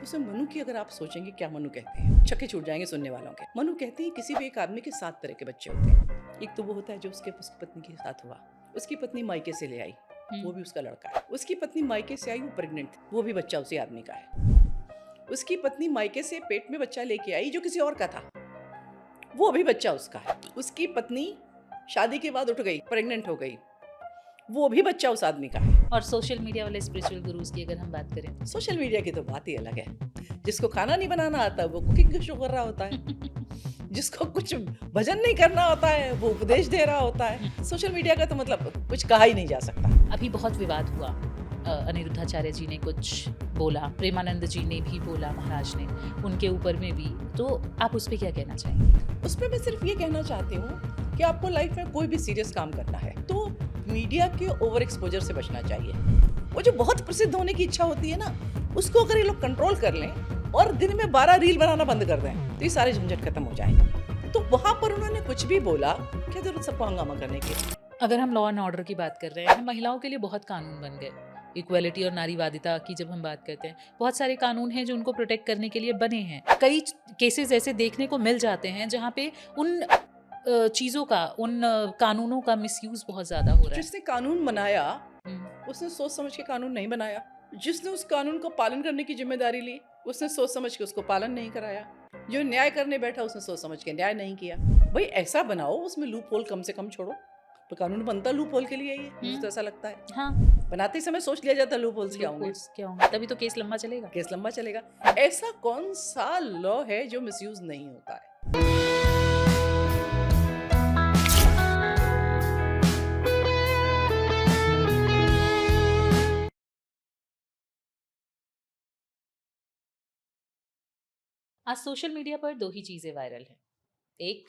उसमें मनु की अगर आप सोचेंगे क्या मनु कहते हैं, छक्के छूट जाएंगे सुनने वालों के। मनु कहते हैं किसी भी एक आदमी के 7 तरह के बच्चे होते हैं। एक तो वो होता है जो उसकी पत्नी के साथ हुआ, उसकी पत्नी मायके से ले आई, वो भी उसका लड़का है। उसकी पत्नी मायके से आई, वो प्रेग्नेंट थी, वो भी बच्चा उसी आदमी का है। उसकी पत्नी मायके से पेट में बच्चा लेके आई जो किसी और का था, वो भी बच्चा उसका है। उसकी पत्नी शादी के बाद उठ गई, प्रेग्नेंट हो गई, वो भी बच्चा उस आदमी का है। और सोशल मीडिया वाले स्पिरिचुअल गुरुज की अगर हम बात करें, सोशल मीडिया की तो बात ही अलग है। जिसको खाना नहीं बनाना आता वो कुकिंग का शो कर रहा होता है। जिसको कुछ भजन नहीं करना होता है वो उपदेश दे रहा होता है। सोशल मीडिया का तो मतलब कुछ कहा ही नहीं जा सकता। अभी बहुत विवाद हुआ, अनिरुद्धाचार्य जी ने कुछ बोला, प्रेमानंद जी ने भी बोला, महाराज ने, उनके ऊपर में भी, तो आप उस पर क्या कहना चाहेंगे? उसमें मैं सिर्फ ये कहना चाहती हूँ कि आपको लाइफ में कोई भी सीरियस काम करना है तो मीडिया के ओवर एक्सपोजर से बचना चाहिए। वो जो बहुत प्रसिद्ध होने की इच्छा होती है ना, उसको अगर ये लोग कंट्रोल कर लें और दिन में 12 रील बनाना बंद कर दें तो ये सारे झंझट खत्म हो जाएंगे। तो वहां पर उन्होंने कुछ भी बोला, क्या जरूरत सबको हंगामा करने की। अगर हम लॉ एंड ऑर्डर की बात कर रहे हैं, महिलाओं के लिए बहुत कानून बन गए। इक्वालिटी और नारीवादिता की जब हम बात करते हैं, बहुत सारे कानून हैं जो उनको प्रोटेक्ट करने के लिए बने हैं। कई केसेस ऐसे देखने को मिल जाते हैं जहाँ पे उन चीज़ों का, उन कानूनों का मिसयूज बहुत ज़्यादा हो रहा है। जिसने कानून बनाया उसने सोच समझ के कानून नहीं बनाया। जिसने उस कानून को पालन करने की जिम्मेदारी ली उसने सोच समझ के उसको पालन नहीं कराया। जो न्याय करने बैठा उसने सोच समझ के न्याय नहीं किया। भाई ऐसा बनाओ उसमें लूप होल कम से कम छोड़ो। तो कानून बनता लूप होल के लिए ही है, मुझे तो ऐसा लगता है। हाँ, बनाते समय सोच लिया जाता लूप होल्स क्या होंगे, क्या होंगे, तभी तो केस लंबा चलेगा। केस लंबा चलेगा। ऐसा कौन सा लॉ है जो मिसयूज नहीं होता है? आज सोशल मीडिया पर दो ही चीज़ें वायरल हैं। एक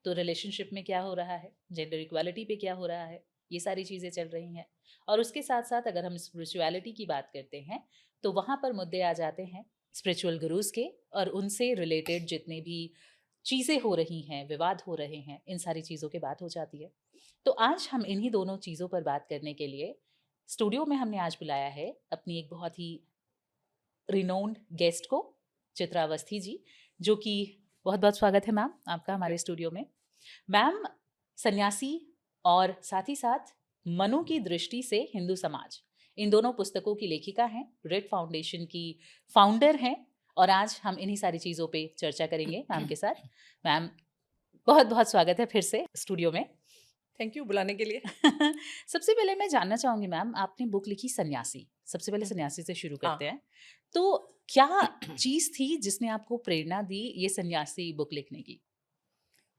तो रिलेशनशिप में क्या हो रहा है, जेंडर इक्वालिटी पे क्या हो रहा है, ये सारी चीज़ें चल रही हैं। और उसके साथ साथ अगर हम स्पिरिचुअलिटी की बात करते हैं तो वहाँ पर मुद्दे आ जाते हैं स्पिरिचुअल गुरुज के, और उनसे रिलेटेड जितने भी चीज़ें हो रही हैं, विवाद हो रहे हैं, इन सारी चीज़ों की बात हो जाती है। तो आज हम इन्हीं दोनों चीज़ों पर बात करने के लिए स्टूडियो में हमने आज बुलाया है अपनी एक बहुत ही रिनोन्ड गेस्ट को, चित्रा अवस्थी जी, जो कि बहुत बहुत स्वागत है मैम आपका हमारे स्टूडियो में। मैम सन्यासी और साथ ही साथ मनु की दृष्टि से हिंदू समाज, इन दोनों पुस्तकों की लेखिका हैं, रेड फाउंडेशन की फाउंडर हैं, और आज हम इन्हीं सारी चीज़ों पे चर्चा करेंगे मैम के साथ। मैम बहुत बहुत स्वागत है फिर से स्टूडियो में। थैंक यू बुलाने के लिए। सबसे पहले मैं जानना चाहूंगी मैम, आपने बुक लिखी सन्यासी, सबसे पहले सन्यासी से शुरू करते हैं। तो क्या चीज थी जिसने आपको प्रेरणा दी ये सन्यासी बुक लिखने की?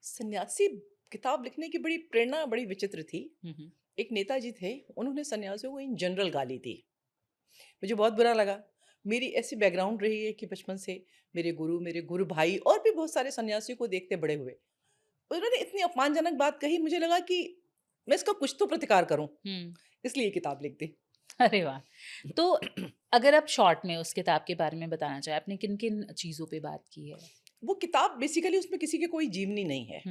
सन्यासी किताब लिखने की बड़ी प्रेरणा बड़ी विचित्र थी। एक नेताजी थे, उन्होंने सन्यासियों को इन जनरल गाली दी। मुझे बहुत बुरा लगा। मेरी ऐसी बैकग्राउंड रही है कि बचपन से मेरे गुरु भाई और भी बहुत सारे सन्यासियों को देखते बड़े हुए, उन्होंने इतनी अपमानजनक बात कही, मुझे लगा कि मैं इसका कुछ तो प्रतिकार करूं, इसलिए ये किताब लिख दी। अरे वाह! तो अगर आप शॉर्ट में उस किताब के बारे में बताना चाहें, आपने किन किन चीज़ों पे बात की है? वो किताब बेसिकली उसमें किसी की कोई जीवनी नहीं है।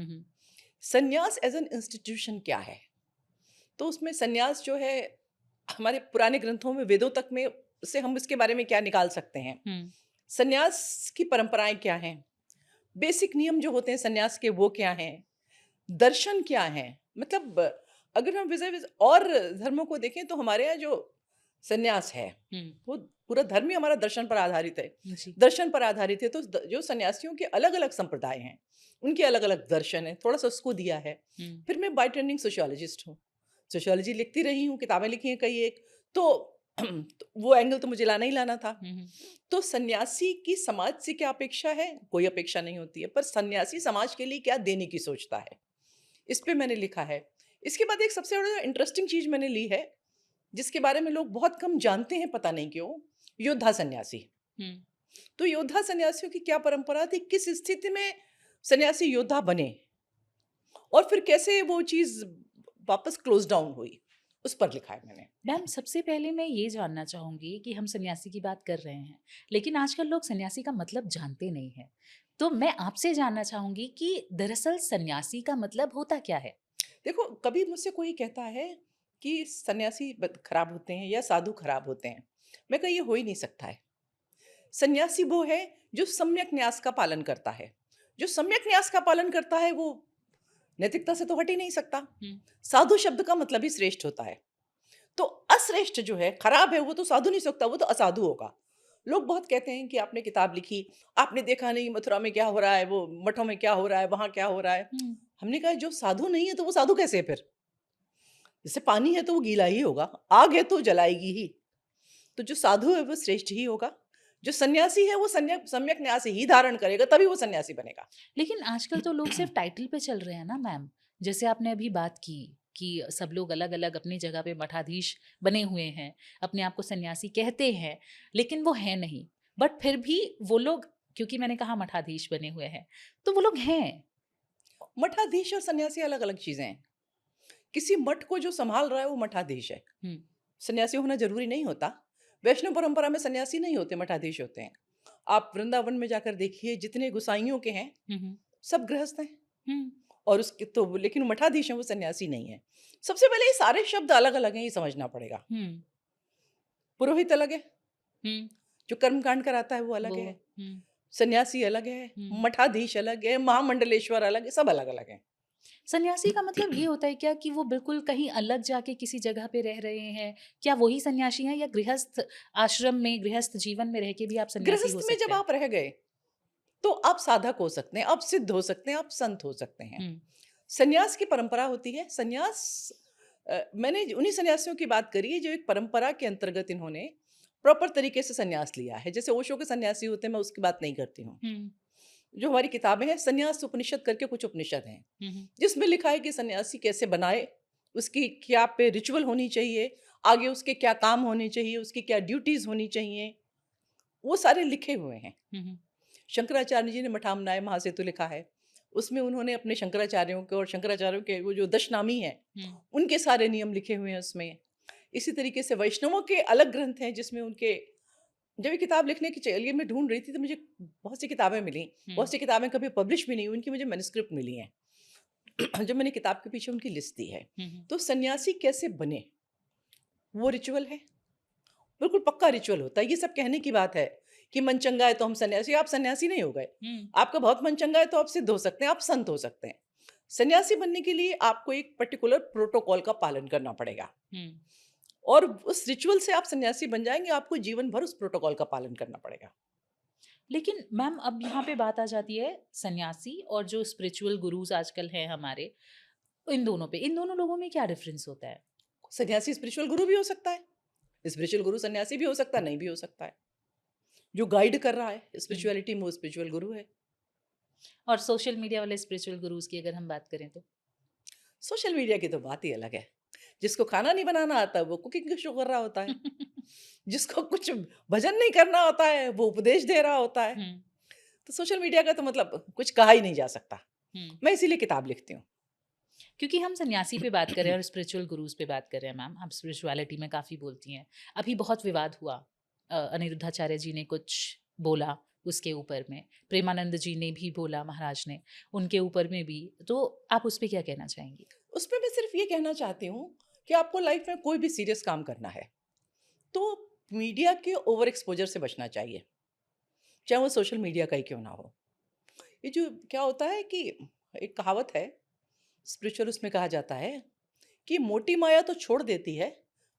संन्यास एज एन इंस्टीट्यूशन क्या है, तो उसमें संन्यास जो है हमारे पुराने ग्रंथों में, वेदों तक में से हम इसके बारे में क्या निकाल सकते हैं। संन्यास की परंपराएं क्या हैं, बेसिक नियम जो होते हैं संन्यास के वो क्या हैं, दर्शन क्या है। मतलब अगर हम विजय और धर्मों को देखें तो हमारे यहाँ जो संन्यास है वो पूरा धर्म ही हमारा दर्शन पर आधारित है। दर्शन पर आधारित है, तो जो सन्यासियों के अलग अलग संप्रदाय हैं उनके अलग अलग दर्शन है, थोड़ा सा उसको दिया है। फिर मैं बाय ट्रेनिंग सोशियोलॉजिस्ट हूँ, सोशियोलॉजी लिखती रही हूँ, किताबें लिखी हैं कई एक, तो वो एंगल तो मुझे लाना ही लाना था। तो सन्यासी की समाज से क्या अपेक्षा है, कोई अपेक्षा नहीं होती है, पर सन्यासी समाज के लिए क्या देने की सोचता है, इस पे मैंने लिखा है। इसके बाद एक सबसे बड़ा इंटरेस्टिंग चीज मैंने ली है जिसके बारे में लोग बहुत कम जानते हैं, पता नहीं क्यों, योद्धा सन्यासी। तो योद्धा सन्यासियों की क्या परंपरा थी, किस स्थिति में सन्यासी योद्धा बने और फिर कैसे वो चीज वापस क्लोज डाउन हुई, उस पर लिखा है मैंने। मैम सबसे पहले मैं ये जानना चाहूंगी कि हम सन्यासी की बात कर रहे हैं, लेकिन आजकल लोग सन्यासी का मतलब जानते नहीं हैं। तो मैं आपसे जानना चाहूंगी कि दरअसल सन्यासी का मतलब होता क्या है? देखो, कभी मुझसे कोई कहता है कि सन्यासी खराब होते हैं या साधु खराब होते हैं, मैं कहा ये हो ही नहीं सकता है। सन्यासी वो है जो सम्यक न्यास का पालन करता है। जो सम्यक न्यास का पालन करता है वो नैतिकता से तो हट ही नहीं सकता। साधु शब्द का मतलब ही श्रेष्ठ होता है। तो अश्रेष्ठ जो है, खराब है, वो तो साधु नहीं सकता, वो तो असाधु होगा। लोग बहुत कहते हैं कि आपने किताब लिखी, आपने देखा नहीं मथुरा में क्या हो रहा है, वो मठों में क्या हो रहा है, वहाँ क्या हो रहा है। हमने कहा जो साधु नहीं है तो वो साधु कैसे है फिर? जैसे पानी है तो वो गीला ही होगा, आग है तो जलाएगी ही। तो जो साधु है वो श्रेष्ठ ही होगा। जो सन्यासी है वो सम्यक न्यास ही धारण करेगा, तभी वो सन्यासी बनेगा। लेकिन आजकल तो लोग सिर्फ टाइटल पे चल रहे हैं ना मैम। जैसे आपने अभी बात की कि सब लोग अलग-अलग अपनी जगह पे मठाधीश बने हुए हैं, अपने आप को सन्यासी कहते हैं, लेकिन वो हैं नहीं। बट फिर भी वो लोग, क्योंकि मैंने कहा मठाधीश बने हुए हैं, तो वो लोग हैं। मठाधीश और सन्यासी अलग-अलग चीज़ें हैं। किसी मठ को जो सँभाल रहा है वो मठाधीश है। हुँ, सन्यासी होना ज़रूरी नहीं होता। वैष्णव परंपरा में सन्यासी नहीं होते, मठाधीश होते हैं। आप वृंदावन में जाकर देखिए जितने गोसाइयों के हैं, हुँ, हुँ, सब गृहस्थ हैं। हुँ, और उसके तो लेकिन मठाधीश हैं, वो सन्यासी नहीं है। सबसे पहले ये सारे शब्द अलग-अलग हैं, ये समझना पड़ेगा। हुँ, पुरोहित अलग है, हुँ, जो कर्मकांड कराता है वो अलग वो है। हुँ, सन्यासी अलग है, हुँ। मठाधीश अलग है, महामंडलेश्वर अलग है, सब अलग-अलग हैं। सन्यासी का मतलब ये होता है क्या कि वो बिल्कुल कहीं अलग जाके किसी जगह पे रह रहे हैं? क्या वही सन्यासी हैं या गृहस्थ आश्रम में, गृहस्थ जीवन में रह के भी आप सन्यासी हो गृहस्थ में सकते जब हैं? आप रह गए, तो आप साधक हो सकते हैं, आप सिद्ध हो सकते हैं, आप संत हो सकते हैं। हुँ, सन्यास की परंपरा होती है। सन्यास मैंने उन्हीं सन्यासियों की बात करी है जो एक परंपरा के अंतर्गत इन्होंने प्रॉपर तरीके से सन्यास लिया है। जैसे ओशो के सन्यासी होते हैं, मैं उसकी बात नहीं करती हूँ। हुँ, जो हमारी किताबें हैं, संन्यास उपनिषद करके कुछ उपनिषद हैं, हुँ, हुँ, जिसमें लिखा है कि सन्यासी कैसे बनाए, उसकी क्या पे रिचुअल होनी चाहिए, आगे उसके क्या काम होने चाहिए, उसकी क्या ड्यूटीज़ होनी चाहिए, वो सारे लिखे हुए हैं। हुँ, हुँ, शंकराचार्य जी ने मठामनाय महासेतु लिखा है। उसमें उन्होंने अपने शंकराचार्यों के और शंकराचार्यों के वो जो दशनामी हैं, हुँ, उनके सारे नियम लिखे हुए हैं उसमें। इसी तरीके से वैष्णवों के अलग ग्रंथ हैं जिसमें उनके जब ये किताब लिखने के लिए मैं ढूँढ रही थी तो मुझे बहुत सी किताबें मिली। हुँ, बहुत सी किताबें कभी पब्लिश भी नहीं हुई, उनकी मुझे मैन्युस्क्रिप्ट मिली हैं। जो मैंने किताब के पीछे उनकी लिस्ट दी है। हुँ, हुँ, तो सन्यासी कैसे बने? वो रिचुअल है। बिल्कुल पक्का रिचुअल होता है। ये सब कहने की बात है कि मन चंगा है तो हम सन्यासी, आप सन्यासी नहीं हो गए। हुँ, आपका बहुत मन चंगा है तो आप सिद्ध हो सकते हैं, आप संत हो सकते हैं। सन्यासी बनने के लिए आपको एक पर्टिकुलर प्रोटोकॉल का पालन करना पड़ेगा हुँ। और उस रिचुअल से आप सन्यासी बन जाएँगे, आपको जीवन भर उस प्रोटोकॉल का पालन करना पड़ेगा। लेकिन मैम अब यहाँ पे बात आ जाती है सन्यासी और जो स्पिरिचुअल गुरुज़ आजकल हैं हमारे, इन दोनों पे। इन दोनों लोगों में क्या डिफ़रेंस होता है? सन्यासी स्पिरिचुअल गुरु भी हो सकता है, स्पिरिचुअल गुरु सन्यासी भी हो सकता है, नहीं भी हो सकता है। जो गाइड कर रहा है हुँ। स्पिरिचुअलिटी में वो स्पिरिचुअल गुरु है। और सोशल मीडिया वाले स्पिरिचुअल गुरुज़ की अगर हम बात करें तो? सोशल मीडिया की तो बात ही अलग है। जिसको खाना नहीं बनाना आता वो कुकिंग का शो कर रहा होता है। जिसको कुछ भजन नहीं करना होता है वो उपदेश दे रहा होता है। हुँ, तो सोशल मीडिया का तो मतलब कुछ कहा ही नहीं जा सकता। हुँ। मैं इसीलिए किताब लिखती हूँ। क्योंकि हम सन्यासी पे बात कर रहे हैं और स्पिरिचुअल गुरुज़ पे बात कर रहे हैं मैम, आप स्पिरिचुअलिटी में काफ़ी बोलती हैं। अभी बहुत विवाद हुआ, अनिरुद्धाचार्य जी ने कुछ बोला उसके ऊपर में, प्रेमानंद जी ने भी बोला महाराज ने, उनके ऊपर में भी, तो आप उस पे क्या कहना चाहेंगी? उसमें मैं सिर्फ ये कहना चाहती हूँ कि आपको लाइफ में कोई भी सीरियस काम करना है तो मीडिया के ओवर एक्सपोजर से बचना चाहिए, चाहे वो सोशल मीडिया का ही क्यों ना हो। ये जो क्या होता है कि एक कहावत है स्पिरिचुअल, उसमें कहा जाता है कि मोटी माया तो छोड़ देती है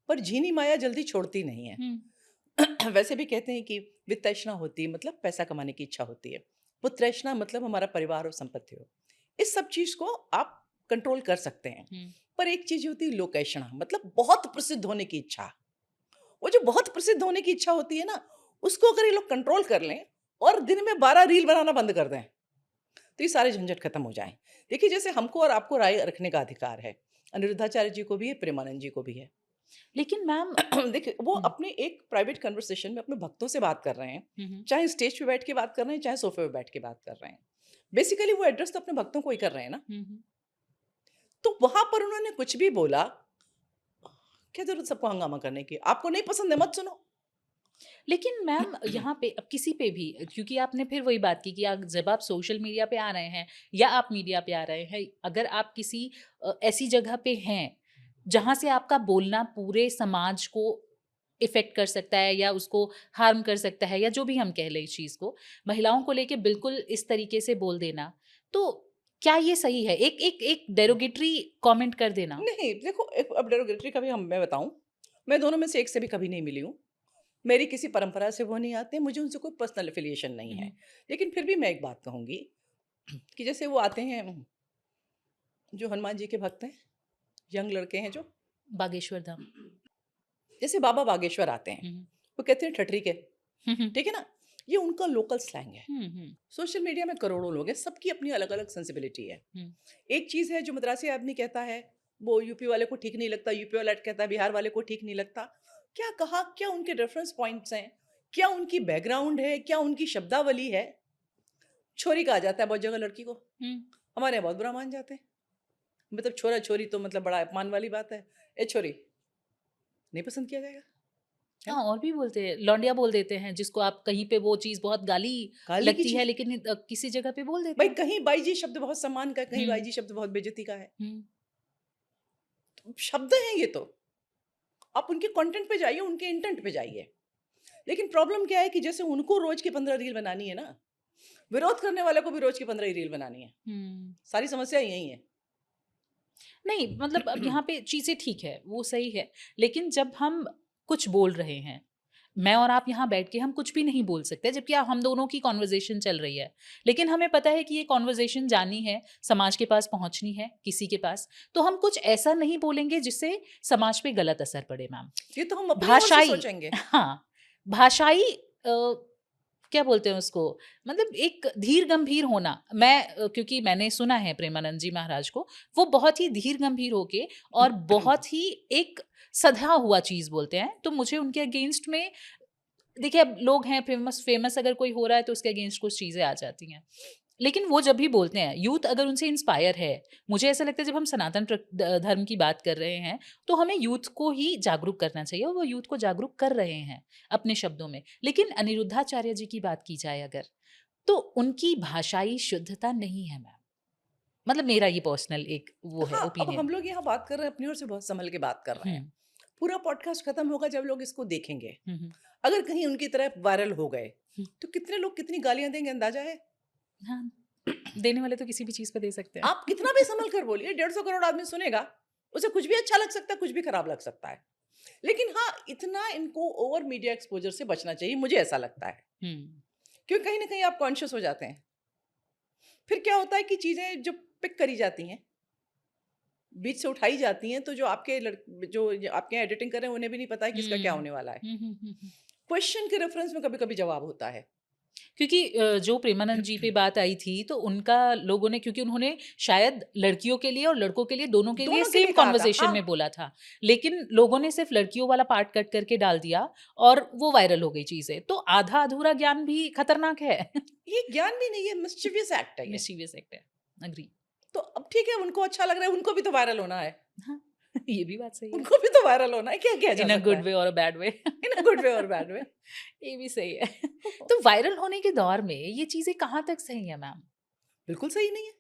पर झीनी माया जल्दी छोड़ती नहीं है। हुँ, वैसे भी कहते हैं कि वित्तैषणा होती है मतलब पैसा कमाने की इच्छा होती है, पुत्रैषणा मतलब हमारा परिवार और संपत्ति हो। इस सब चीज को आप कंट्रोल कर सकते हैं। हुँ, पर एक चीज होती है लोकैषणा, मतलब बहुत प्रसिद्ध होने की इच्छा। वो जो बहुत प्रसिद्ध होने की इच्छा होती है ना, उसको अगर ये लोग कंट्रोल कर लें और दिन में 12 रील बनाना बंद कर दें, तो ये सारे झंझट खत्म हो जाएँ। देखिए जैसे हमको और आपको राय रखने का अधिकार है, अनिरुद्धाचार्य जी को भी है, प्रेमानंद जी को भी है। लेकिन मैम देखिए वो हुँ, अपने एक प्राइवेट कन्वर्सेशन में अपने भक्तों से बात कर रहे हैं, हुँ, हुँ, चाहे स्टेज पे बैठ के बात कर रहे हैं, चाहे सोफ़े पे बैठ के बात कर रहे हैं। बेसिकली वो एड्रेस तो अपने भक्तों को ही कर रहे हैं ना, हुँ, हुँ। तो वहाँ पर उन्होंने कुछ भी बोला, क्या ज़रूरत सबको हंगामा करने की? आपको नहीं पसंद है मत सुनो। लेकिन मैम यहाँ पे अब किसी पे भी, क्योंकि आपने फिर वही बात की कि जब आप सोशल मीडिया पे आ रहे हैं या आप मीडिया पे आ रहे हैं, अगर आप किसी ऐसी जगह पे हैं जहाँ से आपका बोलना पूरे समाज को इफेक्ट कर सकता है या उसको हार्म कर सकता है, या जो भी हम कह लें इस चीज को, महिलाओं को लेके बिल्कुल इस तरीके से बोल देना, तो क्या ये सही है? एक एक एक डेरोगेटरी कमेंट कर देना। नहीं, देखो अब डेरोगेटरी का भी हम मैं बताऊँ, मैं दोनों में से एक से भी कभी नहीं मिली हूँ। मेरी किसी परंपरा से वो नहीं आते, मुझे उनसे कोई पर्सनल एफ़िलिएशन नहीं है। लेकिन फिर भी मैं एक बात कहूँगी कि जैसे वो आते हैं, जो हनुमान जी के भक्त हैं, यंग लड़के हैं जो, बागेश्वर धाम। जैसे बाबा बागेश्वर आते हैं, हम्म, वो कहते हैं ठठरी के, हम्म, ठीक है ना? ये उनका लोकल स्लैंग है। हम्म, सोशल मीडिया में करोड़ों लोग हैं, सबकी अपनी अलग-अलग सेंसिबिलिटी है। हम्म, एक चीज़ है जो मद्रासी आदमी कहता है, वो यूपी वाले को ठीक नहीं लगता, यूपी वाला कहता है बिहार वाले को ठीक नहीं लगता। क्या कहा, क्या उनके रेफ़रेंस पॉइंट्स हैं? क्या उनकी बैकग्राउंड है? क्या उनकी शब्दावली है? छोरी कहा जाता है बहुत जगह लड़की को, हम्म। हमारे यहाँ बहुत बुरा मान जाते हैं। मतलब छोरा-छोरी तो मतलब बड़ा अपमान वाली बात है। ए छोरी, नहीं पसंद किया जाएगा, है हाँ, ना? और भी बोलते हैं, लौंडिया बोल देते हैं, जिसको आप कहीं पे वो चीज़ बहुत गाली गाली की लगती है, चीज़। लेकिन किसी जगह पे बोल देते भाई हैं। कहीं बाईजी शब्द बहुत सम्मान का है, कहीं हुँ, बाईजी शब्द बहुत बेइज्जती का है। हुँ, तो शब्द हैं ये तो। आप उनके कंटेंट पे जाइए, उनके इंटेंट पे जाइए। लेकिन प्रॉब्लम क्या है कि जैसे उनको रोज़ की 15 रील बनानी है ना, विरोध करने वाले को भी रोज़ की 15 ही रील बनानी है। हुँ। सारी समस्या यही है। नहीं, मतलब अब यहाँ पे चीज़ें ठीक है, वो सही है, लेकिन जब हम कुछ बोल रहे हैं, मैं और आप यहाँ बैठ के हम कुछ भी नहीं बोल सकते, जबकि हम दोनों की कन्वर्सेशन चल रही है। लेकिन हमें पता है कि ये कन्वर्सेशन जानी है, समाज के पास पहुँचनी है, किसी के पास, तो हम कुछ ऐसा नहीं बोलेंगे जिससे समाज पे गलत असर पड़े, मैम। ये तो हम अपनी ओर से भाषाई सोचेंगे। हाँ, भाषाई क्या बोलते हैं उसको, मतलब एक धीर गंभीर होना। मैं क्योंकि मैंने सुना है प्रेमानंद जी महाराज को, वो बहुत ही धीर गंभीर होके और बहुत ही एक सधा हुआ चीज़ बोलते हैं, तो मुझे उनके अगेंस्ट में, देखिए अब लोग हैं फेमस, फेमस अगर कोई हो रहा है तो उसके अगेंस्ट कुछ चीज़ें आ जाती हैं। लेकिन वो जब भी बोलते हैं, यूथ अगर उनसे इंस्पायर है, मुझे ऐसा लगता है जब हम सनातन धर्म की बात कर रहे हैं, तो हमें यूथ को ही जागरूक करना चाहिए, और वो यूथ को जागरूक कर रहे हैं अपने शब्दों में। लेकिन अनिरुद्धाचार्य जी की बात की जाए अगर, तो उनकी भाषाई शुद्धता नहीं है, मैम। मतलब मेरा ये पर्सनल एक वो है हाँ, अब हम ओपिनियन। लोग यहाँ बात कर रहे हैं, अपनी ओर से बहुत सँभल के बात कर रहे हैं। हम्म, पूरा पॉडकास्ट खत्म होगा जब लोग इसको देखेंगे। हम्म, अगर कहीं उनकी तरह वायरल हो गए, हम्म, तो कितने लोग कितनी गालियाँ देंगे अंदाज़ा है? हाँ, देने वाले तो किसी भी चीज़ पे दे सकते हैं। आप कितना भी सँभल कर बोलिए, 150 करोड़ आदमी सुनेगा, उसे कुछ भी अच्छा लग सकता है, कुछ भी खराब लग सकता है। लेकिन हाँ, इतना इनको ओवर मीडिया एक्सपोज़र से बचना चाहिए, मुझे ऐसा लगता है। हम्म, क्योंकि कहीं न कहीं आप कॉन्शियस हो जाते हैं। फिर क्या होता है कि चीज़ें जो पिक करी जाती हैं, बीच से उठाई जाती हैं, तो जो आपके जो आपके यहाँ एडिटिंग कर रहे हैं, उन्हें भी नहीं पता है कि इसका क्या हम्म, होने वाला है। हम्म। क्वेश्चन के रेफरेंस में कभी-कभी जवाब होता है। क्योंकि जो प्रेमानंद जी पे बात आई थी, तो उनका लोगों ने, क्योंकि उन्होंने शायद लड़कियों के लिए और लड़कों के लिए, दोनों के लिए दोनों के सेम लिए कहा था। कॉन्वर्सेशन में हाँ, बोला था, लेकिन लोगों ने सिर्फ लड़कियों वाला पार्ट कट करके डाल दिया और वो वायरल हो गई चीजें। तो आधा अधूरा ज्ञान भी खतरनाक है। ये ज्ञान भी नहीं है, मिस्चीवियस एक्ट है ये। मिस्चीवियस एक्ट है। अग्री। तो अब ठीक है, उनको अच्छा लग रहा है, उनको भी तो वायरल होना है। हाँ, ये भी बात सही है। उनको भी तो वायरल होना है, क्या किया जा इन अ सकता गुड है? वे और a bad way. In a good way और बैड वे। ये भी सही है। तो वायरल होने के दौर में ये चीजें कहाँ तक सही है, मैम? बिल्कुल सही नहीं है।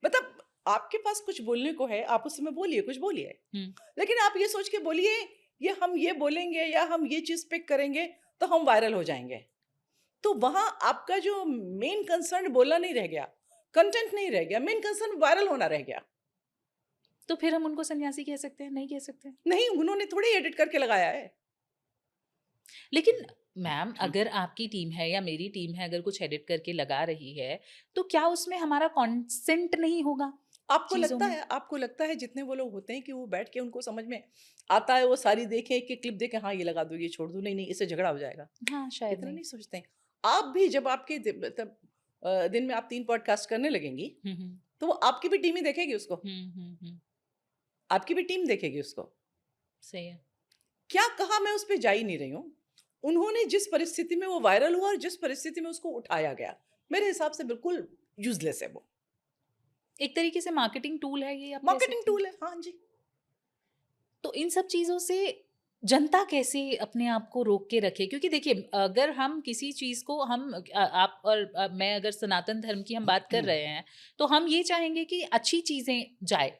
मतलब आपके पास कुछ बोलने को है, आप उस समय बोलिए, कुछ बोलिए। हम्म, लेकिन आप ये सोच के बोलिए, ये हम ये बोलेंगे या हम ये चीज़ पिक करेंगे, तो हम वायरल हो जाएँगे। तो वहाँ आपका जो मेन कंसर्न बोलना नहीं रह गया, कंटेंट नहीं रह गया, मेन कंसर्न वायरल होना रह गया। तो फिर हम उनको सन्यासी कह सकते हैं, नहीं कह सकते? नहीं, उन्होंने थोड़ी एडिट करके लगाया है। लेकिन मैम, अगर आपकी टीम है या मेरी टीम है, अगर कुछ एडिट करके लगा रही है, तो क्या उसमें हमारा कॉन्सेंट नहीं होगा चीज़ों में? आपको लगता है जितने वो लोग होते हैं कि वो बैठ के उनको समझ में आता है, वो सारी देखें, एक-एक क्लिप देखें, हाँ, ये लगा दो, ये छोड़ दो, नहीं, नहीं, इससे झगड़ा हो जाएगा। हाँ, शायद इतना नहीं। नहीं सोचते हैं। आप भी जब आपके दिन में आप 3 पॉडकास्ट करने लगेंगी, हुँ, हुँ। तो वो आपकी भी टीम ही देखेगी उसको। हुँ, हुँ, हुँ। आपकी भी टीम देखेगी उसको। सही है। क्या कहा, मैं उस पे जा ही नहीं रही हूँ। उन्होंने जिस परिस्थिति में वो वायरल हुआ और जिस परिस्थिति में उसको उठाया गया, मेरे हिसाब से बिल्कुल यूज़लेस है वो। एक तरीके से मार्केटिंग टूल है ये, आप कह मार्केटिंग सकते हैं। टूल है, हाँ जी। तो इन सब चीज़ों से जनता कैसे अपने आप को रोक के रखे? क्योंकि देखिए, अगर हम किसी चीज़ को हम आप और मैं अगर सनातन धर्म की हम बात कर रहे हैं, तो हम ये चाहेंगे कि अच्छी चीज़ें जाए।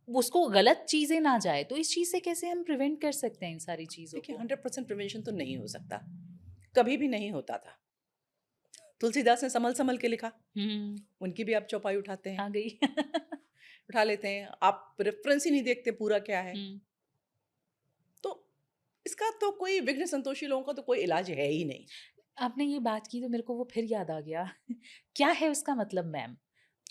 उसको गलत चीजें ना जाए, तो इस चीज से कैसे हम प्रिवेंट कर सकते हैं इन सारी चीजों देखिए को? 100% प्रिवेंशन तो नहीं हो सकता, कभी भी नहीं होता था। तुलसीदास ने संभल संभल के लिखा, हम्म। उनकी भी आप चौपाई उठाते हैं, आ गई। उठा लेते हैं, आप रेफरेंस ही नहीं देखते पूरा क्या है। हम्म। तो इसका तो कोई विघ्न संतोषी लोगों का तो कोई इलाज है ही नहीं। आपने ये बात की तो मेरे को वो फिर याद आ गया। क्या है उसका मतलब मैम?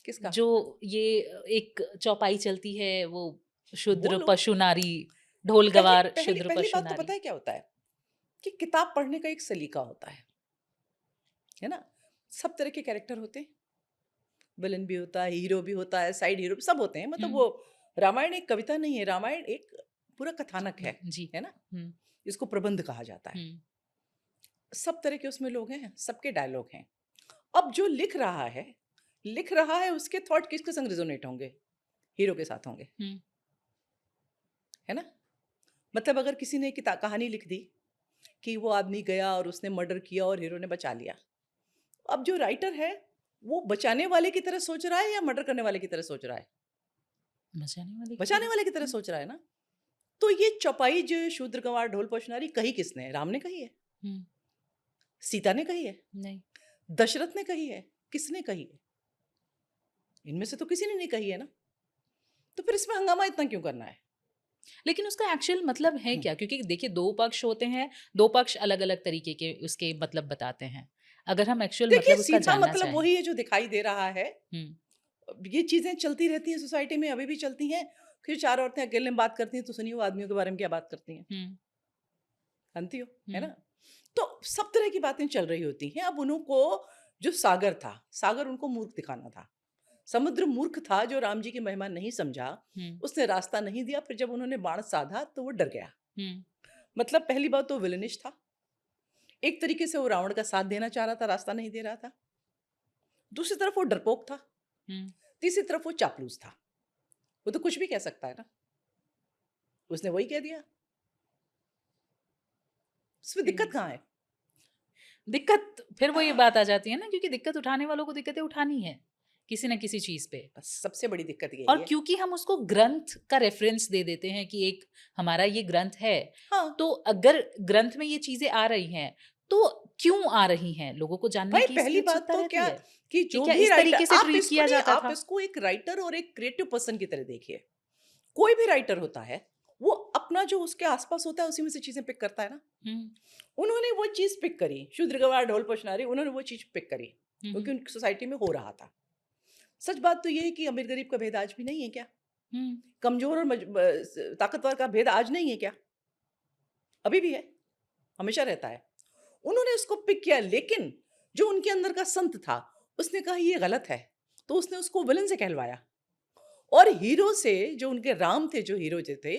किसका? जो ये एक चौपाई चलती है, वो वो शूद्र लोग पशु नारी, ढोल पहली गवार पहली शूद्र पहली पशु बात तो नारी। पता है क्या होता है कि किताब पढ़ने का एक सलीका होता है ना? सब तरह के कैरेक्टर होते हैं, विलन भी होता है, हीरो भी होता है, साइड हीरो भी सब होते हैं। मतलब हम्म। वो रामायण एक कविता नहीं है, रामायण एक पूरा कथानक जी। है ना? हम्म। इसको प्रबंध कहा जाता है। हम्म। सब तरह के उसमें लोग हैं, सबके डायलॉग हैं। अब जो लिख रहा है उसके थॉट किसके संग रिजोनेट होंगे? हीरो के साथ होंगे, हम्म। है ना? मतलब अगर किसी ने कहानी लिख दी कि वो आदमी गया और उसने मर्डर किया और हीरो ने बचा लिया। अब जो राइटर है, वो बचाने वाले की तरह सोच रहा है या मर्डर करने वाले की तरह सोच रहा है? बचाने वाले की बचाने तरह। वाले की तरह सोच रहा है ना? तो ये चौपाई जो शूद्र गंवार ढोल पोछनारी कही किसने है? राम ने कही है? हम्म। सीता ने कही है? नहीं। दशरथ ने कही है? किसने कही है? इनमें से तो किसी ने नहीं कही है ना। तो फिर इसमें हंगामा इतना क्यों करना है? लेकिन उसका एक्चुअल मतलब है हम्म। क्या? क्योंकि देखिए, दो पक्ष होते हैं, दो पक्ष अलग अलग तरीके के उसके मतलब बताते हैं। अगर हम एक्चुअल देखिए मतलब उसका सीधा जानना मतलब चाहें। वही है जो दिखाई दे रहा है। हम्म। ये चीजें चलती रहती हैं सोसाइटी में, अभी भी चलती हैं। फिर चार औरतें अकेले में बात करती हैं तो सुनिए वो आदमियों के बारे में क्या बात करती हैं। हम्म। जानती हो, है ना? हम्म। तो सब तरह की बातें चल रही होती हैं। अब उनको जो सागर था, सागर उनको मूर्ख दिखाना था। समुद्र मूर्ख था जो राम जी की महिमा नहीं समझा, हम्म। उसने रास्ता नहीं दिया। फिर जब उन्होंने बाण साधा तो वो डर गया। हम्म। मतलब पहली बात तो विलनिश था, एक तरीके से वो रावण का साथ देना चाह रहा था, रास्ता नहीं दे रहा था। दूसरी तरफ वो डरपोक था, हम्म। तीसरी तरफ वो चापलूस था। वो तो कुछ भी कह सकता है ना, उसने वही कह दिया। उसमें सही दिक्कत है। कहाँ है? दिक्कत फिर वो ये बात आ जाती है ना, क्योंकि दिक्कत उठाने वालों को दिक्कतें उठानी है किसी न किसी चीज पे। बस सबसे बड़ी दिक्कत और यही है। क्योंकि हम उसको ग्रंथ का रेफरेंस दे देते हैं कि एक हमारा ये ग्रंथ है, हाँ, तो अगर ग्रंथ में ये चीजें आ रही हैं, तो क्यों आ रही हैं? लोगों को जानने भाई की इसकी पहली बात उत्सुकता तो रहती क्या है कि कि जो क्या भी इस राइटर, तरीके से आप ट्रीट इसको किया नहीं, जाता आप था। इसको एक राइटर और एक क्रिएटिव पर्सन की तरह देखिए। कोई भी राइटर होता है, वो अपना जो उसके आसपास होता है उसी में से चीजें पिक करता है ना। हम्म। उन्होंने वो चीज पिक करी, शूद्र गंवार ढोल पोछनारी, उन्होंने वो चीज पिक करी क्योंकि हम्म। उनकी सोसाइटी में हो रहा था। सच बात तो ये है कि अमीर गरीब का भेद आज भी नहीं है क्या? हम्म। कमजोर और ताकतवर का भेद आज नहीं है क्या? अभी भी है, हमेशा रहता है। उन्होंने उसको पिक किया, लेकिन जो उनके अंदर का संत था, उसने कहा ये गलत है, तो उसने उसको विलन से कहलवाया। और हीरो से, जो उनके राम थे, जो हीरो जो थे,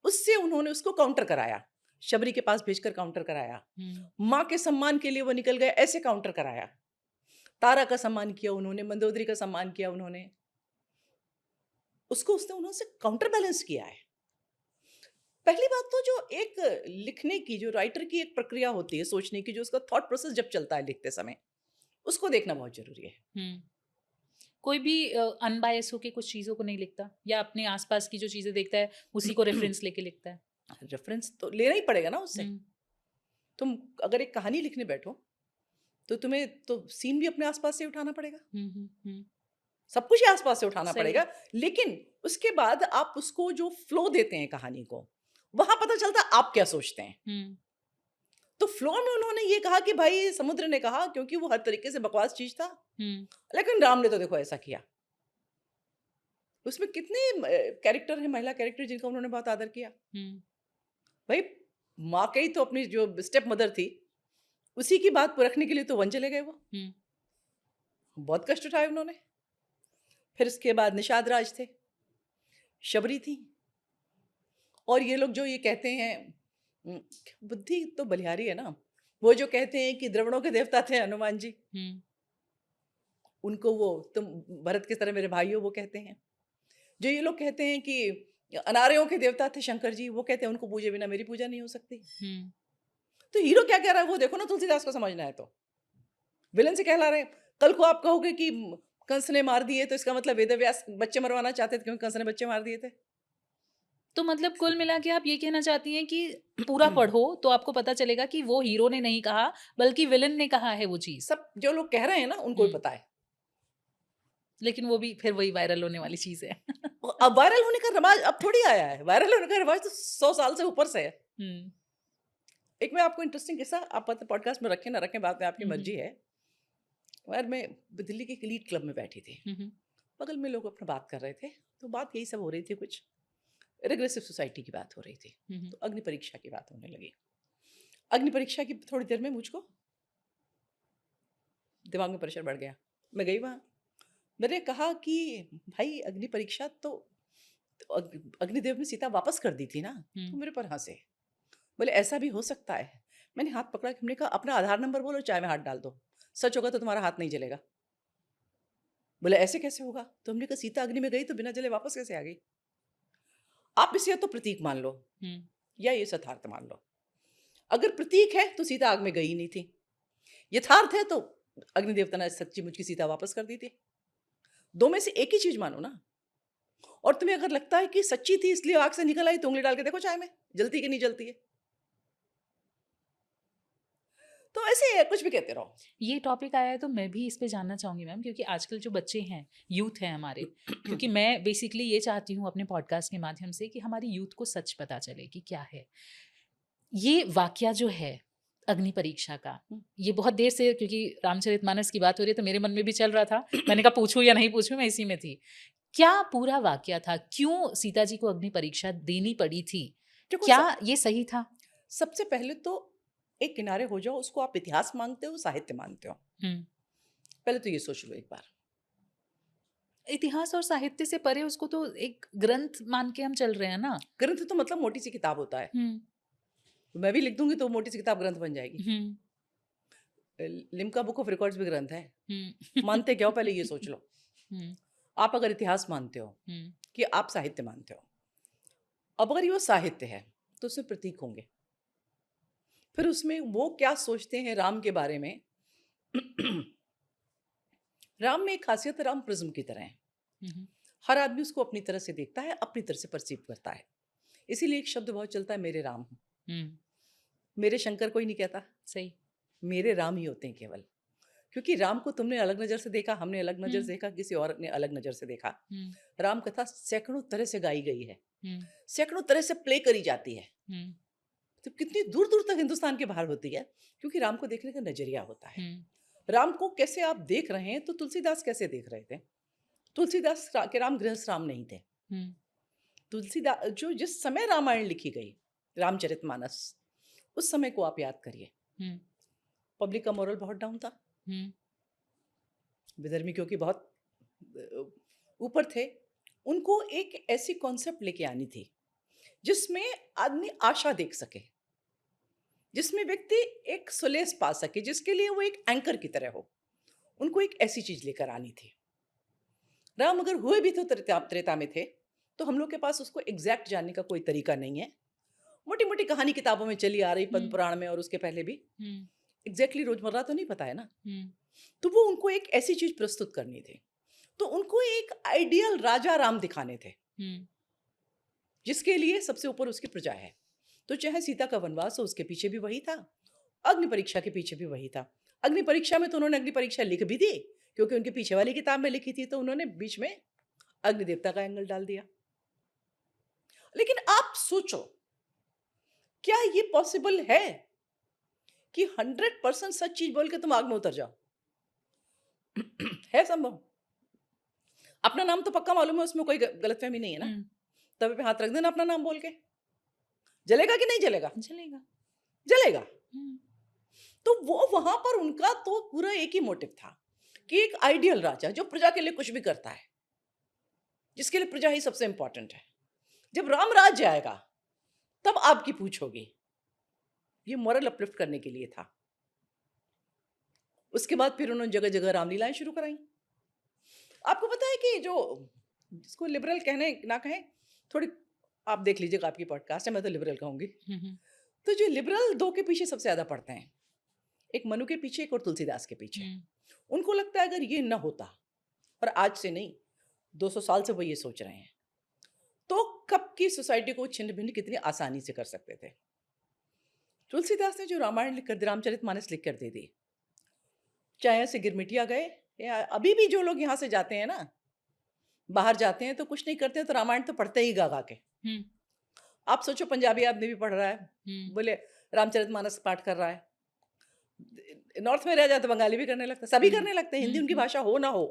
उससे उन्होंने उसको काउंटर कराया। शबरी के पास भेजकर काउंटर कराया। हम्म। माँ के सम्मान के लिए वो निकल गए, ऐसे काउंटर कराया। तारा का सम्मान किया उन्होंने, मंदोदरी का सम्मान किया उन्होंने। उसको उसने उन्होंने काउंटर बैलेंस किया है। पहली बात तो जो एक लिखने की, जो राइटर की एक प्रक्रिया होती है सोचने की, जो उसका थॉट प्रोसेस जब चलता है लिखते समय, उसको देखना बहुत जरूरी है। हम्म। कोई भी अनबायस होके कुछ चीजों को नहीं लिखता, या अपने आसपास की जो चीजें देखता है उसी को रेफरेंस लेके लिखता है। रेफरेंस तो लेना ही पड़ेगा ना उससे। हम्म। तुम अगर एक कहानी लिखने बैठो तो तुम्हें तो सीन भी अपने आसपास से उठाना पड़ेगा, हम्म। हम्म। सब कुछ ही आसपास से उठाना सही है। पड़ेगा। लेकिन उसके बाद आप उसको जो फ्लो देते हैं कहानी को, वहां पता चलता है आप क्या सोचते हैं। हम्म। तो फ्लो में उन्होंने ये कहा कि भाई समुद्र ने कहा, क्योंकि वो हर तरीके से बकवास चीज था, हम्म। लेकिन राम ने तो देखो ऐसा किया। उसमें कितने कैरेक्टर हैं, महिला कैरेक्टर, जिनका उन्होंने बहुत आदर किया। हम्म। भाई माँ के ही तो अपनी जो स्टेप मदर थी, उसी की बात परखने के लिए तो वन चले गए वो। हम्म। बहुत कष्ट उठाए उन्होंने। फिर उसके बाद निषाद राज थे, शबरी थी। और ये लोग जो ये कहते हैं, उम, बुद्धि तो बलिहारी है ना। वो जो कहते हैं कि द्रविड़ों के देवता थे हनुमान जी, हम्म। उनको वो तुम भरत की तरह मेरे भाई हो, वो कहते हैं। जो ये लोग कहते हैं कि अनार्यों के देवता थे शंकर जी, वो कहते हैं उनको पूजे बिना मेरी पूजा नहीं हो सकती। हम्म। तो हीरो क्या कह रहा है वो देखो ना, तुलसीदास को समझना है तो। विलन से कहला रहे हैं। कल को आप कहोगे कि कंस ने मार दिए, तो इसका मतलब वेद व्यास बच्चे मरवाना चाहते थे क्योंकि कंस ने बच्चे मार दिए थे। तो मतलब कुल मिला के आप ये कहना चाहती हैं कि पूरा पढ़ो तो आपको पता चलेगा कि वो हीरो ने नहीं कहा बल्कि विलन ने कहा है वो चीज। सब जो लोग कह रहे हैं ना उनको ही पता है। लेकिन वो भी फिर वही वायरल होने वाली चीज है। अब वायरल होने का रिवाज अब थोड़ी आया है, वायरल होने का रिवाज तो 100 साल से ऊपर से है। एक मैं आपको इंटरेस्टिंग किस्सा, आप पॉडकास्ट में रखें ना रखें, बात में आपकी मर्जी है। यार मैं दिल्ली के एक एलीट क्लब में बैठी थी, बगल में लोग अपना बात कर रहे थे, तो बात यही सब हो रही थी, कुछ रिग्रेसिव सोसाइटी की बात हो रही थी। तो अग्नि परीक्षा की बात होने लगी। अग्नि परीक्षा की थोड़ी देर में मुझको दिमाग में प्रेशर बढ़ गया। मैं गई वहाँ, मैंने कहा कि भाई अग्नि परीक्षा तो अग्निदेव ने सीता वापस कर दी थी ना। तो मेरे पर हंसे, बोले ऐसा भी हो सकता है। मैंने हाथ पकड़ा, हमने कहा अपना आधार नंबर बोलो, चाय में हाथ डाल दो, सच होगा तो तुम्हारा हाथ नहीं जलेगा। बोले ऐसे कैसे होगा? तो हमने कहा सीता अग्नि में गई तो बिना जले वापस कैसे आ गई? आप इसे तो प्रतीक मान लो या ये यथार्थ मान लो। अगर प्रतीक है तो सीता आग में गई नहीं थी, यथार्थ है तो अग्नि देवता ने सच्ची मुझकी सीता वापस कर दी थी। दो में से एक ही चीज मानो ना। और तुम्हें अगर लगता है कि सच्ची थी इसलिए आग से निकल आई, तो उंगली डाल के देखो चाय में जलती कि नहीं जलती है। तो ऐसे ही है, कुछ भी कहते रहो। ये टॉपिक आया है तो मैं भी इस पे जानना चाहूंगी मैम, क्योंकि आजकल जो बच्चे हैं, यूथ है हमारे, क्योंकि मैं बेसिकली ये चाहती हूँ अपने पॉडकास्ट के माध्यम से कि हमारी यूथ को सच पता चले कि क्या है ये वाकया जो है अग्नि परीक्षा का। ये बहुत देर से, क्योंकि रामचरितमानस की बात हो रही है तो मेरे मन में भी चल रहा था, मैंने कहा पूछूं या नहीं पूछूं, मैं इसी में थी। क्या पूरा वाकया था, क्यों सीता जी को अग्नि परीक्षा देनी पड़ी थी, क्या ये सही था? सबसे पहले तो एक किनारे हो जाओ, उसको आप इतिहास मानते हो साहित्य मानते हो? पहले तो ये सोच लो एक बार। इतिहास और साहित्य से परे उसको तो एक ग्रंथ मान के हम चल रहे हैं ना। ग्रंथ तो मतलब मोटी सी किताब होता है। तो मैं भी लिख दूंगी तो मोटी सी किताब ग्रंथ बन जाएगी। लिम्का बुक ऑफ रिकॉर्ड्स भी ग्रंथ है। मानते क्या हो, पहले ये सोच लो। आप अगर इतिहास मानते हो कि आप साहित्य मानते हो, अब अगर ये साहित्य है तो उसमें प्रतीक होंगे, फिर उसमें वो क्या सोचते हैं राम के बारे में। राम में एक खासियत है, राम प्रिज्म की तरह है। हर आदमी उसको अपनी तरह से देखता है, अपनी तरह से परसीव करता है। इसीलिए एक शब्द बहुत चलता है, मेरे राम। मेरे शंकर कोई नहीं कहता, सही, मेरे राम ही होते हैं केवल। क्योंकि राम को तुमने अलग नजर से देखा, हमने अलग नजर से देखा, किसी और ने अलग नजर से देखा। राम कथा सैकड़ों तरह से गाई गई है, सैकड़ों तरह से प्ले करी जाती है। तो कितनी दूर दूर तक हिंदुस्तान के बाहर होती है, क्योंकि राम को देखने का नजरिया होता है। राम को कैसे आप देख रहे हैं, तो तुलसीदास कैसे देख रहे थे? तुलसीदास के राम गृहस्थ राम नहीं थे। तुलसीदास जो जिस समय रामायण लिखी गई, रामचरितमानस, उस समय को आप याद करिए। पब्लिक का मोरल बहुत डाउन था, विधर्मी क्योंकि बहुत ऊपर थे। उनको एक ऐसी कॉन्सेप्ट लेके आनी थी जिसमें आदमी आशा देख सके, जिसमें व्यक्ति एक सुलेस पा सके, जिसके लिए वो एक एंकर की तरह हो। उनको एक ऐसी चीज लेकर आनी थी। राम अगर हुए भी तो त्रेता में थे, तो हम लोग के पास उसको एग्जैक्ट जानने का कोई तरीका नहीं है। मोटी मोटी कहानी किताबों में चली आ रही, पद्म पुराण में और उसके पहले भी। एग्जैक्टली रोजमर्रा तो नहीं पता है ना। तो वो उनको एक ऐसी चीज प्रस्तुत करनी थी, तो उनको एक आइडियल राजा राम दिखाने थे, जिसके लिए सबसे ऊपर उसकी प्रजा है। तो चाहे सीता का वनवास हो, उसके पीछे भी वही था, अग्नि परीक्षा के पीछे भी वही था। अग्नि परीक्षा में तो उन्होंने अग्नि परीक्षा लिख भी दी, क्योंकि उनके पीछे वाली किताब में लिखी थी, तो उन्होंने बीच में अग्नि देवता का एंगल डाल दिया। लेकिन आप सोचो, क्या ये पॉसिबल है कि 100% सच चीज बोल के तुम आग में उतर जाओ? है संभव? अपना नाम तो पक्का मालूम है, उसमें कोई गलतफहमी नहीं है ना। तवे पे हाथ रख देना अपना नाम बोल के, जलेगा कि नहीं जलेगा? जलेगा, जलेगा। तो वो वहां पर उनका तो पूरा एक ही मोटिव था कि एक आइडियल राजा जो प्रजा के लिए कुछ भी करता है, जिसके लिए प्रजा ही सबसे इंपॉर्टेंट है। जब राम राज्य आएगा तब आपकी पूछ होगी। ये मॉरल अपलिफ्ट करने के लिए था। उसके बाद फिर उन्होंने जगह जगह रामलीलाएं शुरू कराई। आपको पता है कि जो जिसको लिबरल कहने ना कहें, थोड़ी आप देख लीजिएगा, आपकी पॉडकास्ट है, मैं तो लिबरल कहूंगी। तो जो लिबरल दो के पीछे सबसे ज्यादा पड़ते हैं, एक मनु के पीछे, एक और तुलसीदास के पीछे। उनको लगता है अगर ये न होता, और आज से नहीं 200 साल से वो ये सोच रहे हैं, तो कब की सोसाइटी को छिन्न भिन्न कितनी आसानी से कर सकते थे। तुलसीदास ने जो रामायण लिखकर रामचरितमानस लिख कर दे दी, चाहे ऐसे गिरमिटिया गए या अभी भी जो लोग यहाँ से जाते हैं ना, बाहर जाते हैं तो कुछ नहीं करते हैं तो रामायण तो पढ़ते ही गा गा के। हम्म, आप सोचो पंजाबी आदमी भी पढ़ रहा है, बोले रामचरितमानस पाठ कर रहा है। नॉर्थ में रह जाए तो बंगाली भी करने लगता है, सभी करने लगते हैं, हिंदी उनकी भाषा हो ना हो,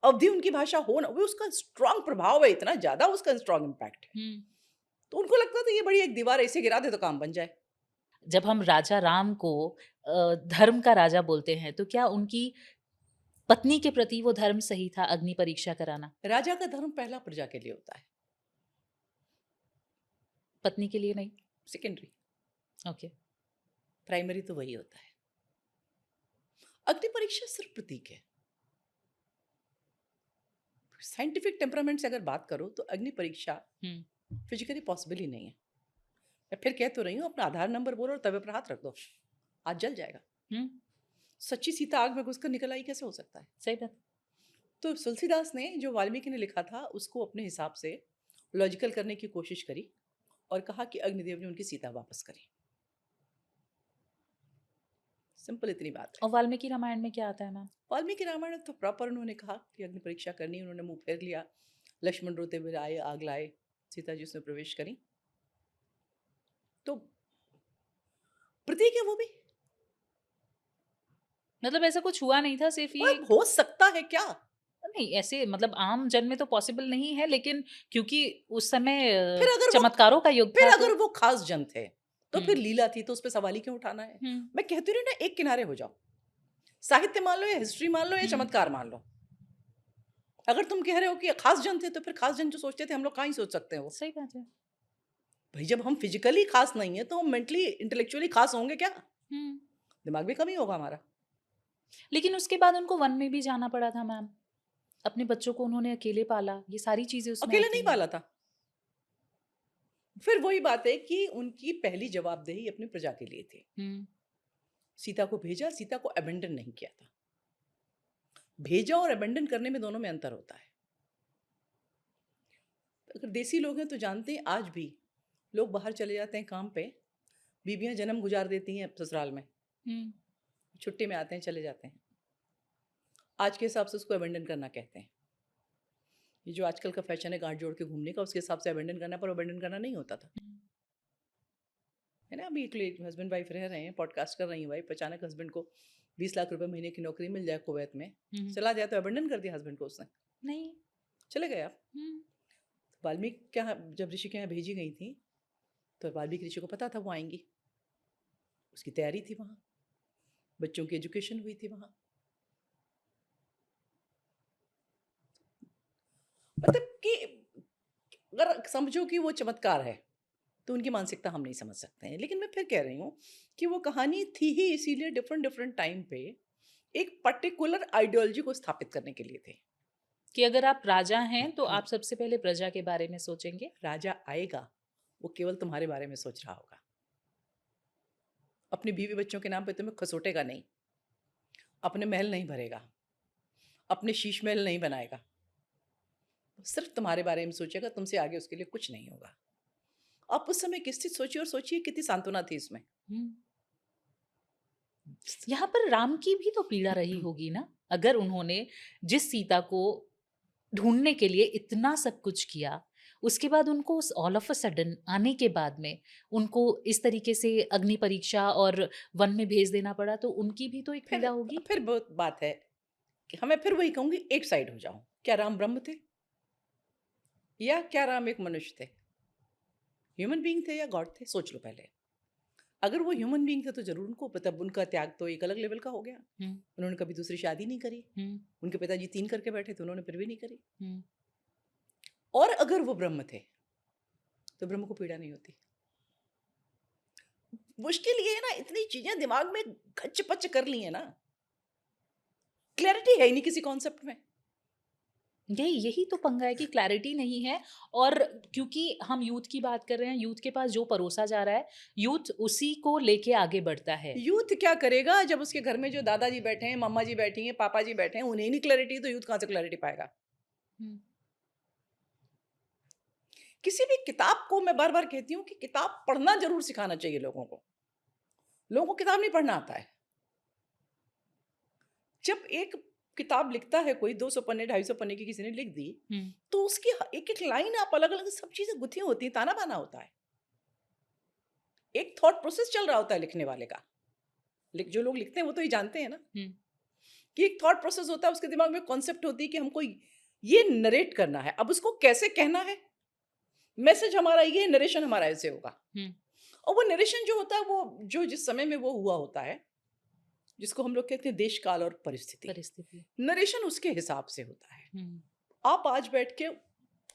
अवधी उनकी भाषा हो ना, वो उसका स्ट्रांग प्रभाव है, इतना ज्यादा उसका स्ट्रांग इम्पैक्ट है। तो उनको लगता था ये बड़ी एक दीवार ऐसे गिरा दे तो काम बन जाए। जब हम राजा राम को धर्म का राजा बोलते हैं तो क्या उनकी पत्नी के प्रति वो धर्म सही था, अग्नि परीक्षा कराना? राजा का धर्म पहला प्रजा के लिए होता है, पत्नी के लिए नहीं? सेकेंडरी। ओके। प्राइमरी तो वही होता है। अग्नि परीक्षा सिर्फ प्रतीक है। साइंटिफिक टेम्परामेंट से अगर बात करो तो अग्नि परीक्षा फिजिकली पॉसिबल ही नहीं है। मैं फिर कह तो रही हूँ, अपना आधार नंबर बोलो और तवे पर हाथ रख दो, आज जल जाएगा। सच्ची सीता आग में घुसकर निकल आई कैसे हो सकता है? सही बात। तो तुलसीदास ने जो वाल्मीकि ने लिखा था उसको अपने हिसाब से लॉजिकल करने की कोशिश करी और कहा कि अग्निदेव ने उनकी सीता वापस करी। सिंपल इतनी बात है। और वाल्मीकि रामायण में क्या आता है मैम? वाल्मीकि रामायण तो प्रॉपर उन्होंने कहा कि अग्नि परीक्षा करनी, उन्होंने मुंह फेर लिया, लक्ष्मण रोते हुए आए, आग लाए, सीता जी उसमें प्रवेश करी। तो प्रतीक है वो भी। मतलब ऐसा कुछ हुआ नहीं था, सिर्फ ये हो सकता है क्या? नहीं, ऐसे मतलब आम जन में तो पॉसिबल नहीं है, लेकिन क्योंकि उस समय फिर अगर चमत्कारों का युग फिर था अगर तो वो खास जन थे तो फिर लीला थी, तो उस पर सवाल ही क्यों उठाना है? मैं कहती हूँ ना, एक किनारे हो जाओ, साहित्य मान लो या हिस्ट्री मान लो या चमत्कार मान लो। अगर तुम कह रहे हो कि खास जन थे तो फिर खास जन जो सोचते थे हम लोग कहाँ ही सोच सकते हैं वो। सही बात है भाई जब हम फिजिकली खास नहीं है तो हम मेंटली इंटेलेक्चुअली खास होंगे क्या? दिमाग भी कमी होगा हमारा। लेकिन उसके बाद उनको वन में भी जाना पड़ा था मैम, अपने बच्चों को उन्होंने अकेले पाला, ये सारी चीजें उसमें अकेले आती नहीं हैं। पाला था। फिर वही बात है कि उनकी पहली जवाबदेही अपनी प्रजा के लिए थी। सीता को भेजा, सीता को अबेंडन नहीं किया था। भेजा और अबेंडन करने में दोनों में अंतर होता है। अगर देसी लोग हैं तो जानते हैं, आज भी लोग बाहर चले जाते हैं काम पे, बीबियां जन्म गुजार देती हैं ससुराल में, छुट्टी में आते हैं चले जाते हैं। आज के हिसाब से उसको अबेंडन करना कहते हैं। ये जो आजकल का फैशन है गांठ जोड़ के घूमने का, उसके हिसाब से अबेंडन करना, पर अबेंडन करना नहीं होता था, है ना। अभी एक हस्बैंड वाइफ रह रहे हैं, पॉडकास्ट कर रही है वाइफ, अचानक हस्बैंड को 20 लाख रुपए महीने की नौकरी मिल जाए कुवैत में, चला जाए तो अबेंडन कर दिया हस्बैंड को उसने? नहीं, चले गए आप। वाल्मीकि के यहाँ जब ऋषि के यहाँ भेजी गई थी तो वाल्मीकि ऋषि को पता था वो आएंगी, उसकी तैयारी थी वहाँ, बच्चों की एजुकेशन हुई थी वहाँ। मतलब कि अगर समझो कि वो चमत्कार है तो उनकी मानसिकता हम नहीं समझ सकते हैं। लेकिन मैं फिर कह रही हूँ कि वो कहानी थी ही इसीलिए डिफरेंट डिफरेंट टाइम पे एक पर्टिकुलर आइडियोलॉजी को स्थापित करने के लिए थे कि अगर आप राजा हैं तो आप सबसे पहले प्रजा के बारे में सोचेंगे। राजा आएगा वो केवल तुम्हारे बारे में सोच रहा होगा, अपनी बीवी बच्चों के नाम पे तुम्हें खसोटेगा नहीं, अपने महल नहीं भरेगा, अपने शीश महल नहीं बनाएगा, सिर्फ तुम्हारे बारे में सोचेगा, तुमसे आगे उसके लिए कुछ नहीं होगा। आप उस समय किस चीज सोचिए और सोचिए कितनी सांत्वना थी इसमें। यहाँ पर राम की भी तो पीड़ा रही होगी ना, अगर उन्होंने जिस सीता को ढूंढने के लिए इतना सब कुछ किया, उसके बाद उनको उस ऑल ऑफ अ सडन आने के बाद में उनको इस तरीके से अग्नि परीक्षा और वन में भेज देना पड़ा, तो उनकी भी तो एक पीड़ा होगी। फिर बहुत बात है कि हमें फिर वही कहूंगी, एक साइड हो जाओ, क्या राम ब्रह्म थे या क्या राम एक मनुष्य थे, ह्यूमन बीइंग थे या गॉड थे? सोच लो पहले। अगर वो ह्यूमन बीइंग थे तो जरूर उनको मतलब उनका त्याग तो एक अलग लेवल का हो गया। उन्होंने कभी दूसरी शादी नहीं करी, उनके पिताजी 3 करके बैठे थे, उन्होंने फिर भी नहीं करी। और अगर वो ब्रह्म थे तो ब्रह्म को पीड़ा नहीं होती। मुश्किल ये है ना, इतनी चीजें दिमाग में खच पच कर ली है ना, क्लैरिटी है ही नहीं किसी कॉन्सेप्ट में। यही तो पंगा है कि क्लैरिटी नहीं है। और क्योंकि हम यूथ की बात कर रहे हैं, यूथ के पास जो परोसा जा रहा है, यूथ उसी को लेके आगे बढ़ता है। यूथ क्या करेगा जब उसके घर में जो दादाजी बैठे हैं, मम्मा जी बैठी हैं, पापा जी बैठे हैं, उन्हें नहीं क्लैरिटी, तो यूथ कहाँ से क्लैरिटी पाएगा? किसी भी किताब को मैं बार-बार कहती हूँ कि किताब पढ़ना ज़रूर सिखाना चाहिए लोगों को। लोगों को किताब नहीं पढ़ना आता है। जब एक किताब लिखता है कोई 200 पन्ने, 250 पन्ने की किसी ने लिख दी, हुँ, तो उसकी एक-एक लाइन आप अलग-अलग सब चीज़ें गुथी होती हैं, ताना-बाना होता है। एक थॉट प्रोसेस चल रहा होता है लिखने वाले का। जो लोग लिखते हैं वो तो ये जानते हैं ना हुँ, कि एक थॉट प्रोसेस होता है, उसके दिमाग में कॉन्सेप्ट होती है कि हमको ये नरेट करना है। अब उसको कैसे कहना है? मैसेज हमारा ये, नरेशन हमारा ऐसे होगा। हुँ, और वो नरेशन जो होता है वो जो जिस समय में वो हुआ होता है, जिसको हम लोग कहते हैं देश, काल और परिस्थिति। परिस्थिति। नरेशन उसके हिसाब से होता है। हुँ, आप आज बैठ के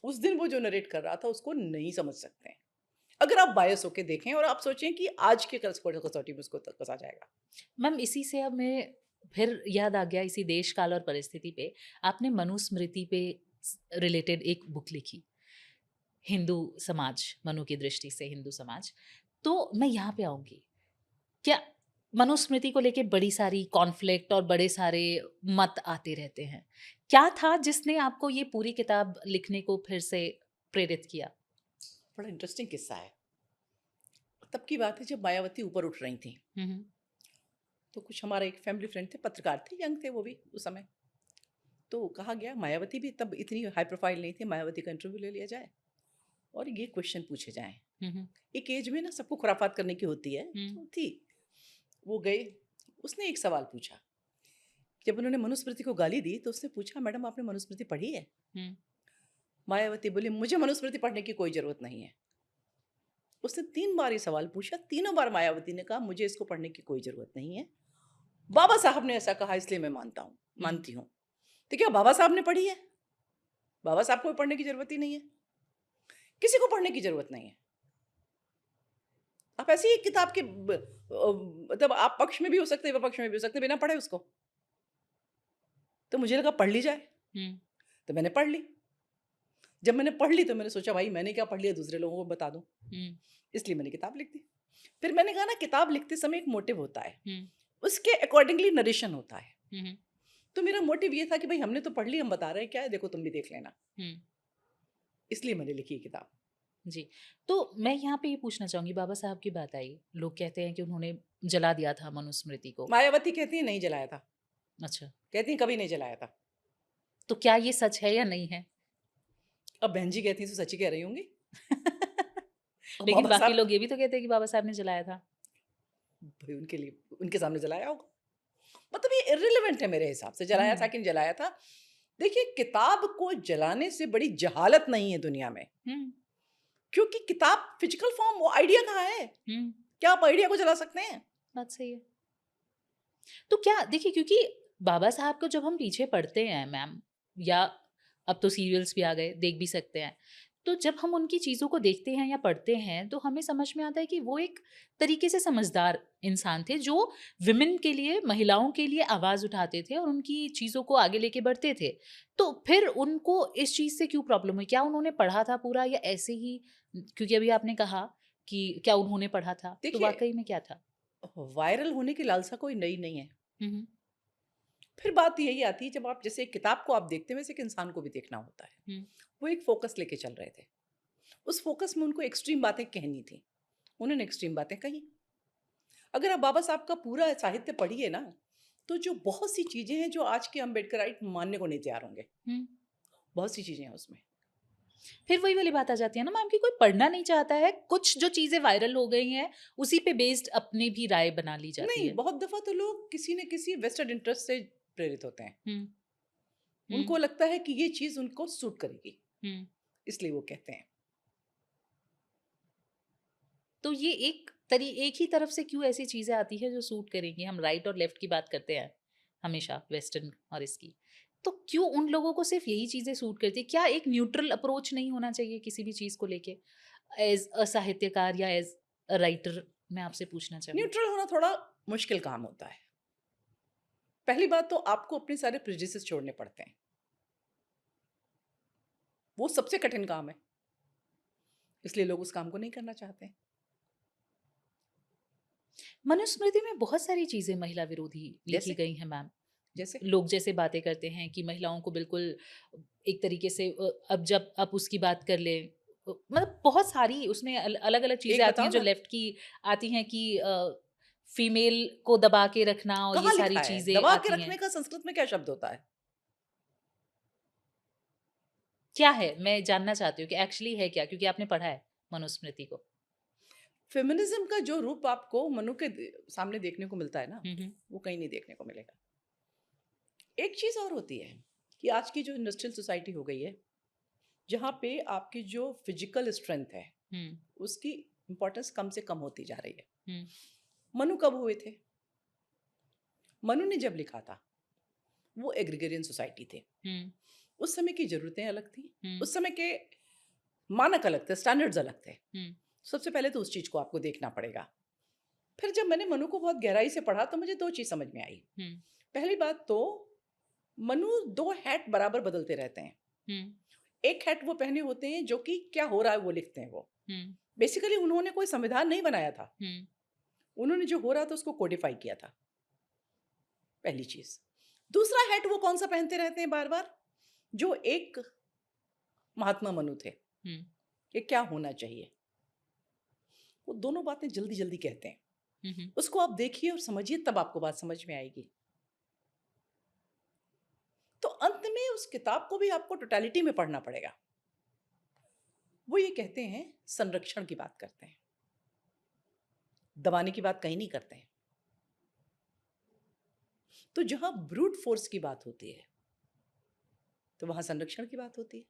उस दिन वो जो नरेट कर रहा था उसको नहीं समझ सकते हैं। अगर आप बायस होके देखें और आप सोचें कि आज के कसौटी में उसको कसा जाएगा। मैम इसी से अब मैं फिर याद आ गया इसी देश, काल और परिस्थिति पे, आपने मनुस्मृति पे रिलेटेड एक बुक लिखी, हिंदू समाज, मनु की दृष्टि से हिंदू समाज। तो मैं यहाँ पे आऊँगी। क्या मनुस्मृति को लेके बड़ी सारी कॉन्फ्लिक्ट और बड़े सारे मत आते रहते हैं। क्या था जिसने आपको ये पूरी किताब लिखने को फिर से प्रेरित किया? बड़ा इंटरेस्टिंग किस्सा है। तब की बात है जब मायावती ऊपर उठ रही थी। हुँ, हुँ। तो कुछ हमारे एक फैमिली फ्रेंड थे, पत्रकार थे, यंग थे वो भी उस समय। तो कहा गया मायावती भी तब इतनी हाई प्रोफाइल नहीं थी, मायावती का इंटरव्यू ले लिया जाए और ये क्वेश्चन पूछे जाएँ। हुँ, हुँ। एक एज में ना सबको खुराफात करने की होती है, हुँ, तो थी। वो गए, उसने एक सवाल पूछा। जब उन्होंने मनुस्मृति को गाली दी तो उसने पूछा, मैडम आपने मनुस्मृति पढ़ी है? हुँ, मायावती बोली, मुझे मनुस्मृति पढ़ने की कोई ज़रूरत नहीं है। उसने 3 बार ये सवाल पूछा, तीनों बार मायावती ने कहा मुझे इसको पढ़ने की कोई ज़रूरत नहीं है। बाबा साहब ने ऐसा कहा इसलिए मैं हुँ। मानती हूँ। तो क्या बाबा साहब ने पढ़ी है? बाबा साहब को भी पढ़ने की ज़रूरत ही नहीं है। किसी को पढ़ने की ज़रूरत नहीं है। आप ऐसी ही किताब के मतलब आप पक्ष में भी हो सकते हैं, विपक्ष में भी हो सकते हैं, बिना पढ़े उसको। तो मुझे लगा पढ़ ली जाए, हुँ, तो मैंने पढ़ ली। जब मैंने पढ़ ली तो मैंने सोचा भाई मैंने क्या पढ़ लिया दूसरे लोगों को बता दूँ, हुँ, इसलिए मैंने किताब लिख दी। फिर मैंने कहा ना किताब लिखते समय एक मोटिव होता है, हुँ, उसके अकॉर्डिंगली नरेशन होता है। हुँ, हुँ, तो मेरा मोटिव ये था कि भाई हमने तो पढ़ ली, हम बता रहे हैं क्या है, देखो तुम भी देख लेना। हुँ। इसलिए मैंने लिखी ये किताब। जी। तो मैं यहाँ पे ये पूछना चाहूँगी, बाबा साहब की बात आई। लोग कहते हैं कि उन्होंने जला दिया था मनुस्मृति को। मायावती कहती है नहीं जलाया था, अच्छा, कहती हैं कभी नहीं जलाया था। तो क्या ये सच है या नहीं है? अब बहन जी कहती हैं तो सच ही कह रही होंगी। और लेकिन बाबा बाकी साहब लोग ये भी तो कहते हैं कि बाबा साहब ने जलाया था। भाई उनके लिए उनके सामने जलाया होगा। मतलब ये इर्रिलेवेंट है मेरे हिसाब से, जलाया था हुँ, कि नहीं जलाया था। देखिए किताब को जलाने से बड़ी जहालत नहीं है दुनिया में, हुँ, क्योंकि किताब फिजिकल फॉर्म, वो आइडिया कहाँ है? हुँ, क्या आप आइडिया को जला सकते हैं? बात सही है। तो क्या देखिए, क्योंकि बाबा साहब को जब हम पीछे पढ़ते हैं मैम, या अब तो सीरियल्स भी आ गए, देख भी सकते हैं। तो जब हम उनकी चीज़ों को देखते हैं या पढ़ते हैं तो हमें समझ में आता है कि वो एक तरीके से समझदार इंसान थे जो विमेन के लिए, महिलाओं के लिए आवाज़ उठाते थे और उनकी चीज़ों को आगे लेके बढ़ते थे। तो फिर उनको इस चीज़ से क्यों प्रॉब्लम हुई? क्या उन्होंने पढ़ा था पूरा या ऐसे ही, क्योंकि अभी आपने कहा कि क्या उन्होंने पढ़ा था? तो देखिए वाक़ई में क्या था? वायरल होने की लालसा कोई नई नहीं है। हुँ, हुँ, फिर बात यही आती है जब आप जैसे एक किताब को आप देखते हैं वैसे एक इंसान को भी देखना होता है। हुँ, वो एक फ़ोकस लेके चल रहे थे। उस फ़ोकस में उनको एक्सट्रीम बातें कहनी थी। उन्होंने एक्सट्रीम बातें कही। अगर आप बाबा साहब का पूरा साहित्य पढ़िए ना, तो जो बहुत सी चीज़ें हैं जो आज के अम्बेडकराइट मानने को नहीं तैयार होंगे। हुँ। बहुत सी चीज़ें हैं उसमें। फिर वही वाली बात आ जाती है ना मैम कि कोई पढ़ना नहीं चाहता है, कुछ जो चीज़ें वायरल हो गई हैं, उसी पे बेस्ड अपनी भी राय बना ली जाती नहीं, है। बहुत दफ़ा तो लोग किसी न किसी वेस्टेड इंटरेस्ट से प्रेरित होते हैं। हुँ, उनको हुँ, लगता है कि ये चीज़ उनको सूट करेगी, हुँ। इसलिए वो कहते हैं। तो ये एक ही तरफ से क्यों ऐसी चीज़ें आती हैं जो सूट करेंगी? हम राइट और लेफ्ट की बात करते हैं हमेशा, वेस्टर्न और इसकी। तो क्यों उन लोगों को सिर्फ़ यही चीज़ें सूट करती हैं? क्या एक न्यूट्रल अप्रोच नहीं होना चाहिए किसी भी चीज़ को लेके? एज़ अ साहित्यकार या एज़ अ राइटर, मैं आपसे पूछना चाहूँगी। न्यूट्रल होना थोड़ा मुश्किल काम होता है। पहली बात तो आपको अपने सारे प्रेजुडिसेस छोड़ने पड़ते हैं। वो सबसे कठिन काम है, इसलिए लोग उस काम को नहीं करना चाहते हैं। मनुस्मृति में बहुत सारी चीज़ें महिला विरोधी लिखी जैसे गई हैं मैम। जैसे लोग जैसे बातें करते हैं कि महिलाओं को बिल्कुल एक तरीके से अब जब आप उसकी बात कर लें, मतलब बहुत सारी उसमें अलग अलग चीजें एक आती हैं बताओ जो ना, लेफ्ट की आती हैं कि फीमेल को दबा के रखना और ये कहाँ सारी लिखा है चीजें दबा के आती हैं। रखने का? संस्कृत में क्या शब्द होता है? क्या है, मैं जानना चाहती हूँ कि एक्चुअली है क्या, क्योंकि आपने पढ़ा है मनुस्मृति को। फेमिनिज्म का जो रूप आपको मनु के सामने देखने को मिलता है ना, हम्म। वो कहीं नहीं देखने को मिलेगा। एक चीज और होती है कि आज की जो इंडस्ट्रियल सोसाइटी हो गई है, जहाँ पे आपकी जो फिजिकल स्ट्रेंथ है हम्म। उसकी इंपॉर्टेंस कम से कम होती जा रही है। हम्म। मनु कब हुए थे? मनु ने जब लिखा था, वो एग्रीगेरियन सोसाइटी थे। हम्म। उस समय की जरूरतें अलग थी, हम्म। उस समय के मानक अलग थे, स्टैंडर्ड्स अलग थे। हम्म। सबसे पहले तो उस चीज को आपको देखना पड़ेगा। फिर जब मैंने मनु को बहुत गहराई से पढ़ा तो मुझे दो चीज समझ में आई। हम्म। पहली बात तो, मनु दो हैट बराबर बदलते रहते हैं। हम्म। एक हैट वो पहने होते हैं जो कि क्या हो रहा है वो लिखते हैं। वो हम्म। बेसिकली उन्होंने कोई संविधान नहीं बनाया था, हम्म। उन्होंने जो हो रहा था उसको कोडिफाई किया था, पहली चीज। दूसरा हैट वो कौन सा पहनते रहते हैं बार बार? जो एक महात्मा मनु थे हम्म। कि क्या होना चाहिए, वो दोनों बातें जल्दी जल्दी कहते हैं। हम्म। उसको आप देखिए और समझिए, तब आपको बात समझ में आएगी। तो अंत में उस किताब को भी आपको टोटलिटी में पढ़ना पड़ेगा। वो ये कहते हैं, संरक्षण की बात करते हैं, दबाने की बात कहीं नहीं करते हैं। तो जहां ब्रूट फोर्स की बात होती है तो वहां संरक्षण की बात होती है।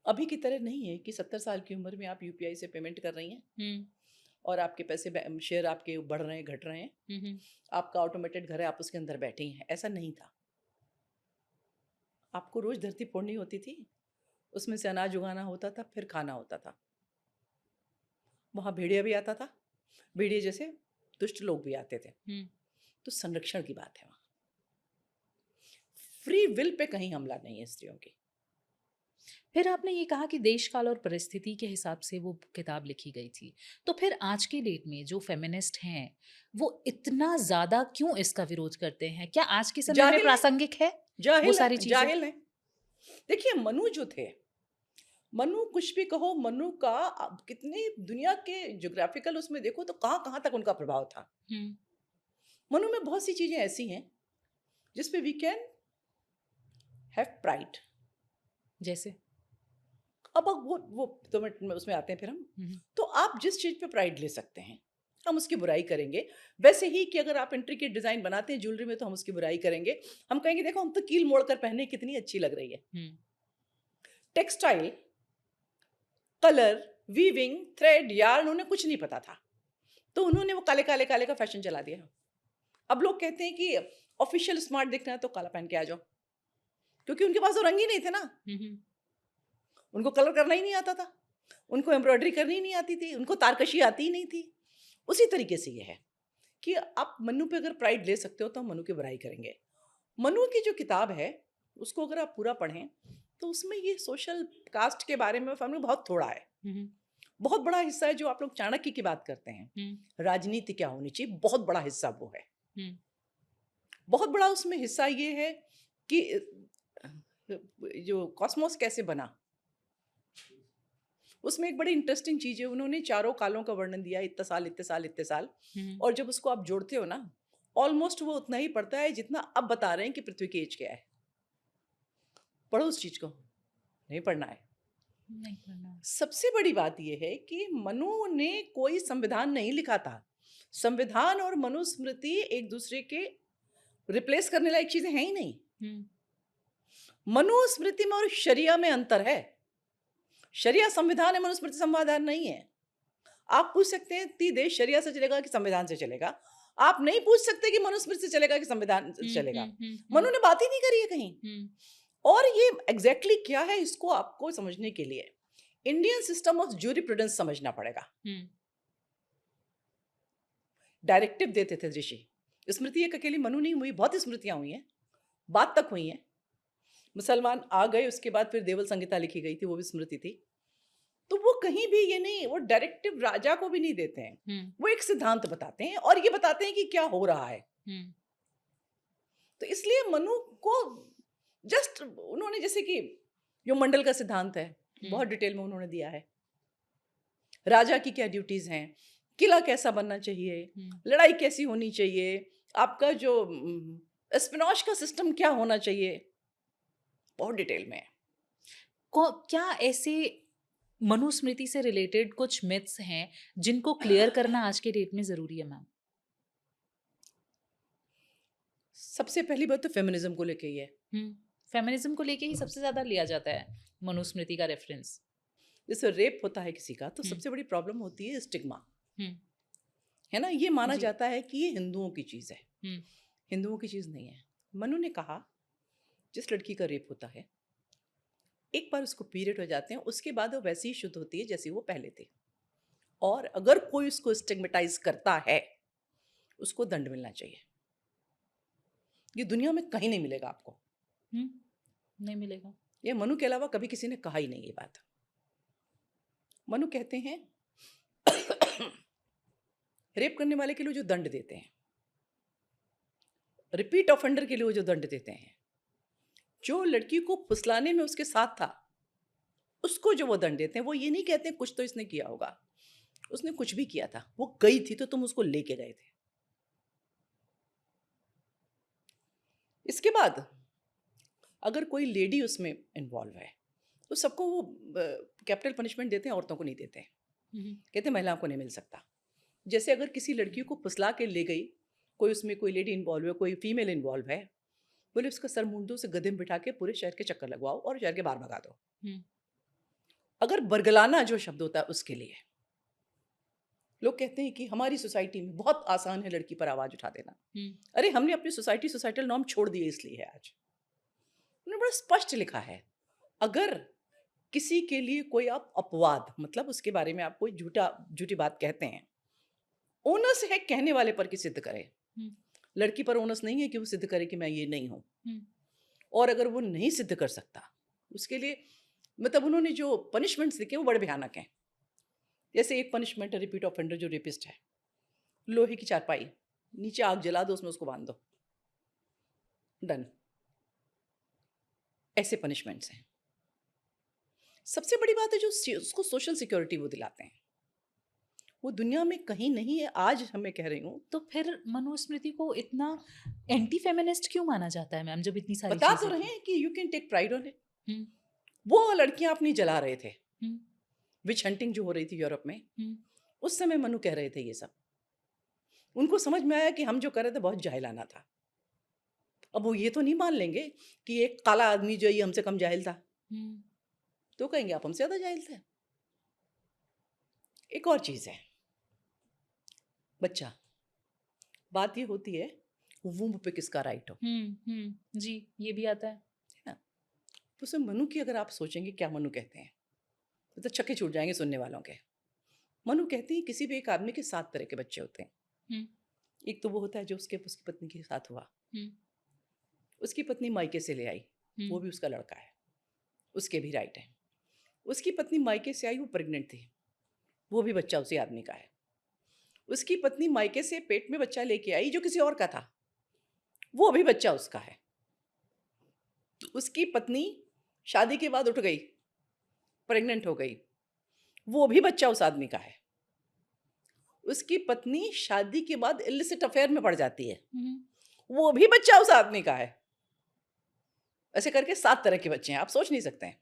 अभी की तरह नहीं है कि 70 साल की उम्र में आप यूपीआई से पेमेंट कर रही हैं हम्म। और आपके पैसे शेयर आपके बढ़ रहे हैं, घट रहे हैं, हम्म। आपका ऑटोमेटेड घर है, आप उसके अंदर बैठे हैं। ऐसा नहीं था। आपको रोज धरती फोड़नी होती थी, उसमें से अनाज उगाना होता था, फिर खाना होता था। वहां भेड़िया भी आता था, भेड़िए जैसे दुष्ट लोग भी आते थे। हम्म। तो संरक्षण की बात है वहां। फ्री विल पे कहीं हमला नहीं है स्त्रियों की। फिर आपने ये कहा कि देश काल और परिस्थिति के हिसाब से वो किताब लिखी गई थी। तो फिर आज के डेट में जो फेमिनिस्ट हैं, वो इतना ज़्यादा क्यों इसका विरोध करते हैं? क्या आज के समय में जाहिल है, प्रासंगिक है वो जाहिल सारी है, चीज़ें? जाहिल है। देखिए, मनु जो थे, मनु कुछ भी कहो, मनु का कितनी दुनिया के ज्योग्राफिकल उसमें देखो तो कहाँ कहाँ तक उनका प्रभाव था। हुँ। मनु में बहुत सी चीजें ऐसी हैं जिसपे वी कैन हैव प्राइड। जैसे? अब वो 2 मिनट में उसमें आते हैं फिर हम। हुँ, हुँ। तो आप जिस चीज पे प्राइड ले सकते हैं, हम उसकी बुराई करेंगे। वैसे ही कि अगर आप इंट्रिकेट डिजाइन बनाते हैं ज्वेलरी में तो हम उसकी बुराई करेंगे। हम कहेंगे देखो, हम तो कील मोड़ कर पहने, कितनी अच्छी लग रही है। हुँ। Textile, colour, weaving, thread, yarn उन्हें कुछ नहीं पता था, तो उन्होंने वो काले काले काले का फैशन चला दिया। अब लोग कहते हैं कि ऑफिशियल स्मार्ट दिखना है तो काला पहन के आ जाओ, क्योंकि उनके पास तो रंग ही नहीं थे ना। हुँ, हुँ। उनको कलर करना ही नहीं आता था, उनको एम्ब्रॉयडरी करनी ही नहीं आती थी, उनको तारकशी आती ही नहीं थी। उसी तरीके से ये है कि आप मनु पे अगर प्राइड ले सकते हो तो हम मनु की बुराई करेंगे। मनु की जो किताब है उसको अगर आप पूरा पढ़ें तो उसमें ये सोशल कास्ट के बारे में फैमिली बहुत थोड़ा है। हुँ, हुँ। बहुत बड़ा हिस्सा है जो आप लोग चाणक्य की बात करते हैं, हुँ, राजनीति क्या होनी चाहिए, बहुत बड़ा हिस्सा वो है। हुँ। बहुत बड़ा उसमें हिस्सा ये है कि जो कॉस्मोस कैसे बना। उसमें एक बड़ी इंटरेस्टिंग चीज है, उन्होंने चारों कालों का वर्णन दिया, इतने साल इतने साल इतने साल। हुँ। और जब उसको आप जोड़ते हो ना, ऑलमोस्ट वो उतना ही पड़ता है जितना अब बता रहे हैं कि पृथ्वी की एज क्या है। पढ़ो उस चीज को, नहीं पढ़ना है। नहीं पढ़ना। सबसे बड़ी बात यह है कि मनु ने कोई संविधान नहीं लिखा था। संविधान और मनुस्मृति एक दूसरे के रिप्लेस करने लायक चीजें हैं ही नहीं। हुँ। मनुस्मृति में और शरिया में अंतर है। शरिया संविधान है, मनुस्मृति संविधान नहीं है। आप पूछ सकते हैं कि देश शरिया से चलेगा कि संविधान से चलेगा, आप नहीं पूछ सकते कि मनुस्मृति से चलेगा कि संविधान से हुँ, चलेगा। हुँ, हुँ, मनु हुँ। ने बात ही नहीं करी है कहीं। हुँ। और ये एग्जैक्टली क्या है, इसको आपको समझने के लिए इंडियन सिस्टम ऑफ ज्यूरिप्रूडेंस समझना पड़ेगा। हुँ। डायरेक्टिव देते थे ऋषि। स्मृति एक अकेली मनु नहीं हुई, बहुत स्मृतियां हुई हैं, बात तक हुई हैं। मुसलमान आ गए, उसके बाद फिर देवल संहिता लिखी गई थी, वो भी स्मृति थी। तो वो कहीं भी ये नहीं, वो डायरेक्टिव राजा को भी नहीं देते हैं, हुँ। वो एक सिद्धांत बताते हैं और ये बताते हैं कि क्या हो रहा है। हुँ। तो इसलिए मनु को जस्ट उन्होंने जैसे कि जो मंडल का सिद्धांत है, बहुत डिटेल में उन्होंने दिया है। राजा की क्या ड्यूटीज हैं, किला कैसा बनना चाहिए, लड़ाई कैसी होनी चाहिए, आपका जो स्पिनॉश का सिस्टम क्या होना चाहिए, बहुत डिटेल में है। क्या ऐसे मनुस्मृति से रिलेटेड कुछ मिथ्स हैं जिनको क्लियर करना आज के डेट में जरूरी है मैम? सबसे पहली बात तो फेमिनिज्म को लेके ही है। फेमिनिज्म को लेके ही सबसे ज्यादा लिया जाता है मनुस्मृति का रेफरेंस। जैसे रेप होता है किसी का, तो हम्म। सबसे बड़ी प्रॉब्लम होती है स्टिग्मा, हम्म, है ना। ये माना जी। जाता है कि ये हिंदुओं की चीज़ है। हम्म, हिंदुओं की चीज़ नहीं है। मनु ने कहा, जिस लड़की का रेप होता है, एक बार उसको पीरियड हो जाते हैं, उसके बाद वो वैसी ही शुद्ध होती है जैसी वो पहले थी। और अगर कोई उसको स्टिग्मेटाइज करता है, उसको दंड मिलना चाहिए। ये दुनिया में कहीं नहीं मिलेगा आपको, नहीं मिलेगा। ये मनु के अलावा कभी किसी ने कहा ही नहीं ये बात। मनु कहते हैं रेप करने वाले के लिए जो दंड देते हैं, रिपीट ऑफेंडर के लिए वो जो दंड देते हैं, जो लड़की को फुसलाने में उसके साथ था उसको जो वो दंड देते हैं, वो ये नहीं कहते कुछ तो इसने किया होगा, उसने कुछ भी किया था, वो गई थी तो तुम उसको लेके गए थे। इसके बाद अगर कोई लेडी उसमें इन्वॉल्व है तो सबको वो कैपिटल पनिशमेंट देते हैं, औरतों को नहीं देते हैं। कहते हैं महिलाओं को नहीं मिल सकता। जैसे अगर किसी लड़की को फुसला के ले गई, कोई उसमें कोई लेडी इन्वॉल्व है, कोई फीमेल इन्वॉल्व है, बोले उसका सर मुंडो से गधे में बिठा के पूरे शहर के चक्कर लगवाओ और शहर के बाहर भगा दो। अगर बरगलाना जो शब्द होता है उसके लिए लोग कहते हैं कि हमारी सोसाइटी में बहुत आसान है लड़की पर आवाज उठा देना। अरे हमने अपनी सोसाइटल नॉर्म छोड़ दिए इसलिए है आज। उन्होंने बड़ा स्पष्ट लिखा है, अगर किसी के लिए कोई आप अपवाद, मतलब उसके बारे में आप कोई झूठी बात कहते हैं, ओनस है कहने वाले पर कि सिद्ध करे। लड़की पर ओनस नहीं है कि वो सिद्ध करे कि मैं ये नहीं हूं। और अगर वो नहीं सिद्ध कर सकता, उसके लिए मतलब उन्होंने जो पनिशमेंट्स लिखे वो बड़े भयानक हैं। जैसे एक पनिशमेंट है, रिपीट ऑफेंडर जो रेपिस्ट है, लोहे की चारपाई, नीचे आग जला दो, उसमें उसको बांध दो, डन। ऐसे पनिशमेंट्स हैं। सबसे बड़ी बात है जो उसको सोशल सिक्योरिटी वो दिलाते हैं, वो दुनिया में कहीं नहीं है। आज हमें कह रही हूँ, तो फिर मनुस्मृति को इतना एंटी फेमिनिस्ट क्यों माना जाता है मैम, जब इतनी सारी बता तो चीजें रहे हैं कि you can take pride on it. Hmm, वो लड़कियां अपनी जला रहे थे, हम्म, विच हंटिंग जो हो रही थी यूरोप में, उस समय मनु कह रहे थे ये सब। उनको समझ में आया कि हम जो कर रहे थे बहुत जाहिलाना था। अब वो ये तो नहीं मान लेंगे कि एक काला आदमी जो ये हमसे कम जाहिल था, तो कहेंगे आप हमसे ज्यादा जाहिल थे। एक और चीज है, बच्चा, बात ये होती है वूम्ब पे किसका राइट हो। जी, ये भी आता है ना। तो उसमें मनु की अगर आप सोचेंगे क्या मनु कहते हैं तो छक्के छूट जाएंगे सुनने वालों के। मनु कहते हैं किसी भी एक आदमी के 7 तरह के बच्चे होते हैं। एक तो वो होता है जो उसकी पत्नी के साथ हुआ, उसकी पत्नी मायके से ले आई, वो भी उसका लड़का है, उसके भी राइट है। उसकी पत्नी मायके से आई, वो प्रेग्नेंट थी, वो भी बच्चा उसी आदमी का है। उसकी पत्नी मायके से पेट में बच्चा लेके आई जो किसी और का था, वो भी बच्चा उसका है। उसकी पत्नी शादी के बाद उठ गई, प्रेग्नेंट हो गई, वो भी बच्चा उस आदमी का है। उसकी पत्नी शादी के बाद इलिसिट अफेयर में पड़ जाती है, वो भी बच्चा उस आदमी का है। ऐसे करके 7 तरह के बच्चे हैं, आप सोच नहीं सकते हैं।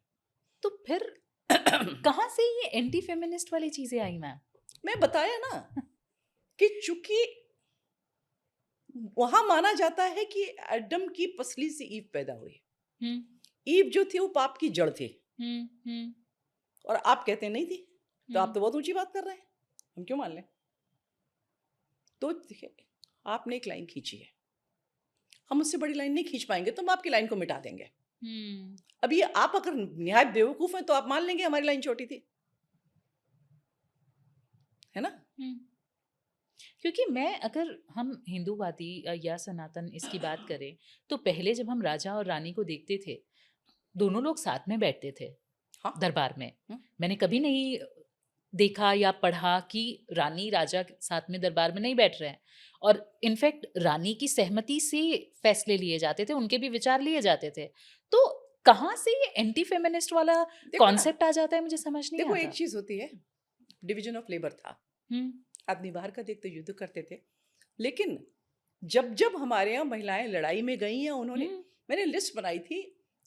तो फिर कहाँ से ये एंटी फेमिनिस्ट वाली चीजें आई मैम? मैं बताया ना कि चूंकि वहां माना जाता है कि एडम की पसली से ईव पैदा हुई। ईव जो थी वो पाप की जड़ थी, और आप कहते हैं नहीं थी, तो आप तो बहुत ऊंची बात कर रहे हैं, हम क्यों मान लें। तो देखिए, आपने एक लाइन खींची है, हम उससे बड़ी लाइन नहीं खींच पाएंगे, तो हम आपकी लाइन को मिटा देंगे। अब ये आप अगर निहायत बेवकूफ हैं तो आप मान लेंगे हमारी लाइन छोटी थी, है ना। क्योंकि मैं, अगर हम हिंदूवादी या सनातन इसकी बात करें, तो पहले जब हम राजा और रानी को देखते थे, दोनों लोग साथ में बैठते थे। हाँ। दरबार में मैंने कभी नहीं देखा या पढ़ा कि रानी राजा के साथ में दरबार में नहीं बैठ रहे हैं। और इनफैक्ट रानी की सहमति से फैसले लिए जाते थे, उनके भी विचार लिए जाते थे। तो कहाँ से ये एंटी फेमिनिस्ट वाला देखो ना, कॉन्सेप्ट आ जाता है, मुझे समझ नहीं देखो आता। एक चीज होती है, डिवीजन ऑफ लेबर था, हम्म आदमी बाहर का देखते युद्ध करते थे, लेकिन जब जब हमारे यहाँ महिलाएं लड़ाई में गई हैं उन्होंने, हम्म मैंने लिस्ट बनाई थी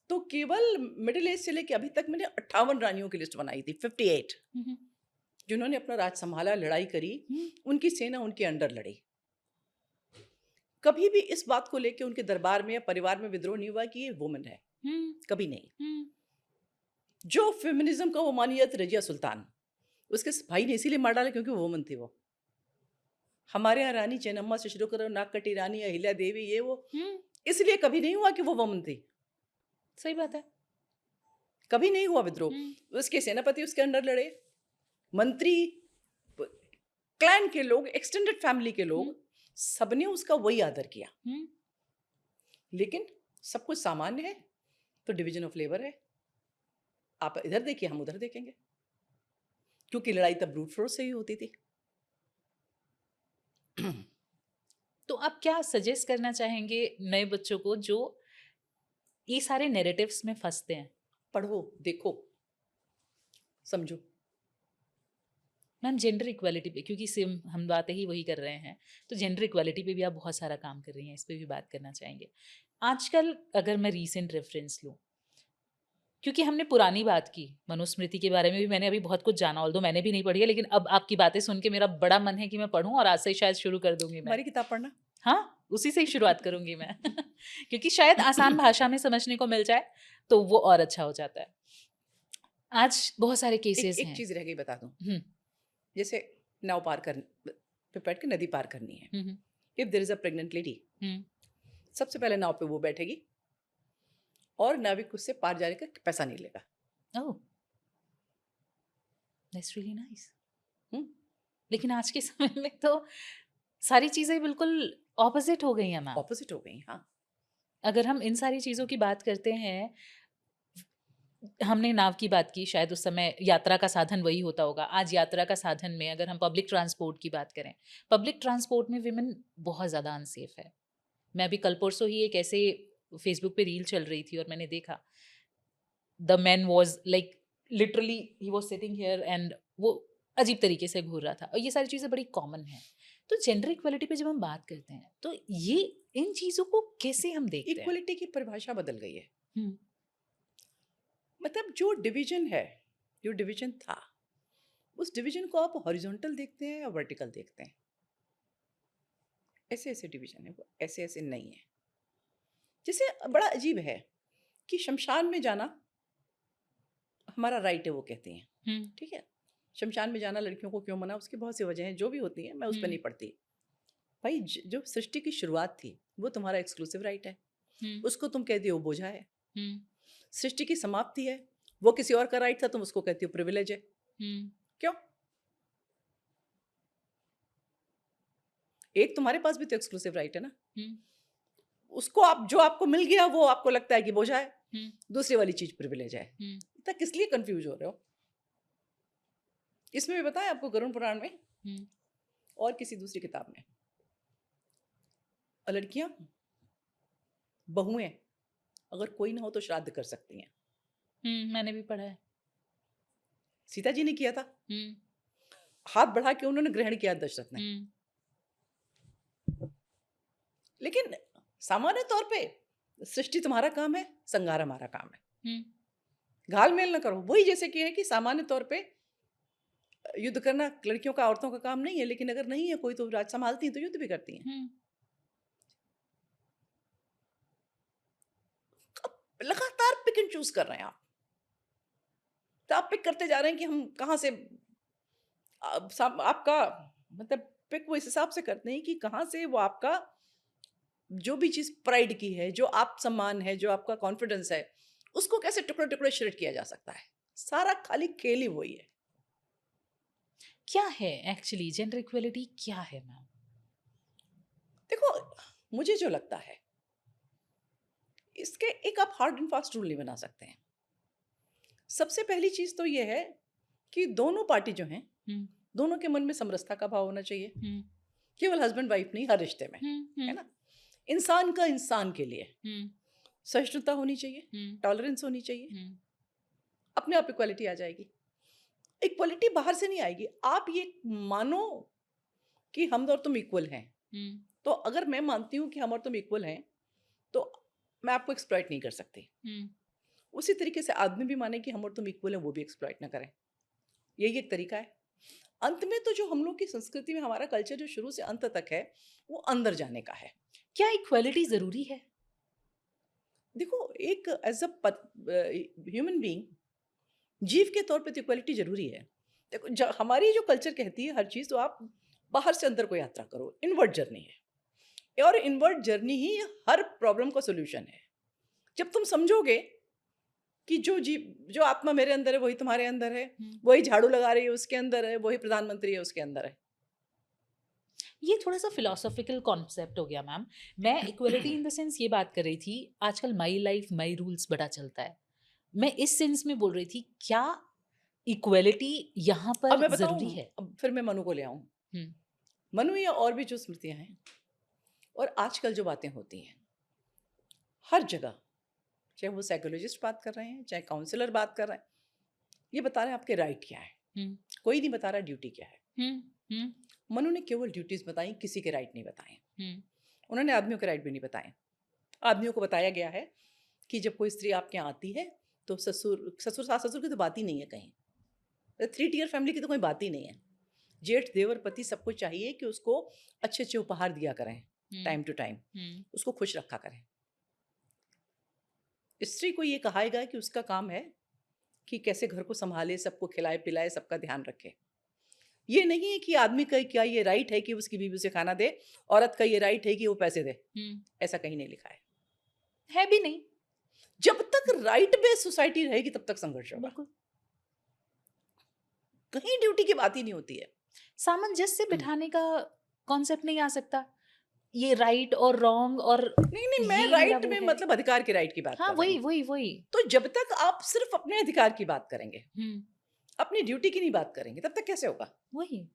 तो केवल मिडिल एज से लेके अभी तक मैंने 58 रानियों की लिस्ट बनाई थी, 58 हम्म जिन्होंने अपना राज संभाला, लड़ाई करी, उनकी सेना उनके अंडर लड़ी। कभी भी इस बात को लेके उनके दरबार में या परिवार में विद्रोह नहीं हुआ कि ये वुमन है, कभी नहीं। हम्म जो फेमिनिज्म का वो मानियत रजिया सुल्तान, उसके भाई ने इसीलिए मार डाला क्योंकि वो वुमन थी। वो हमारे यहाँ रानी चेन्नम्मा से शुरू करो, नागकटी रानी, अहिल्या देवी, ये वो, इसलिए कभी नहीं हुआ कि वो वुमन थी, सही बात है। कभी नहीं हुआ विद्रोह। उसके सेनापति उसके अंडर लड़े, मंत्री, क्लैन के लोग, एक्सटेंडेड फैमिली के लोग, सबने उसका वही आदर किया। लेकिन सब कुछ सामान्य है तो डिवीजन ऑफ लेबर है, आप इधर देखिए हम उधर देखेंगे, क्योंकि लड़ाई तब ब्रूट फोर्स से ही होती थी। तो आप क्या सजेस्ट करना चाहेंगे नए बच्चों को जो ये सारे नैरेटिव्स में फंसते हैं? पढ़ो, देखो, समझो। मैम जेंडर इक्वालिटी पे, क्योंकि सेम हम बातें ही वही कर रहे हैं, तो जेंडर इक्वालिटी पे भी आप बहुत सारा काम कर रही हैं, इस पे भी बात करना चाहेंगे। आजकल अगर मैं रीसेंट रेफरेंस लूँ, क्योंकि हमने पुरानी बात की, मनुस्मृति के बारे में भी मैंने अभी बहुत कुछ जाना, ऑल्दो मैंने भी नहीं पढ़ी है, लेकिन अब आपकी बातें सुन के मेरा बड़ा मन है कि मैं पढूं, और आज से शायद शुरू कर दूंगी मैं। हमारी किताब पढ़ना। हाँ, उसी से ही शुरुआत करूंगी मैं क्योंकि शायद आसान भाषा में समझने को मिल जाए तो वो और अच्छा हो जाता है। आज बहुत सारे केसेस एक हैं। चीज रह गई, बता दूं। जैसे नाव पार कर पे बैठ के नदी पार करनी है, if there is a pregnant lady, सबसे पहले नाव पे वो बैठेगी और नाविक उससे पार जाने का पैसा नहीं लेगा। ओह, दैट्स रियली नाइस। लेकिन आज के समय में तो सारी चीजें बिल्कुल ऑपोजिट हो गई हैं मैम। ऑपोजिट हो गई, हाँ। अगर हम इन सारी चीजों की बात करते हैं, हमने नाव की बात की, शायद उस समय यात्रा का साधन वही होता होगा। आज यात्रा का साधन में अगर हम पब्लिक ट्रांसपोर्ट की बात करें, पब्लिक ट्रांसपोर्ट में विमेन बहुत ज़्यादा अनसेफ है। मैं अभी कल परसों ही एक ऐसे फेसबुक पे रील चल रही थी और मैंने देखा, the man was like literally he was sitting here and वो अजीब तरीके से घूर रहा था। और ये सारी चीज़ें बड़ी कॉमन हैं। तो जेंडर इक्वलिटी पे जब हम बात करते हैं तो ये इन चीज़ों को कैसे हम देखते हैं? इक्वलिटी की परिभाषा बदल गई है। मतलब जो डिवीजन है, जो डिवीजन था, उस डिवीजन को आप हॉरिजॉन्टल देखते हैं या वर्टिकल देखते हैं? ऐसे ऐसे डिवीजन है, वो ऐसे ऐसे नहीं है। जैसे बड़ा अजीब है कि शमशान में जाना हमारा राइट है, वो कहती हैं, ठीक है। शमशान में जाना लड़कियों को क्यों मना, उसकी बहुत सी वजह हैं, जो भी होती हैं, मैं उस पर नहीं पढ़ती। भाई जो सृष्टि की शुरुआत थी वो तुम्हारा एक्सक्लूसिव राइट है, उसको तुम कहती हो बोझा है। सृष्टि की समाप्ति है, वो किसी और का राइट था, तुम उसको कहती हो प्रिविलेज है। क्यों? एक तुम्हारे पास भी तो एक्सक्लूसिव राइट है ना। उसको आप, जो आपको मिल गया वो आपको लगता है कि बोझा है, दूसरी वाली चीज प्रिविलेज है। तक किस लिए कंफ्यूज हो रहे हो? इसमें भी बताया आपको, गरुड़ पुराण में और किसी दूसरी किताब में, लड़कियां, बहुएं अगर कोई ना हो तो श्राद्ध कर सकती हैं। मैंने भी पढ़ा है। सीता जी ने किया था, हाथ बढ़ा के उन्होंने ग्रहण किया दशरथ ने। लेकिन सामान्य तौर पे सृष्टि तुम्हारा काम है, संहार हमारा काम है। घाल मेल ना करो। वही जैसे कि है कि सामान्य तौर पे युद्ध करना लड़कियों का, औरतों का काम नहीं है, लेकिन अगर नहीं है कोई तो राज संभालती हैं तो युद्ध भी करती हैं। लगातार पिक एंड चूज कर रहे हैं आप, तो आप पिक करते जा रहे हैं कि हम कहां से आपका मतलब पिक वो इस हिसाब से करते हैं कि कहां से वो आपका जो भी चीज प्राइड की है, जो आप सम्मान है, जो आपका कॉन्फिडेंस है, उसको कैसे टुकड़े टुकड़े श्रेड किया जा सकता है। सारा खाली खेल ही वही है। क्या है एक्चुअली जेंडर इक्वलिटी, क्या है मैम? देखो, मुझे जो लगता है इसके एक आप हार्ड एंड फास्ट रूल नहीं बना सकते हैं। सबसे पहली चीज तो ये है कि दोनों पार्टी जो हैं, दोनों के मन में समरसता का भाव होना चाहिए। केवल हस्बैंड वाइफ नहीं, हर रिश्ते में, है ना। इंसान का इंसान के लिए सहिष्णुता होनी चाहिए, टॉलरेंस होनी चाहिए, अपने आप इक्वालिटी आ जाएगी। इक्वालिटी बाहर से नहीं आएगी, आप ये मानो कि हम और तुम इक्वल हैं। तो अगर मैं मानती हूँ कि हम और तुम इक्वल हैं, तो मैं आपको एक्सप्लॉइट नहीं कर सकती। उसी तरीके से आदमी भी माने कि हम और तुम इक्वल हैं, वो भी एक्सप्लॉइट ना करें। यही एक तरीका है। अंत में तो जो हम लोग की संस्कृति में हमारा कल्चर जो शुरू से अंत तक है, वो अंदर जाने का है। क्या इक्वालिटी जरूरी है? देखो, एक एज अ ह्यूमन बीइंग, जीव के तौर पे तो इक्वालिटी जरूरी है। देखो, हमारी जो कल्चर कहती है हर चीज, तो आप बाहर से अंदर को यात्रा करो, इनवर्ट जर्नी है, और इनवर्ट जर्नी ही हर प्रॉब्लम का सोल्यूशन है। जब तुम समझोगे कि जो आत्मा मेरे अंदर है वही तुम्हारे अंदर है, वही झाड़ू लगा रही है उसके अंदर है, वही प्रधानमंत्री है उसके अंदर है। ये थोड़ा सा फिलोसॉफिकल कॉन्सेप्ट हो गया मैम। मैं इक्वलिटी इन द सेंस ये बात कर रही थी, आजकल माई लाइफ माई रूल्स बड़ा चलता है। मैं इस सेंस में बोल रही थी, क्या इक्वलिटी यहाँ अब पर मैं जरूरी बताऊं, है? अब फिर मैं मनु को ले आऊं। मनु या और भी जो स्मृतियां हैं और आजकल जो बातें होती हैं हर जगह, चाहे वो साइकोलॉजिस्ट बात कर रहे हैं, चाहे काउंसलर बात कर रहे हैं, ये बता रहे हैं आपके राइट क्या है। कोई नहीं बता रहा ड्यूटी क्या है। मनु ने केवल ड्यूटीज बताई, किसी के राइट नहीं बताए। उन्होंने आदमियों के राइट भी नहीं बताए। आदमियों को बताया गया है कि जब कोई स्त्री आपके यहाँ आती है तो ससुर सास ससुर की तो बात ही नहीं है कहीं। 3 टियर फैमिली की तो कोई बात ही नहीं है। जेठ देवर पति सबको चाहिए कि उसको अच्छे अच्छे उपहार दिया करें, टाइम टू टाइम उसको खुश रखा करें। स्त्री को ये कहाएगा कि उसका काम है कि कैसे घर को संभाले, सबको खिलाए पिलाए, सबका ध्यान रखे। ये नहीं है कि आदमी का क्या ये राइट है कि उसकी बीवी उसे खाना दे, औरत का ये राइट है कि वो पैसे दे। ऐसा कहीं नहीं लिखा है भी नहीं। जब तक राइट बेस्ड सोसाइटी रहेगी तब तक संघर्ष होगा। कहीं ड्यूटी की बात ही नहीं होती है। सामंजस्य बिठाने का कॉन्सेप्ट नहीं आ सकता, ये राइट और रॉन्ग और नहीं, मैं राइट में मतलब अधिकार के राइट की बात हाँ, कर रही वही हूँ। वही। तो जब तक आप सिर्फ अपने अधिकार की बात करेंगे, अपनी ड्यूटी की नहीं बात करेंगे, तब तक कैसे होगा? वही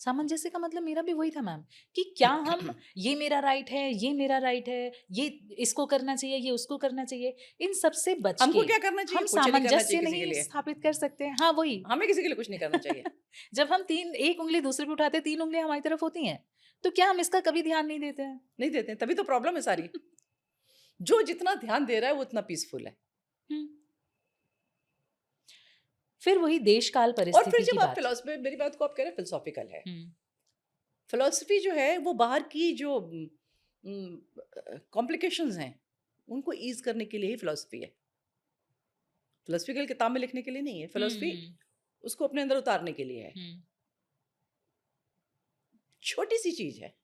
सामंजस्य का मतलब मेरा भी वही था मैम, कि क्या हम ये मेरा राइट है, ये मेरा राइट है, ये इसको करना चाहिए, ये उसको करना चाहिए, इन सबसे बच हमको के क्या करना चाहिए? हम कुछ नहीं करना चाहिए सामंजस्य किसी के नहीं लिए। स्थापित कर सकते हैं। हाँ वही, हमें किसी के लिए कुछ नहीं करना चाहिए। जब हम एक उंगली दूसरे पे उठाते हैं, 3 उंगलियां हमारी तरफ होती हैं, तो क्या हम इसका कभी ध्यान नहीं देते हैं? नहीं देते हैं, तभी तो प्रॉब्लम है सारी। जो जितना ध्यान दे रहा है वो उतना पीसफुल है। फिर वही देश काल और परिस्थिति फिर की जब आप बात। फिलोसफी, मेरी बात को आप कह रहे हैं फिलोसॉफिकल है, फिलोसफी जो है वो बाहर की जो कॉम्प्लिकेशंस हैं उनको ईज करने के लिए ही फिलोसफी है। फिलोसफिकल किताब में लिखने के लिए नहीं है। फिलोसफी उसको अपने अंदर उतारने के लिए है। छोटी सी चीज है,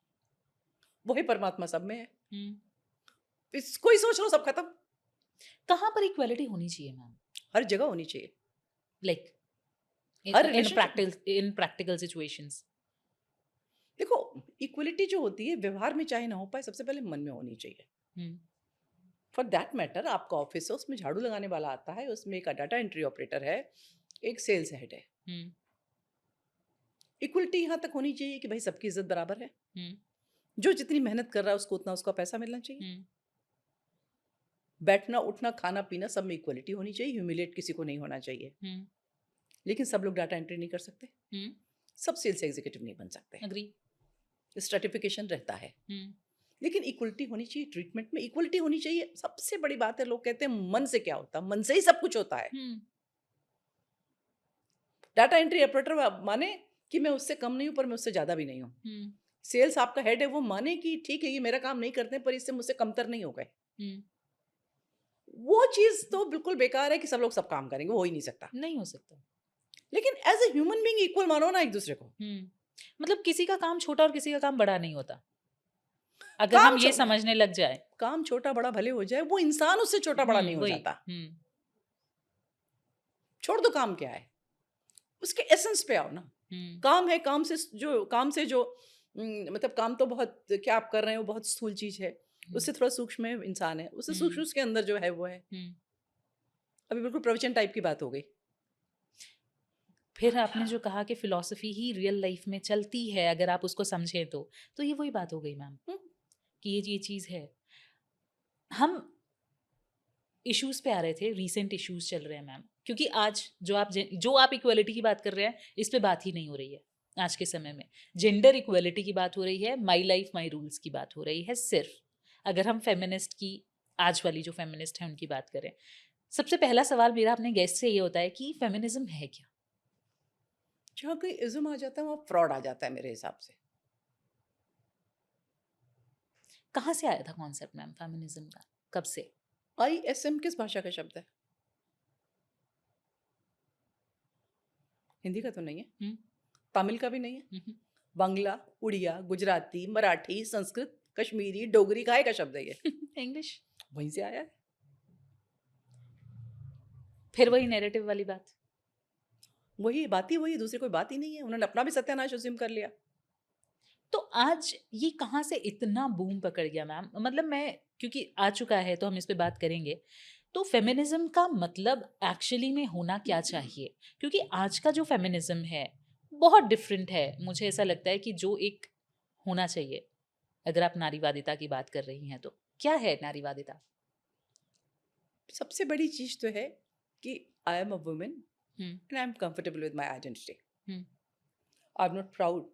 वही परमात्मा सब में है। इसको ही सोच लो सब खत्म। कहाँ पर इक्वालिटी होनी चाहिए मैम? हर जगह होनी चाहिए, लाइक हर इन प्रैक्टिकल सिचुएशंस। देखो, इक्वलिटी जो होती है व्यवहार में चाहे ना हो पाए, सबसे पहले मन में होनी चाहिए। फॉर दैट मैटर, आपका ऑफिस है, उसमें झाड़ू लगाने वाला आता है, उसमें एक डाटा एंट्री ऑपरेटर है, एक सेल्स हेड है। इक्वलिटी यहाँ तक होनी चाहिए कि भाई सबकी इज्जत बराबर है। जो जितनी मेहनत कर रहा है उसको उतना उसका पैसा मिलना चाहिए। बैठना उठना खाना पीना सब में इक्वलिटी होनी चाहिए। ह्यूमिलेट किसी को नहीं होना चाहिए। लेकिन सब लोग डाटा एंट्री नहीं कर सकते, सब सेल्स एग्जीक्यूटिव नहीं बन सकते। एग्री। स्ट्रेटिफिकेशन रहता है। लेकिन इक्वलिटी होनी चाहिए, ट्रीटमेंट में इक्वलिटी होनी चाहिए। सबसे बड़ी बात है, लोग कहते हैं मन से क्या होता है, मन से ही सब कुछ होता है। डाटा एंट्री ऑपरेटर माने कि मैं उससे कम नहीं हूं पर मैं उससे ज्यादा भी नहीं हूं। सेल्स आपका हेड है, वो माने कि ठीक है ये मेरा काम नहीं करते पर इससे मुझसे कमतर नहीं हो गए। वो चीज तो बिल्कुल बेकार है कि सब लोग सब काम करेंगे, वो हो ही नहीं सकता। नहीं हो सकता। लेकिन as a human being equal मानो ना एक दूसरे को। मतलब किसी का काम छोटा और किसी का काम बड़ा नहीं होता, अगर हम ये समझने लग जाए। काम छोटा बड़ा भले हो जाए, वो इंसान उससे छोटा बड़ा नहीं हो जाता। छोड़ दो काम क्या है, उसके एसेंस पे आओ ना। काम है, काम से जो मतलब काम तो बहुत, क्या आप कर रहे हैं वो बहुत स्थूल चीज है, उससे थोड़ा सूक्ष्म है इंसान है, उससे सूक्ष्म उसके अंदर जो है वो है। अभी बिल्कुल प्रवचन टाइप की बात हो गई। फिर आपने जो कहा कि फिलॉसफी ही रियल लाइफ में चलती है, अगर आप उसको समझें तो ये वही बात हो गई मैम, कि ये चीज है। हम इश्यूज पे आ रहे थे, रीसेंट इश्यूज चल रहे हैं मैम, क्योंकि आज जो आप इक्वलिटी की बात कर रहे हैं, इस पे बात ही नहीं हो रही है आज के समय में। जेंडर इक्वलिटी की बात हो रही है, माई लाइफ माई रूल्स की बात हो रही है सिर्फ। अगर हम फेमिनिस्ट की, आज वाली जो फेमिनिस्ट है उनकी बात करें, सबसे पहला सवाल मेरा अपने गेस्ट से ये होता है कि फेमिनिज्म है क्या? जहाँ कोई इज्म आ जाता है वहाँ फ्रॉड आ जाता है मेरे हिसाब से। कहाँ से आया था कॉन्सेप्ट मैम फेमिनिज्म का, कब से? ISM किस भाषा का शब्द है? हिंदी का तो नहीं है, हम्म, तमिल का भी नहीं है, हम्म, बांग्ला, उड़िया, गुजराती, मराठी, संस्कृत, कश्मीरी, डोगरी, काहे का शब्द है ये? इंग्लिश। वहीं से आया है। फिर वही नैरेटिव वाली बात। वही बात ही वही, दूसरी कोई बात ही नहीं है। उन्होंने अपना भी सत्यानाश अज़्यूम कर लिया। तो आज ये कहाँ से इतना बूम पकड़ गया मैम? मतलब मैं, क्योंकि आ चुका है तो हम इस पे बात करेंगे। तो फेमिनिज्म का मतलब एक्चुअली में होना क्या चाहिए? क्योंकि आज का जो फेमिनिज्म है बहुत डिफरेंट है, मुझे ऐसा लगता है कि जो एक होना चाहिए। अगर आप नारीवादिता की बात कर रही हैं तो क्या है नारीवादिता? सबसे बड़ी चीज़ तो है कि I am a woman hmm, and I am comfortable with my identity. Hmm, I am not proud.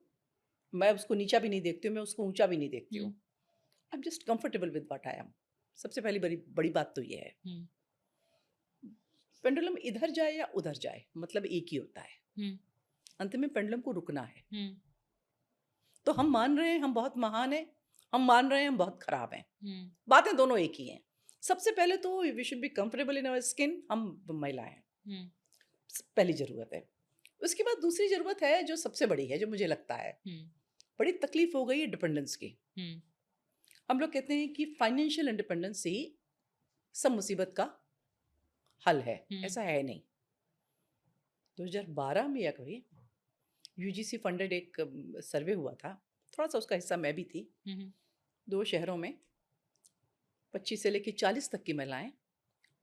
मैं उसको नीचा भी नहीं देखती हूँ, मैं उसको ऊंचा भी नहीं देखती हूँ। Hmm, I am just comfortable with what I am. सबसे पहली बड़ी बड़ी बात तो ये है। हम्म, पेंडुलम इधर जाए या उधर जाए, मतलब एक ही होता है। हम्म, अंत में पेंडुलम को रुकना है। हम्म, तो हम मान रहे हैं हम बहुत महान हैं, हम मान रहे हैं हम बहुत खराब हैं, हम्म, बातें दोनों एक ही हैं। सबसे पहले तो we should be comfortable in our skin. हम महिलाएं हैं, हम्म, पहली ज़रूरत है। उसके बाद दूसरी ज़रूरत है जो सबसे बड़ी है, जो मुझे लगता है हम्म, बड़ी तकलीफ हो गई है, डिपेंडेंस की। हम्म, हम लोग कहते हैं कि फाइनेंशियल इंडिपेंडेंस ही सब मुसीबत का हल है। हम्म, ऐसा है नहीं। 2012 में या कभी यूजीसी फंडेड एक सर्वे हुआ था, थोड़ा सा उसका हिस्सा मैं भी थी। हम्म, 2 शहरों में 25 से लेकर 40 तक की महिलाएं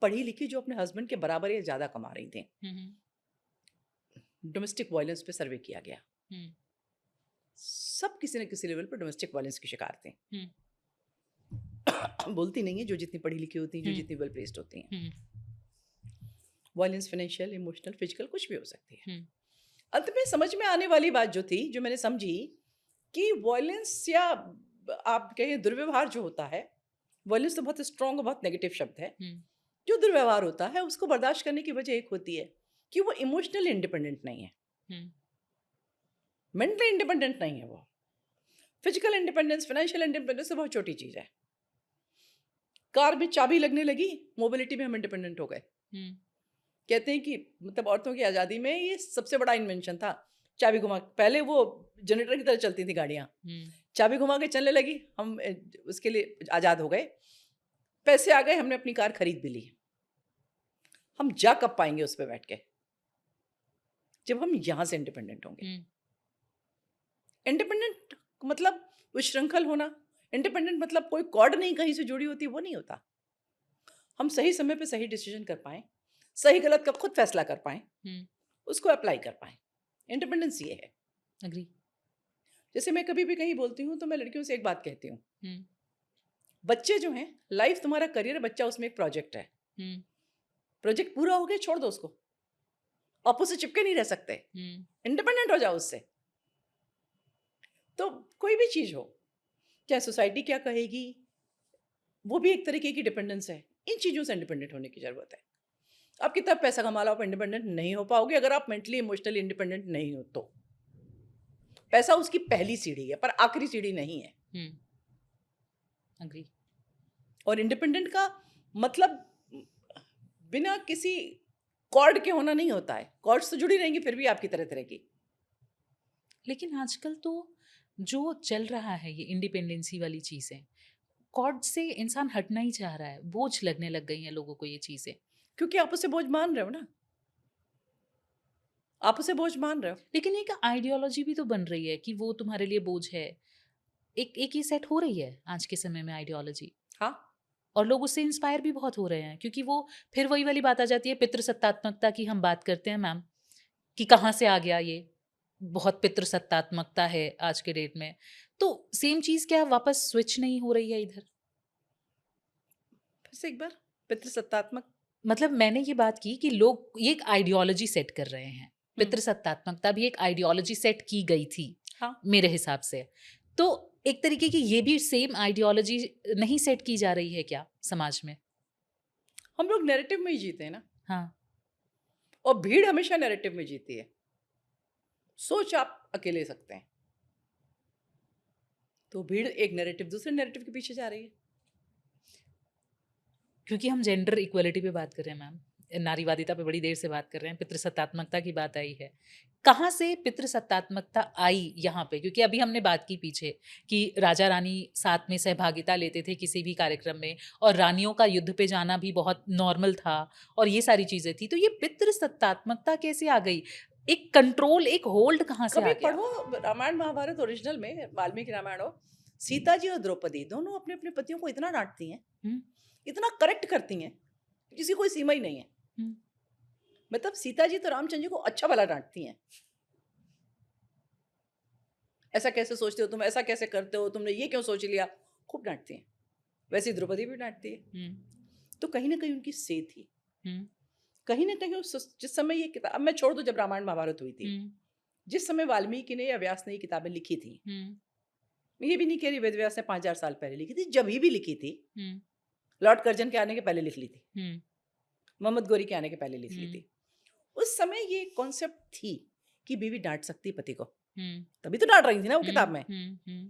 पढ़ी लिखी जो अपने हस्बैंड के बराबर या ज़्यादा कमा रही थी। हम्म, डोमेस्टिक वायलेंस पे सर्वे किया गया। हम्म, सब किसी न किसी लेवल पर डोमेस्टिक वायलेंस की शिकार थे। हम्म, बोलती नहीं है, जो जितनी पढ़ी लिखी होती हैं, जो हम्म, जितनी वेल प्लेस्ड होती हैं। हम्म, वायलेंस फाइनेंशियल, इमोशनल, फिजिकल, कुछ भी हो सकती है। हम्म, अंत में समझ में आने वाली बात जो थी, जो मैंने समझी, कि वायलेंस या आप कहें दुर्व्यवहार जो होता है, वायलेंस तो बहुत स्ट्रॉन्ग और बहुत नेगेटिव शब्द है। हम्म, जो दुर्व्यवहार होता है उसको बर्दाश्त करने की वजह एक होती है कि वो इमोशनली इंडिपेंडेंट नहीं है, हम्म, मेंटली इंडिपेंडेंट नहीं है। वो फिजिकल इंडिपेंडेंस, फाइनेंशियल इंडिपेंडेंस तो बहुत छोटी चीज़ है। कार में चाबी लगने लगी, मोबिलिटी में हम इंडिपेंडेंट हो गए। हम्म, कहते हैं कि मतलब औरतों की आज़ादी में ये सबसे बड़ा इन्वेंशन था। चाबी घुमा, पहले वो जनरेटर की तरह चलती थी गाड़ियाँ, हम्म, चाबी घुमा के चलने लगी, हम उसके लिए आज़ाद हो गए। पैसे आ गए, हमने अपनी कार खरीद भी ली। हम जा कब पाएंगे उस पे बैठ के, जब हम यहाँ से इंडिपेंडेंट होंगे। हम्म, इंडिपेंडेंट मतलब विशृंखल होना। इंडिपेंडेंट मतलब कोई कॉर्ड नहीं कहीं से जुड़ी होती, वो नहीं होता। हम सही समय पे सही डिसीजन कर पाएँ, सही गलत का खुद फैसला कर पाएँ, हम्म, उसको अप्लाई कर पाएँ। इंडिपेंडेंस ये है। अग्री। जैसे मैं कभी भी कहीं बोलती हूँ तो मैं लड़कियों से एक बात कहती हूँ, हम्म, बच्चे जो हैं, लाइफ तुम्हारा करियर है, बच्चा उसमें एक प्रोजेक्ट है। हम्म, प्रोजेक्ट पूरा हो गया, छोड़ दो उसको। आपस से चिपके नहीं रह सकते, हम्म, इंडिपेंडेंट हो जाओ उससे। तो कोई भी चीज़ हो, चाहे सोसाइटी क्या कहेगी, वो भी एक तरीके की डिपेंडेंस है। इन चीज़ों से इंडिपेंडेंट होने की ज़रूरत है। आप कितना पैसा कमा लो, आप इंडिपेंडेंट नहीं हो पाओगे अगर आप मेंटली इमोशनली इंडिपेंडेंट नहीं हो तो। पैसा उसकी पहली सीढ़ी है, पर आखिरी सीढ़ी नहीं है। हम्म, अग्री। और इंडिपेंडेंट का मतलब बिना किसी कॉर्ड के होना नहीं होता है। कॉर्ड्स तो जुड़ी रहेंगी फिर भी आपकी तरह तरह की। लेकिन आजकल तो जो चल रहा है ये इंडिपेंडेंसी वाली चीजें, कॉर्ड से इंसान हटना ही चाह रहा है, बोझ लगने लग गई हैं लोगों को ये चीजें। क्योंकि आप उसे बोझ मान रहे हो ना, आप उसे बोझ मान रहे हो। लेकिन एक आइडियोलॉजी भी तो बन रही है कि वो तुम्हारे लिए बोझ है। एक एक ही सेट हो रही है आज के समय में आइडियोलॉजी, हाँ, और लोग उससे इंस्पायर भी बहुत हो रहे हैं, क्योंकि वो फिर वही वाली बात आ जाती है, पितृसत्तात्मकता की हम बात करते हैं मैम, कि कहाँ से आ गया ये, बहुत पितृसत्तात्मकता है आज के डेट में। तो सेम चीज क्या वापस स्विच नहीं हो रही है इधर? फिर से एक बार, पितृसत्तात्मक। मतलब मैंने ये बात की कि लोग ये एक आइडियोलॉजी सेट कर रहे हैं। हुँ, पितृसत्तात्मकता भी एक आइडियोलॉजी सेट की गई थी, हाँ, मेरे हिसाब से। तो एक तरीके की ये भी सेम आइडियोलॉजी नहीं सेट की जा रही है क्या समाज में? हम लोग नैरेटिव में ही जीते हैं ना, हाँ। और भीड़ हमेशा नैरेटिव में जीती है। सोच आप अकेले सकते हैं, तो भीड़ एक नैरेटिव दूसरे नैरेटिव के पीछे जा रही है। क्योंकि हम जेंडर इक्वलिटी पे बात कर रहे हैं मैम, नारीवादिता पे बड़ी देर से बात कर रहे हैं, पितृसत्तात्मकता की बात आई है। कहाँ से पितृसत्तात्मकता आई यहाँ पे? क्योंकि अभी हमने बात की पीछे कि राजा-रानी साथ में सहभागिता लेते थे किसी भी कार्यक्रम में और रानियों का युद्ध पे जाना भी बहुत नॉर्मल था और ये सारी चीज़ें थी। तो ये पितृसत्तात्मकता कैसे आ गई? एक कंट्रोल, एक होल्ड कहाँ से कभी आ गया? पढ़ो रामायण महाभारत ओरिजिनल में, वाल्मीकि रामायण हो, सीता जी और द्रौपदी दोनों अपने-अपने पतियों को इतना डाँटती हैं, हुँ, इतना करेक्ट करती हैं, जिसकी कोई सीमा ही नहीं है। हुँ, मतलब सीता जी तो रामचंद्र जी को अच्छा भला डाँटती हैं। ऐसा कैसे सोचते हो तुम? ऐसा कैसे करते हो? तुमने ये क्यों सोच लिया? खूब डाँटती हैं। वैसे ही द्रौपदी भी डाँटती है। हुँ, तो कहीं न कहीं उनकी सेह थी। हुँ, कहीं न कहीं उस जिस समय ये किताब, अब मैं छोड़ दूँ जब रामायण महाभारत हुई थी। हुँ, जिस समय वाल्मीकि ने या व्यास ने ये किताबें लिखी थी, हुँ, मैं ये भी नहीं कह रही वेद व्यास ने 5000 साल पहले लिखी थी, जभी भी लिखी थी, हुँ, लॉर्ड कर्जन के आने के पहले लिख ली थी, हुँ, मोहम्मद गौरी के आने के पहले लिख ली हुँ, थी। उस समय ये कॉन्सेप्ट थी कि बीवी डाँट सकती है पति को, हुँ, तभी तो डाँट रही थी ना वो हुँ, किताब में। हुँ, हुँ,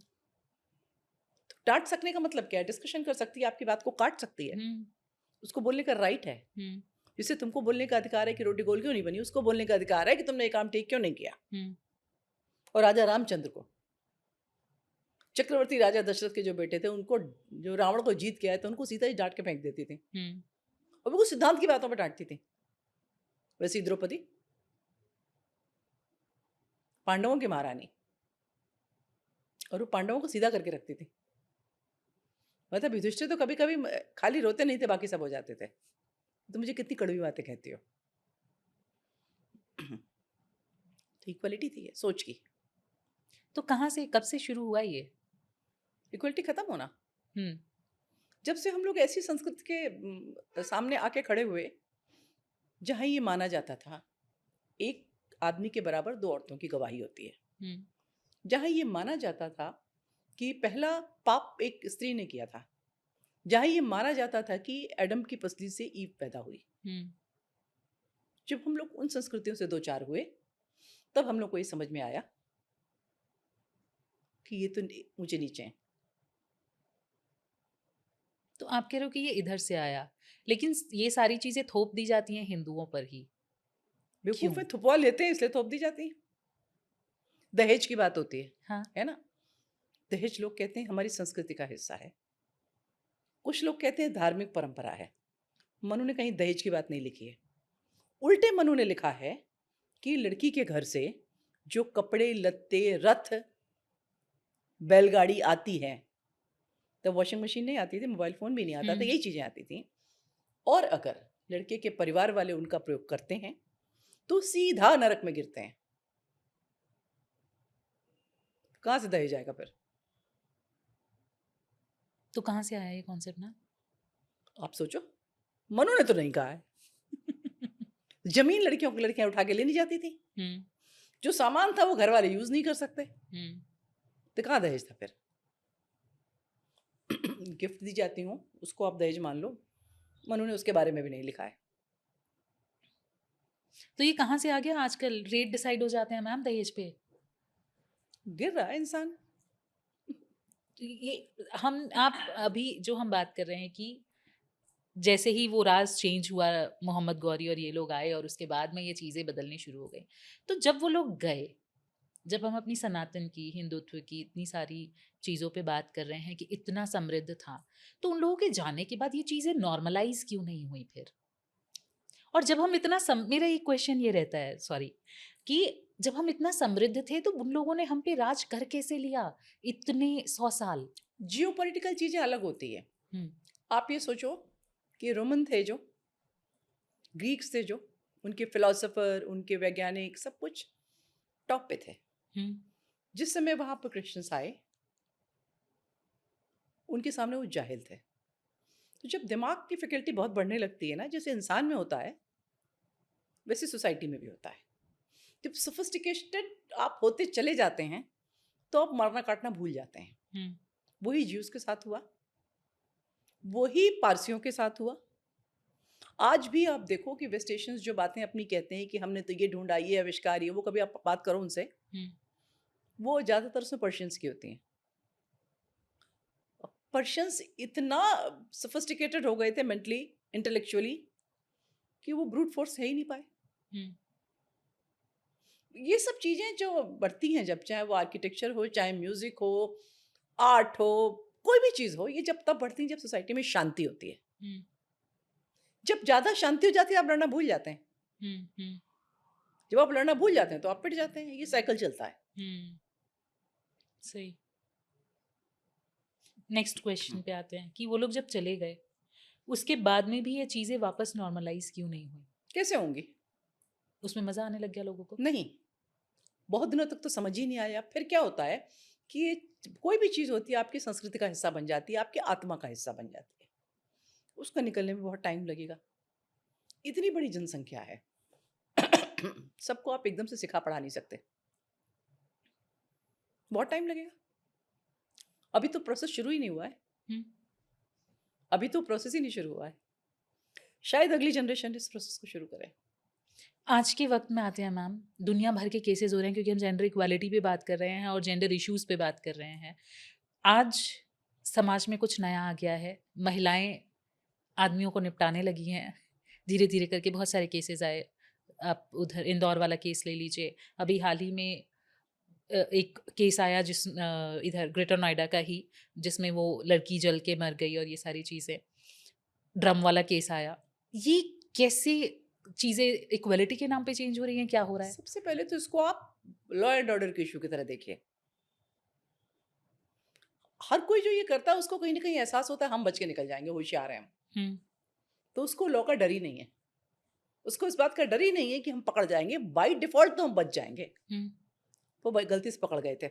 तो डाँट सकने का मतलब क्या है? डिस्कशन कर सकती है, आपकी बात को काट सकती है, हुँ, उसको बोलने का राइट है। हुँ, जैसे तुमको बोलने का अधिकार है कि रोटी गोल क्यों नहीं बनी, उसको बोलने का अधिकार है कि तुमने ये काम ठीक क्यों नहीं किया। हुँ, और राजा रामचंद्र को, चक्रवर्ती राजा दशरथ के जो बेटे थे, उनको, जो रावण को जीत के आए थे, उनको सीता जी डाँट के फेंक देती थी हुँ, और वो सिद्धांत की बातों पे डाँटती थी। वैसे ही द्रौपदी, पांडवों की महारानी, और वो पांडवों को सीधा करके रखती थी। मतलब युधिष्ठिर तो कभी-कभी खाली रोते नहीं थे, बाकी सब हो जाते थे। तुम मुझे कितनी कड़वी बातें कहती हो। तो इक्वालिटी थी ये, सोच की। तो कहाँ से, कब से शुरू हुआ ये? इक्वालिटी खत्म होना, हुँ, जब से हम लोग ऐसी संस्कृति के सामने आके खड़े हुए, जहाँ ये माना जाता था, एक आदमी के बराबर 2 औरतों की गवाही होती है। हुँ, जहाँ ये माना जाता था कि पहला पाप एक स्त्री ने किया था। जहाँ ये माना जाता था कि एडम की पसली से ईव पैदा हुई। हुँ, जब हम लोग उन संस्कृतियों से दो चार हुए, तब हम लोग को ये समझ में आया कि ये तो ऊंचे नीचे हैं। तो आप कह रहे हो कि ये इधर से आया, लेकिन ये सारी चीज़ें थोप दी जाती हैं हिंदुओं पर ही, क्यों? बेवकूफ़ है, थुपवा लेते हैं इसलिए थोप दी जाती है। दहेज की बात होती हाँ, है ना? दहेज लोग कहते हैं हमारी संस्कृति का हिस्सा है। कुछ लोग कहते हैं धार्मिक परंपरा है। मनु ने कहीं दहेज की बात नहीं लिखी है। उल्टे मनु ने लिखा है कि लड़की के घर से जो कपड़े, लत्ते, रथ, बैलगाड़ी आती है, तब वॉशिंग मशीन नहीं आती थी, मोबाइल फ़ोन भी नहीं आता था, हुँ, यही चीज़ें आती थीं। और अगर लड़के के परिवार वाले उनका प्रयोग करते हैं, तो सीधा नरक में गिरते हैं। कहाँ से दहेज आएगा फिर? तो कहाँ से आया ये कॉन्सेप्ट ना? आप सोचो, मनु ने तो नहीं कहा है। ज़मीन लड़कियों को लड़कियाँ उठा के ले नहीं जाती थी। हुँ, जो सामान था वो घर वाले यूज़ नहीं कर सकते, हुँ, तो कहाँ दहेज था फिर? गिफ्ट दी जाती हूँ, उसको आप दहेज मान लो। मनु ने उसके बारे में भी नहीं लिखा है। तो ये कहाँ से आ गया आजकल रेट डिसाइड हो जाते हैं मैम दहेज पे? गिर रहा है इंसान। तो ये हम आप अभी जो हम बात कर रहे हैं कि जैसे ही वो राज चेंज हुआ, मोहम्मद गौरी और ये लोग आए और उसके बाद में ये चीज़ें बदलनी शुरू हो गई। तो जब वो लोग गए, जब हम अपनी सनातन की, हिंदुत्व की इतनी सारी चीज़ों पे बात कर रहे हैं कि इतना समृद्ध था, तो उन लोगों के जाने के बाद ये चीज़ें नॉर्मलाइज़ क्यों नहीं हुई फिर? और जब हम इतना मेरा एक क्वेश्चन ये रहता है, सॉरी, कि जब हम इतना समृद्ध थे तो उन लोगों ने हम पे राज कर कैसे लिया इतने 100 साल? जियोपॉलिटिकल चीज़ें अलग होती है। हुँ, आप ये सोचो कि रोमन थे जो, ग्रीक्स थे जो, उनके फिलोसोफर, उनके वैज्ञानिक सब कुछ टॉप पे थे। हुँ, जिस समय वहाँ पर क्रिश्चियंस आए, उनके सामने वो जाहिल थे। तो जब दिमाग की फैकल्टी बहुत बढ़ने लगती है ना, जैसे इंसान में होता है वैसे सोसाइटी में भी होता है। जब सोफिस्टिकेटेड आप होते चले जाते हैं तो आप मारना काटना भूल जाते हैं। वही ज्यूस के साथ हुआ, वही पारसियों के साथ हुआ। आज भी आप देखो कि वेस्ट एशियंस जो बातें अपनी कहते हैं कि हमने तो ये ढूंढा, ये आविष्कार, ये वो, कभी आप बात करो उनसे, वो ज़्यादातर उसमें पर्शियंस की होती हैं। पर्शियंस इतना सोफिस्टिकेटेड हो गए थे मेंटली, इंटेलेक्चुअली, कि वो ब्रूट फोर्स है ही नहीं पाए। ये सब चीज़ें जो बढ़ती हैं जब, चाहे वो आर्किटेक्चर हो, चाहे म्यूज़िक हो, आर्ट हो, कोई भी चीज़ हो, ये जब तब बढ़ती हैं जब सोसाइटी में शांति होती है। जब ज़्यादा शांति हो जाती है आप लड़ना भूल जाते हैं। जब आप लड़ना भूल जाते हैं तो आप पिट जाते हैं। ये साइकिल चलता है। सही। नेक्स्ट क्वेश्चन पे आते हैं कि वो लोग जब चले गए उसके बाद में भी ये चीज़ें वापस नॉर्मलाइज क्यों नहीं हुई? कैसे होंगी? उसमें मज़ा आने लग गया लोगों को? नहीं, बहुत दिनों तक तो समझ ही नहीं आया। फिर क्या होता है कि ये कोई भी चीज़ होती है आपकी संस्कृति का हिस्सा बन जाती है, आपकी आत्मा का हिस्सा बन जाती है। उसका निकलने में बहुत टाइम लगेगा। इतनी बड़ी जनसंख्या है। सबको आप एकदम से सिखा पढ़ा नहीं सकते। बहुत टाइम लगेगा। अभी तो प्रोसेस शुरू ही नहीं हुआ है। अभी तो प्रोसेस ही नहीं शुरू हुआ है। शायद अगली जनरेशन इस प्रोसेस को शुरू करे। आज के वक्त में आते हैं मैम, दुनिया भर के केसेस हो रहे हैं क्योंकि हम जेंडर इक्वालिटी पे बात कर रहे हैं और जेंडर इश्यूज पे बात कर रहे हैं। आज समाज में कुछ नया आ गया है, महिलाएं आदमियों को निपटाने लगी हैं धीरे धीरे करके। बहुत सारे केसेस आए, आप उधर इंदौर वाला केस ले लीजिए, अभी हाल ही में एक केस आया इधर ग्रेटर नोएडा का ही, जिसमें वो लड़की जल के मर गई और ये सारी चीज़ें। ड्रम वाला केस आया। ये कैसे चीज़ें इक्वलिटी के नाम पे चेंज हो रही हैं? क्या हो रहा है? सबसे पहले तो इसको आप लॉ एंड ऑर्डर के इशू की तरह देखिए। हर कोई जो ये करता है उसको कहीं ना कहीं एहसास होता है हम बच के निकल जाएंगे, होशियार हैं हम। तो उसको लॉ का डर ही नहीं है। उसको इस बात का डर ही नहीं है कि हम पकड़ जाएंगे। बाय डिफॉल्ट तो हम बच जाएंगे। वो गलती से पकड़ गए थे।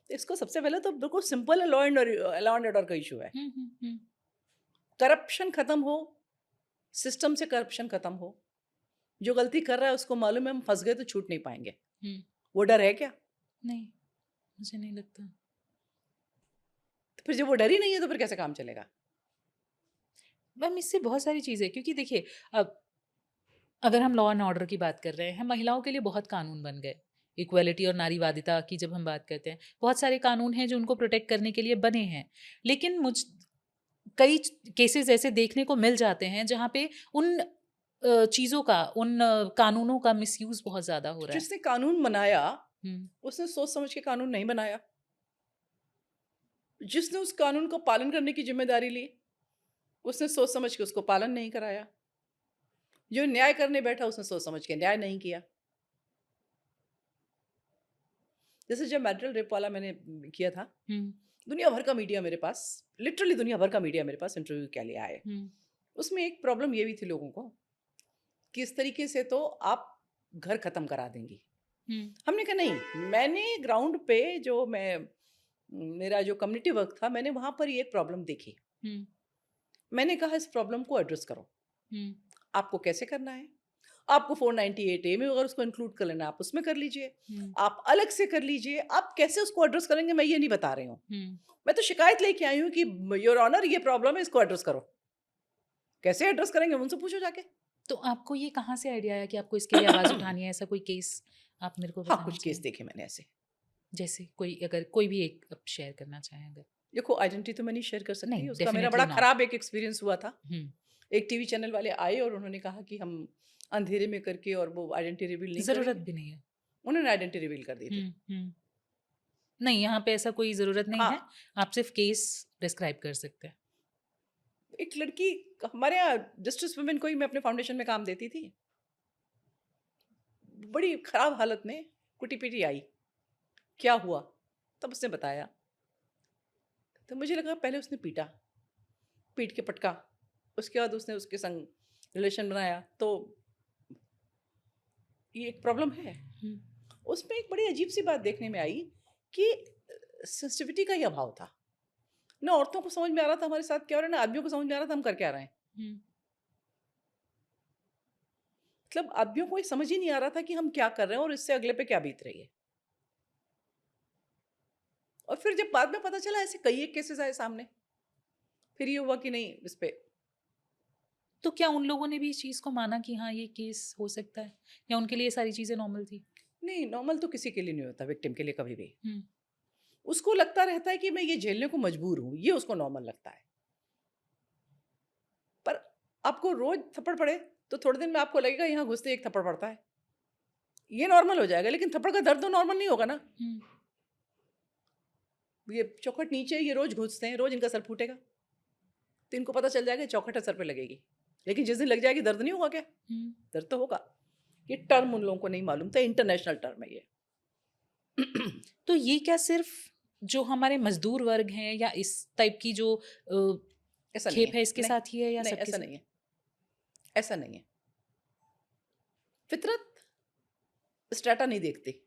इसको सबसे पहले तो बिल्कुल सिंपल है, लॉ एंड ऑर्डर का इशू है। करप्शन खत्म हो, सिस्टम से करप्शन खत्म हो। जो गलती कर रहा है उसको मालूम है हम फंस गए तो छूट नहीं पाएंगे। वो डर है क्या? नहीं, मुझे नहीं लगता। तो फिर जब वो डर ही नहीं है तो फिर कैसे काम चलेगा? मैम इससे बहुत सारी चीज़ें, क्योंकि देखिए अब अगर हम लॉ एंड ऑर्डर की बात कर रहे हैं, महिलाओं के लिए बहुत कानून बन गए। इक्वालिटी और नारीवादिता की जब हम बात करते हैं, बहुत सारे कानून हैं जो उनको प्रोटेक्ट करने के लिए बने हैं। लेकिन कई केसेस ऐसे देखने को मिल जाते हैं जहाँ पे उन चीज़ों का, उन कानूनों का मिसयूज़ बहुत ज़्यादा हो रहा है। जिसने कानून बनाया हुँ, उसने सोच समझ के कानून नहीं बनाया। जिसने उस कानून को पालन करने की जिम्मेदारी ली उसने सोच समझ के उसको पालन नहीं कराया। जो न्याय करने बैठा उसने सोच समझ के न्याय नहीं किया। जैसे जब मैरिटल रेप वाला मैंने किया था, हुँ, दुनिया भर का मीडिया मेरे पास, लिटरली दुनिया भर का मीडिया मेरे पास इंटरव्यू के लिए आए। हुँ, उसमें एक प्रॉब्लम ये भी थी लोगों को कि इस तरीके से तो आप घर खत्म करा देंगी। हुँ, हमने कहा नहीं, मैंने ग्राउंड पे जो मेरा जो कम्युनिटी वर्क था, मैंने वहां पर ये प्रॉब्लम देखी। हुँ, मैंने कहा इस प्रॉब्लम को एड्रेस करो। हुँ, आपको कैसे करना है? आपको 498A में अगर उसको इंक्लूड कर लेना आप उसमें कर लीजिए। हुँ, आप अलग से कर लीजिए। आप कैसे उसको एड्रेस करेंगे मैं ये नहीं बता रही हूँ। हुँ। मैं तो शिकायत लेके आई हूँ कि योर ऑनर ये प्रॉब्लम है, इसको एड्रेस करो। कैसे एड्रेस करेंगे उनसे पूछो जाके। तो आपको ये कहाँ से आइडिया आया कि आपको इसके लिए आवाज़ उठानी है? ऐसा कोई केस आप मेरे को हाँ, बताना कुछ केस चाहें? देखे मैंने ऐसे। जैसे कोई, अगर कोई भी एक आप शेयर करना चाहें अगर? देखो आइडेंटिटी तो मैं नहीं शेयर कर सकती। नहीं, उसका मेरा डेफिनिटली बड़ा नॉट। खराब एक एक्सपीरियंस हुआ था। हुँ, एक टीवी चैनल वाले आए और उन्होंने कहा कि हम अंधेरे में करके और वो आइडेंटिटी रिवील नहीं ज़रूरत करेंगे। भी नहीं है। उन्होंने आइडेंटिटी रिवील कर दी थी। हुँ, हुँ। नहीं, यहाँ पे ऐसा कोई ज़रूरत नहीं है। हाँ, आप सिर्फ़ केस डिस्क्राइब कर सकते हैं। एक लड़की हमारे यहाँ डिस्ट्रेस वुमेन को ही मैं अपने फाउंडेशन में काम देती थी। बड़ी खराब हालत में कुटी-पिटी आई। क्या हुआ? तब उसने बताया। तो मुझे लगा पहले उसने पीटा, पीट के पटका। उसके बाद उसने उसके संग रिलेशन बनाया, तो ये एक प्रॉब्लम है। हुँ, उसमें एक बड़ी अजीब-सी बात देखने में आई कि सेंसिटिविटी का ही अभाव था। ना औरतों को समझ में आ रहा था हमारे साथ क्या हो रहा है, ना आदमियों को समझ में आ रहा था हम कर क्या रहे हैं। मतलब आदमियों को ये समझ ही नहीं आ रहा था कि हम क्या कर रहे हैं और इससे अगले पे क्या बीत रही है। और फिर जब बाद में पता चला ऐसे कई एक केसेस आए सामने, फिर ये हुआ कि नहीं इस पे। तो क्या उन लोगों ने भी इस चीज़ को माना कि हाँ ये केस हो सकता है, या उनके लिए ये सारी चीज़ें नॉर्मल थी? नहीं, नॉर्मल तो किसी के लिए नहीं होता, विक्टिम के लिए कभी भी। हुँ, उसको लगता रहता है कि मैं ये झेलने को मजबूर हूँ, ये उसको नॉर्मल लगता है। पर आपको रोज़ थप्पड़ पड़े, तो थोड़े दिन में आपको लगेगा यहाँ घुसते ही एक थप्पड़ पड़ता है। ये नॉर्मल हो जाएगा, लेकिन थप्पड़ का दर्द तो नॉर्मल नहीं होगा ना। हुँ। ये चौखट नीचे ये रोज़ घुसते हैं, रोज़ इनका सर फूटेगा। तो इनको पता चल जाएगा चौखट सर पे लगेगी। लेकिन जिस दिन लग जाएगी दर्द नहीं होगा क्या? हुँ। दर्द तो होगा। ये टर्म उन लोगों को नहीं मालूम था, इंटरनेशनल टर्म है ये। तो ये क्या सिर्फ़ जो हमारे मज़दूर वर्ग हैं या इस टाइप की जो ऐसा नहीं खेप है। है इसके नहीं, साथ ही है या नहीं सबके ऐसा साथ? नहीं है। ऐसा नहीं है। फितरत स्ट्रैटा नहीं देखती।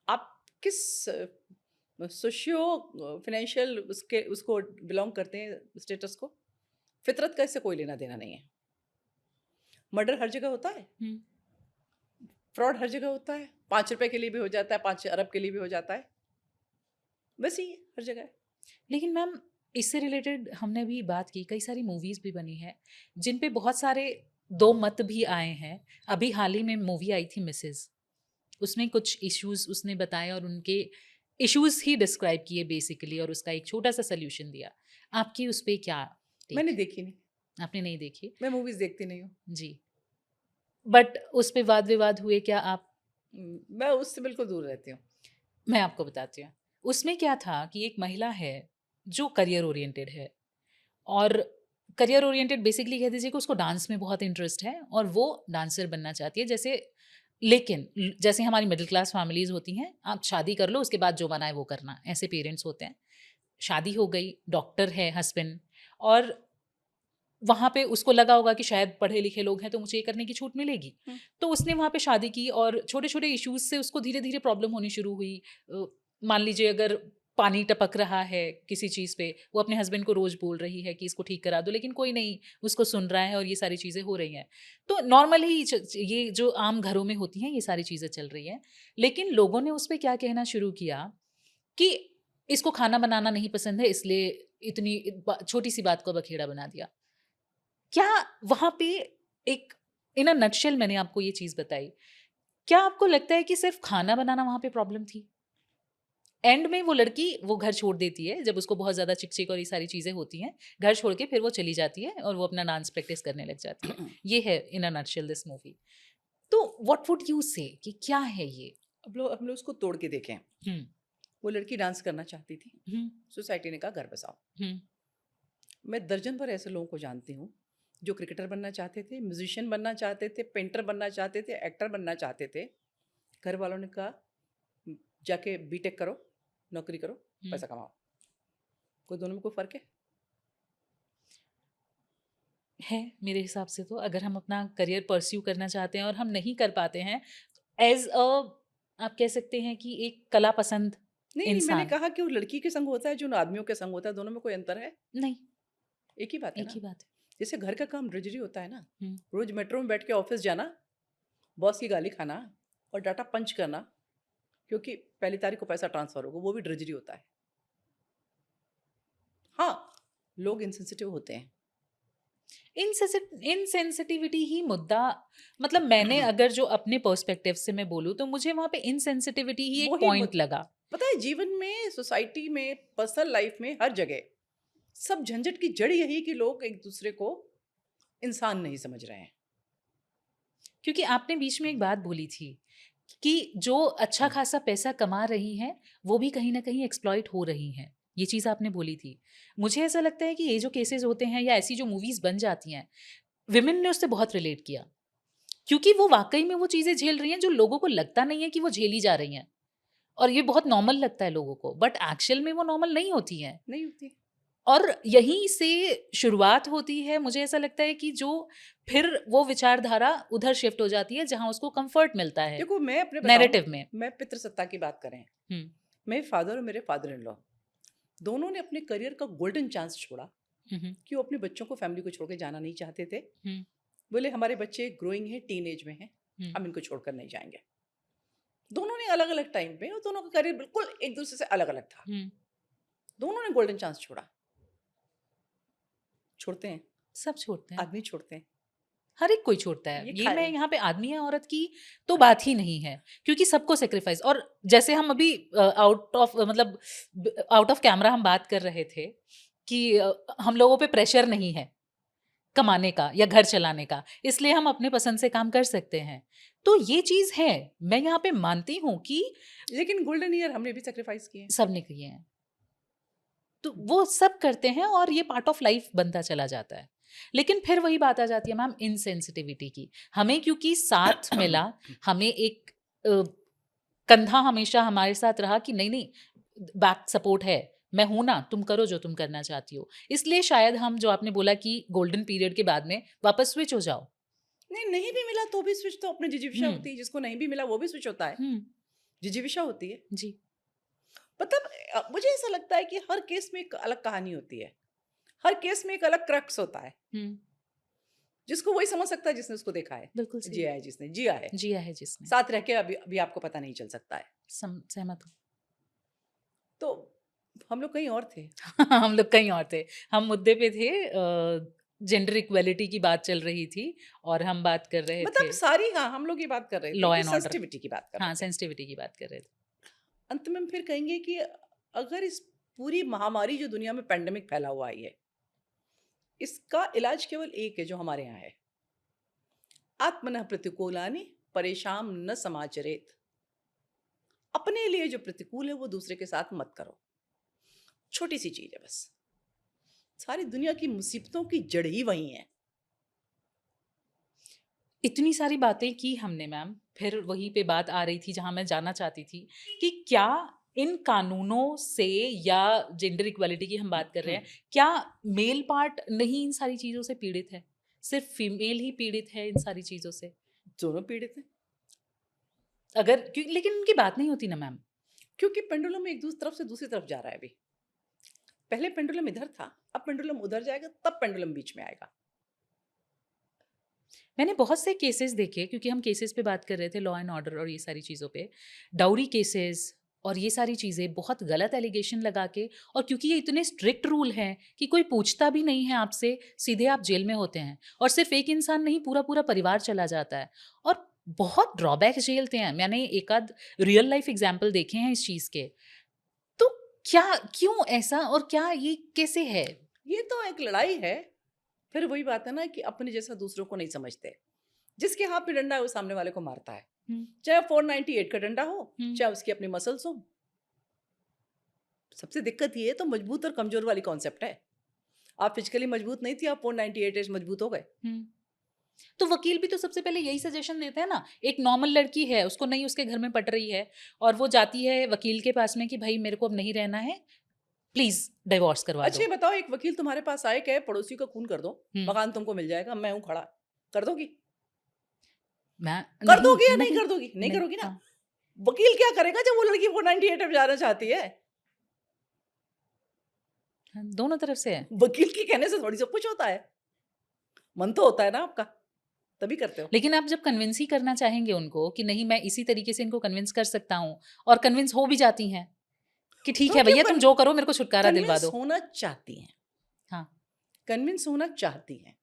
आप किस सोशियो फाइनेंशियल उसको बिलॉन्ग करते हैं स्टेटस को, फितरत का इससे कोई लेना देना नहीं है। मर्डर हर जगह होता है, हुँ। फ्रॉड हर जगह होता है, 5 रुपए के लिए भी हो जाता है, 5 अरब के लिए भी हो जाता है। बस ही हर जगह है। लेकिन मैम इससे रिलेटेड हमने भी बात की, कई सारी मूवीज़ भी बनी हैं, जिन पे बहुत सारे 2 मत भी आए हैं। अभी हाल ही में मूवी आई थी मिसेज़, उसमें कुछ इश्यूज़ उसने बताए और उनके इश्यूज़ ही डिस्क्राइब किए बेसिकली और उसका एक छोटा-सा सॉल्यूशन दिया। आपकी उस पे क्या टेक मैंने है? देखी नहीं, आपने नहीं देखी? मैं मूवीज़ देखती नहीं हूँ। जी। बट उस पे वाद-विवाद हुए क्या आप? मैं उससे बिल्कुल दूर रहती हूँ। मैं आपको बताती हूँ। उसमें क्या था कि एक महिला है, जो करियर ओरिएंटेड है और करियर ओरिएंटेड बेसिकली कह दीजिए कि उसको डांस में बहुत इंटरेस्ट है और वो डांसर बनना चाहती है। लेकिन जैसे हमारी मिडिल क्लास फैमिलीज़ होती हैं, आप शादी कर लो उसके बाद जो बना है वो करना, ऐसे पेरेंट्स होते हैं। शादी हो गई, डॉक्टर है हस्बैंड और वहाँ पे उसको लगा होगा कि शायद पढ़े-लिखे लोग हैं तो मुझे ये करने की छूट मिलेगी। हुँ। तो उसने वहाँ पे शादी की और छोटे-छोटे इश्यूज़ से उसको धीरे-धीरे प्रॉब्लम होनी शुरू हुई। मान लीजिए अगर पानी टपक रहा है किसी चीज़ पे, वो अपने हस्बैंड को रोज़ बोल रही है कि इसको ठीक करा दो, लेकिन कोई नहीं उसको सुन रहा है और ये सारी चीज़ें हो रही हैं। तो नॉर्मली ये जो आम घरों में होती हैं, ये सारी चीज़ें चल रही हैं। लेकिन लोगों ने उस पे क्या कहना शुरू किया कि इसको खाना बनाना नहीं पसंद है इसलिए इतनी छोटी-सी बात को बखेड़ा बना दिया। क्या वहाँ पे एक इन अ नटशेल मैंने आपको ये चीज़ बताई। क्या आपको लगता है कि सिर्फ़ खाना बनाना वहाँ पे प्रॉब्लम थी? एंड में वो लड़की वो घर छोड़ देती है, जब उसको बहुत ज़्यादा चिक-चिक और ये सारी चीज़ें होती हैं, घर छोड़ के फिर वो चली जाती है और वो अपना डांस प्रैक्टिस करने लग जाती है। ये है इन अ नटशेल दिस मूवी। तो व्हाट वुड यू से कि क्या है ये? अब लोग उसको तोड़ के देखें। हुँ, वो लड़की डांस करना चाहती थी, हुँ, सोसाइटी ने कहा घर बसाओ। हुँ, मैं दर्जन भर ऐसे लोगों को जानती हूँ, जो क्रिकेटर बनना चाहते थे, म्यूज़िशियन बनना चाहते थे, पेंटर बनना चाहते थे, एक्टर बनना चाहते थे। घर वालों ने कहा, जाके बीटेक करो, नौकरी करो, हुँ। पैसा कमाओ। कोई दोनों में कोई फ़र्क है? है मेरे हिसाब से तो अगर हम अपना करियर परस्यू करना चाहते हैं और हम नहीं कर पाते हैं, एज़ अ आप कह सकते हैं कि एक कला पसंद नहीं, मैंने इंसान। कहा कि वो लड़की के संग होता है, जो आदमियों के संग होता है, दोनों में कोई अंतर है? नहीं, एक ही बात है एक ना। ही बात है। जैसे घर का काम ड्रिजरी होता है ना, हुँ। रोज़ मेट्रो में बैठ के ऑफ़िस जाना, बॉस की गाली खाना और डाटा पंच करना, क्योंकि पहली तारीख को पैसा ट्रांसफ़र होगा, वो भी ड्रिजरी होता है। हाँ, लोग इनसेंसिटिव होते हैं। इनसेंसिटिविटी ही मुद्दा, मतलब मैंने अगर जो अपने पर्सपेक्टिव से मैं बोलूँ तो मुझे वहाँ पे इनसेंसिटिविटी ही एक वो ही पॉइंट मुद लगा। पता है जीवन में, सोसाइटी में, पर्सनल लाइफ़ में, हर जगह, सब झंझट की जड़ यही कि लोग एक-दूसरे को इंसान नहीं समझ रहे हैं। क्योंकि आपने बीच में एक बात बोली थी कि जो अच्छा खासा पैसा कमा रही हैं, वो भी कहीं न कहीं एक्सप्लॉइट हो रही हैं। ये चीज़ आपने बोली थी। मुझे ऐसा लगता है कि ये जो केसेज़ होते हैं या ऐसी जो मूवीज़ बन जाती हैं, विमेन ने उससे बहुत रिलेट किया। क्योंकि वो वाक़ई में वो चीज़ें झेल रही हैं जो लोगों को लगता नहीं है कि वो झेली जा रही हैं। और ये बहुत नॉर्मल लगता है लोगों को, बट एक्चुअल में वो नॉर्मल नहीं होती हैं। नहीं होती। और यहीं से शुरुआत होती है, मुझे ऐसा लगता है कि जो फिर वो विचारधारा उधर शिफ्ट हो जाती है जहाँ उसको कम्फ़र्ट मिलता है, देखो मैं अपने बताऊँ, नैरेटिव में। मैं पितृसत्ता की बात करें। हुँ, मेरे फादर और मेरे फादर इन लॉ दोनों ने अपने करियर का गोल्डन चांस छोड़ा हम्म, कि वो अपने बच्चों को, फैमिली को छोड़ के जाना नहीं चाहते थे। हम्म, बोले हमारे बच्चे ग्रोइंग हैं, टीन एज में हैं, हम्म, हम इनको छोड़कर नहीं जाएंगे। दोनों ने अलग अलग टाइम पे, और दोनों का करियर बिल्कुल एक दूसरे से अलग अलग था। हम्म। दोनों ने गोल्डन चांस छोड़ा। छोड़ते हैं, सब छोड़ते हैं, आदमी छोड़ते हैं, हर एक कोई छोड़ता है। ये ये खाए। मैं यहाँ पे आदमी या औरत की तो बात ही नहीं है, क्योंकि सबको सेक्रीफाइस। और जैसे हम अभी आउट ऑफ मतलब आउट ऑफ कैमरा हम बात कर रहे थे कि हम लोगों पे प्रेशर नहीं है कमाने का या घर चलाने का, इसलिए हम अपने पसंद से काम कर सकते हैं। तो ये चीज है, मैं यहाँ पे मानती हूँ कि लेकिन गोल्डन ईयर हमने भी सेक्रीफाइस किए हैं। सबने किए हैं, तो वो सब करते हैं और ये पार्ट ऑफ लाइफ बनता चला जाता है। लेकिन फिर वही बात आ जाती है मैम इनसेंसिटिविटी की। हमें क्योंकि साथ मिला, हमें एक कंधा हमेशा हमारे साथ रहा कि नहीं नहीं, बैक सपोर्ट है, मैं हूं ना, तुम करो जो तुम करना चाहती हो। इसलिए शायद हम, जो आपने बोला कि गोल्डन पीरियड के बाद में वापस स्विच हो जाओ। नहीं, नहीं भी मिला तो भी स्विच तो अपनी जिजीविषा हम्म, होती है, जिसको नहीं भी मिला वो भी स्विच होता है। हम्म, जिजीविषा होती है। जी, मतलब मुझे ऐसा लगता है कि हर केस में एक अलग कहानी होती है। हर केस में एक अलग क्रक्स होता है, हम्म, जिसको वही समझ सकता है जिसने उसको देखा है, बिल्कुल सही, जिया है जिसने, जिया है। जिया है जिसने। साथ रह के अभी अभी आपको पता नहीं चल सकता है। सहमत हूँ। तो हम लोग कहीं और थे। हम लोग कहीं और थे, हम मुद्दे पे थे, जेंडर इक्वेलिटी की बात चल रही थी और हम बात कर रहे मतलब थे सारी, हाँ, हम लोग ये बात कर रहे थे लॉ कि एंड ऑर्डर। सेंसिटिविटी की बात कर हाँ, रहे थे। सेंसिटिविटी की बात कर रहे थे। अंत में हम फिर कहेंगे कि अगर इस पूरी महामारी जो दुनिया में पेंडेमिक फैला हुआ है, इसका इलाज केवल एक है जो हमारे यहाँ है। आत्मनः प्रतिकूलानि परेशान न समाचरेत। अपने लिए जो प्रतिकूल है वो दूसरे के साथ मत करो। छोटी सी चीज है बस। सारी दुनिया की मुसीबतों की जड़ ही वही है। इतनी सारी बातें की हमने मैम, फिर वहीं पे बात आ रही थी जहां मैं जाना चाहती थी कि क्या इन कानूनों से, या जेंडर इक्वालिटी की हम बात कर रहे हैं, क्या मेल पार्ट नहीं इन सारी चीजों से पीड़ित है? सिर्फ फीमेल ही पीड़ित है इन सारी चीजों से? दोनों पीड़ित हैं, अगर लेकिन उनकी बात नहीं होती ना मैम। क्योंकि पेंडुलम एक दूसरी तरफ से दूसरी तरफ जा रहा है अभी। पहले पेंडुलम इधर था, अब पेंडुलम उधर जाएगा, तब पेंडुलम बीच में आएगा। मैंने बहुत से केसेस देखे, क्योंकि हम केसेस पे बात कर रहे थे, लॉ एंड ऑर्डर और ये सारी चीज़ों पे, डाउरी केसेस और ये सारी चीज़ें, बहुत गलत एलिगेशन लगा के, और क्योंकि ये इतने स्ट्रिक्ट रूल हैं कि कोई पूछता भी नहीं है आपसे, सीधे आप जेल में होते हैं। और सिर्फ एक इंसान नहीं, पूरा पूरा परिवार चला जाता है। और बहुत ड्रॉबैक झेलते हैं। मैंने एक आध रियल लाइफ एग्जाम्पल देखे हैं इस चीज़ के। तो क्या, क्यों ऐसा, और क्या ये कैसे है? ये तो एक लड़ाई है। फिर वही बात है ना कि अपने जैसा दूसरों को नहीं समझते। जिसके हाथ में डंडा है वो सामने वाले को मारता है, हम्म, चाहे 498 का डंडा हो, हम्म, चाहे उसकी अपनी मसल्स हो। सबसे दिक्कत ये है तो मजबूत और कमजोर वाली कॉन्सेप्ट है। आप फिजिकली मजबूत नहीं थी, आप 498 एज मजबूत हो गए। हम्म। तो वकील भी तो सबसे पहले यही सजेशन देते हैं ना। एक नॉर्मल लड़की है, उसको नहीं उसके घर में पट रही है, और वो जाती है वकील के पास में कि भाई मेरे को अब नहीं रहना है, प्लीज डिवोर्स करवा अच्छा दो। ये बताओ, एक वकील तुम्हारे पास आए, कहे पड़ोसी का खून कर दो, हम्म, मकान तुमको मिल जाएगा, मैं हूं खड़ा, कर दोगी? मैं कर नहीं, दोगी या नहीं नहीं, कर दोगी? नहीं नहीं, करोगी ना। हाँ, वकील क्या करेगा जब वो लड़की 498 में जाना चाहती है? हाँ, दोनों तरफ से है। वकील के कहने से थोड़ी सब कुछ होता है। मन तो होता है ना आपका, तभी करते हो। लेकिन आप जब कन्विंस ही करना चाहेंगे उनको कि नहीं मैं इसी तरीके से इनको कन्विंस कर सकता हूँ, और कन्विंस हो भी जाती हैं कि ठीक तो है क्यों भैया तुम जो करो, मेरे को छुटकारा दिलवा कन्विंस दो। होना चाहती हैं? हाँ, कन्विंस होना चाहती हैं।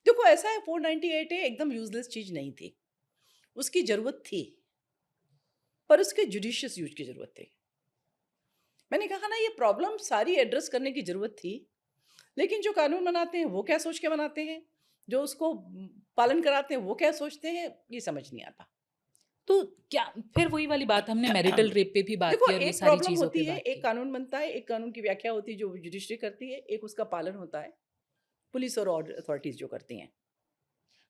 देखो ऐसा है, 498 है, एकदम यूजलेस चीज नहीं थी। उसकी जरूरत थी, पर उसके जुडिशियस यूज की जरूरत थी। मैंने कहा ना, ये प्रॉब्लम सारी एड्रेस करने की जरूरत थी। लेकिन जो कानून बनाते हैं वो क्या सोच के बनाते हैं, जो उसको पालन कराते हैं वो क्या सोचते हैं, ये समझ नहीं आता। तो क्या, फिर वही वाली बात, हमने मैरिटल रेप पे भी बात देखो की और ये एक सारी प्रॉब्लम चीजों होती पे है, बात एक की। कानून बनता है, एक कानून की व्याख्या होती है जो जुडिशरी करती है, एक उसका पालन होता है पुलिस और अथॉरिटीज जो करती हैं।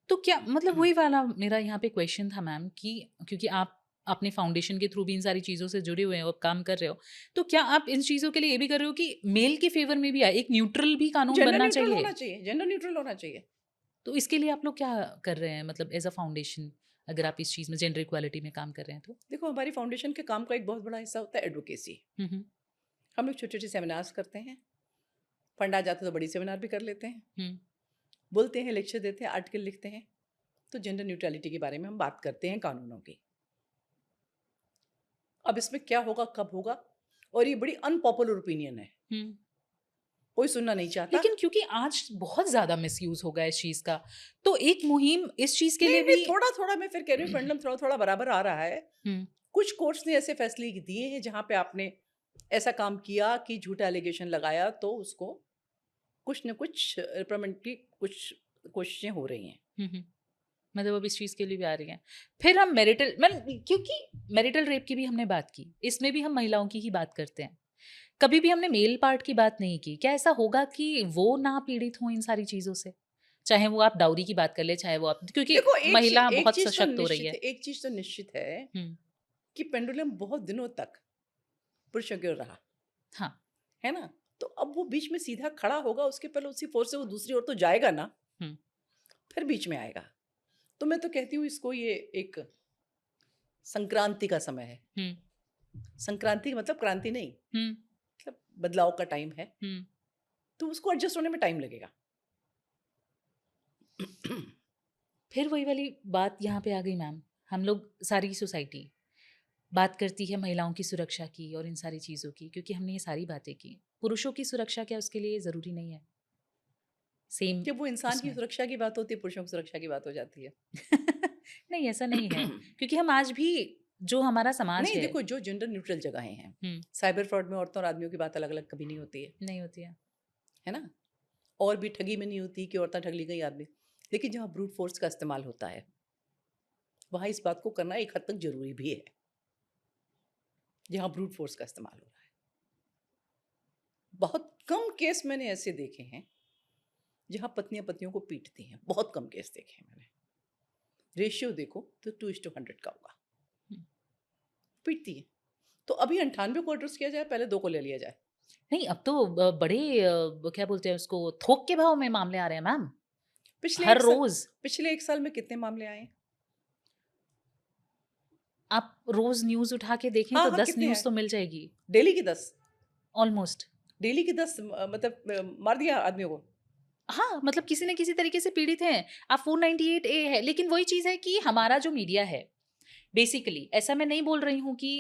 तो क्या मतलब, वही वाला मेरा यहाँ पे क्वेश्चन था मैम, कि क्योंकि आप अपने फाउंडेशन के थ्रू भी इन सारी चीज़ों से जुड़े हुए हैं और काम कर रहे हो, तो क्या आप इन चीज़ों के लिए ये भी कर रहे हो कि मेल के फेवर में भी आए, एक न्यूट्रल भी कानून जेंडर बनना न्यूट्रल चाहिए? होना चाहिए, जेंडर न्यूट्रल होना चाहिए। तो इसके लिए आप लोग क्या कर रहे हैं, मतलब एज अ फाउंडेशन, अगर आप इस चीज़ में जेंडर इक्वालिटी में काम कर रहे हैं तो? देखो हमारी फाउंडेशन के काम का एक बहुत बड़ा हिस्सा होता है एडवोकेसी। हम्म, हम लोग छोटे-छोटे सेमिनार्स करते हैं, फंड आ जाता है तो बड़ी सेमिनार भी कर लेते हैं, हुँ, बोलते हैं, लेक्चर देते हैं, आर्टिकल लिखते हैं, तो जेंडर न्यूट्रलिटी के बारे में हम बात करते हैं कानूनों की। अब इसमें क्या होगा, कब होगा, और ये बड़ी अनपॉपुलर ओपिनियन है, हुँ। कोई सुनना नहीं चाहता। लेकिन क्योंकि आज बहुत ज़्यादा मिसयूज़ हो गया है इस चीज़ का, तो एक मुहिम इस चीज़ के नहीं, लिए नहीं, भी थोड़ा-थोड़ा मैं फिर कह रही हूँ पेंडुलम थोड़ा-थोड़ा बराबर आ रहा है। हुँ, कुछ कोर्ट्स ने ऐसे फैसले दिए हैं जहाँ पे आपने ऐसा काम किया कि झूठा एलिगेशन लगाया तो उसको कुछ न कुछ रिप्रिमेंड की कुछ कोशिशें हो रही हैं। हुँ, हुँ। मतलब अब इस चीज़ के लिए भी आ रही हैं। फिर हम मैरिटल क्योंकि मैरिटल रेप की भी हमने बात की, इसमें भी हम महिलाओं की ही बात करते हैं। कभी भी हमने मेल पार्ट की बात नहीं की। क्या ऐसा होगा कि वो ना पीड़ित हों इन सारी चीज़ों से? चाहे वो आप डाउरी की बात कर लें, चाहे वो आप क्योंकि देखो महिला बहुत सशक्त हो रही है। एक चीज़ तो निश्चित है हुँ, कि पेंडुलम बहुत दिनों तक पुरुषों की ओर रहा, हाँ, है ना? तो अब वो बीच में सीधा खड़ा होगा, उसके पहले उसी फ़ोर्स से वो दूसरी ओर तो जाएगा ना, हुँ, फिर बीच में आएगा। तो मैं तो कहती हूँ इसको ये एक संक्रांति का समय है। हुँ, संक्रांति मतलब क्रांति नहीं, हुँ, मतलब बदलाव का टाइम है, हुँ। तो उसको एडजस्ट होने में टाइम लगेगा। फिर वही वाली बात यहाँ पे आ गई मैम। हम लोग सारी सोसाइटी बात करती है महिलाओं की सुरक्षा की और इन सारी चीज़ों की क्योंकि हमने ये सारी बातें की। पुरुषों की सुरक्षा क्या उसके लिए ज़रूरी नहीं है? सेम जब वो इंसान की उसमें। सुरक्षा की बात होती है, पुरुषों की सुरक्षा की बात हो जाती है। नहीं ऐसा नहीं है क्योंकि हम आज भी जो हमारा समाज नहीं, है देखो जो जेंडर न्यूट्रल जगहें हैं, हुँ, साइबर फ्रॉड में औरतों और आदमियों की बात अलग-अलग कभी नहीं होती नहीं होती है। है ना? और भी ठगी में नहीं होती कि औरतें ठग ली गई आदमी। लेकिन जहाँ ब्रूट फ़ोर्स का इस्तेमाल होता है, वहाँ इस बात को करना एक हद तक ज़रूरी भी है, जहाँ ब्रूट फ़ोर्स का इस्तेमाल हो रहा है। बहुत कम केस मैंने ऐसे देखे हैं, जहाँ पत्नियाँ पतियों को पीटती हैं, बहुत कम केस देखे हैं मैंने। रेशियो देखो तो 2:100 का होगा, हुँ, पीटती हैं। तो अभी 98 को एड्रेस किया जाए, पहले 2 को ले लिया जाए। नहीं अब तो बड़े क्या बोलते हैं उसको थोक के भाव में मामले आ रहे हैं मैम, पिछले हर 1 साल रोज़। पिछले 1 साल में कितने मामले आए हैं? आप रोज़ न्यूज़ उठा के देखें हाँ, तो हाँ, 10 कितने न्यूज़ आए? तो मिल जाएगी, डेली के 10 ऑलमोस्ट। डेली के 10 मतलब मार दिया आदमियों को। हाँ, मतलब किसी न किसी तरीके से पीड़ित हैं। अब 498 ए है, लेकिन वही चीज़ है कि हमारा जो मीडिया है, बेसिकली ऐसा मैं नहीं बोल रही हूँ कि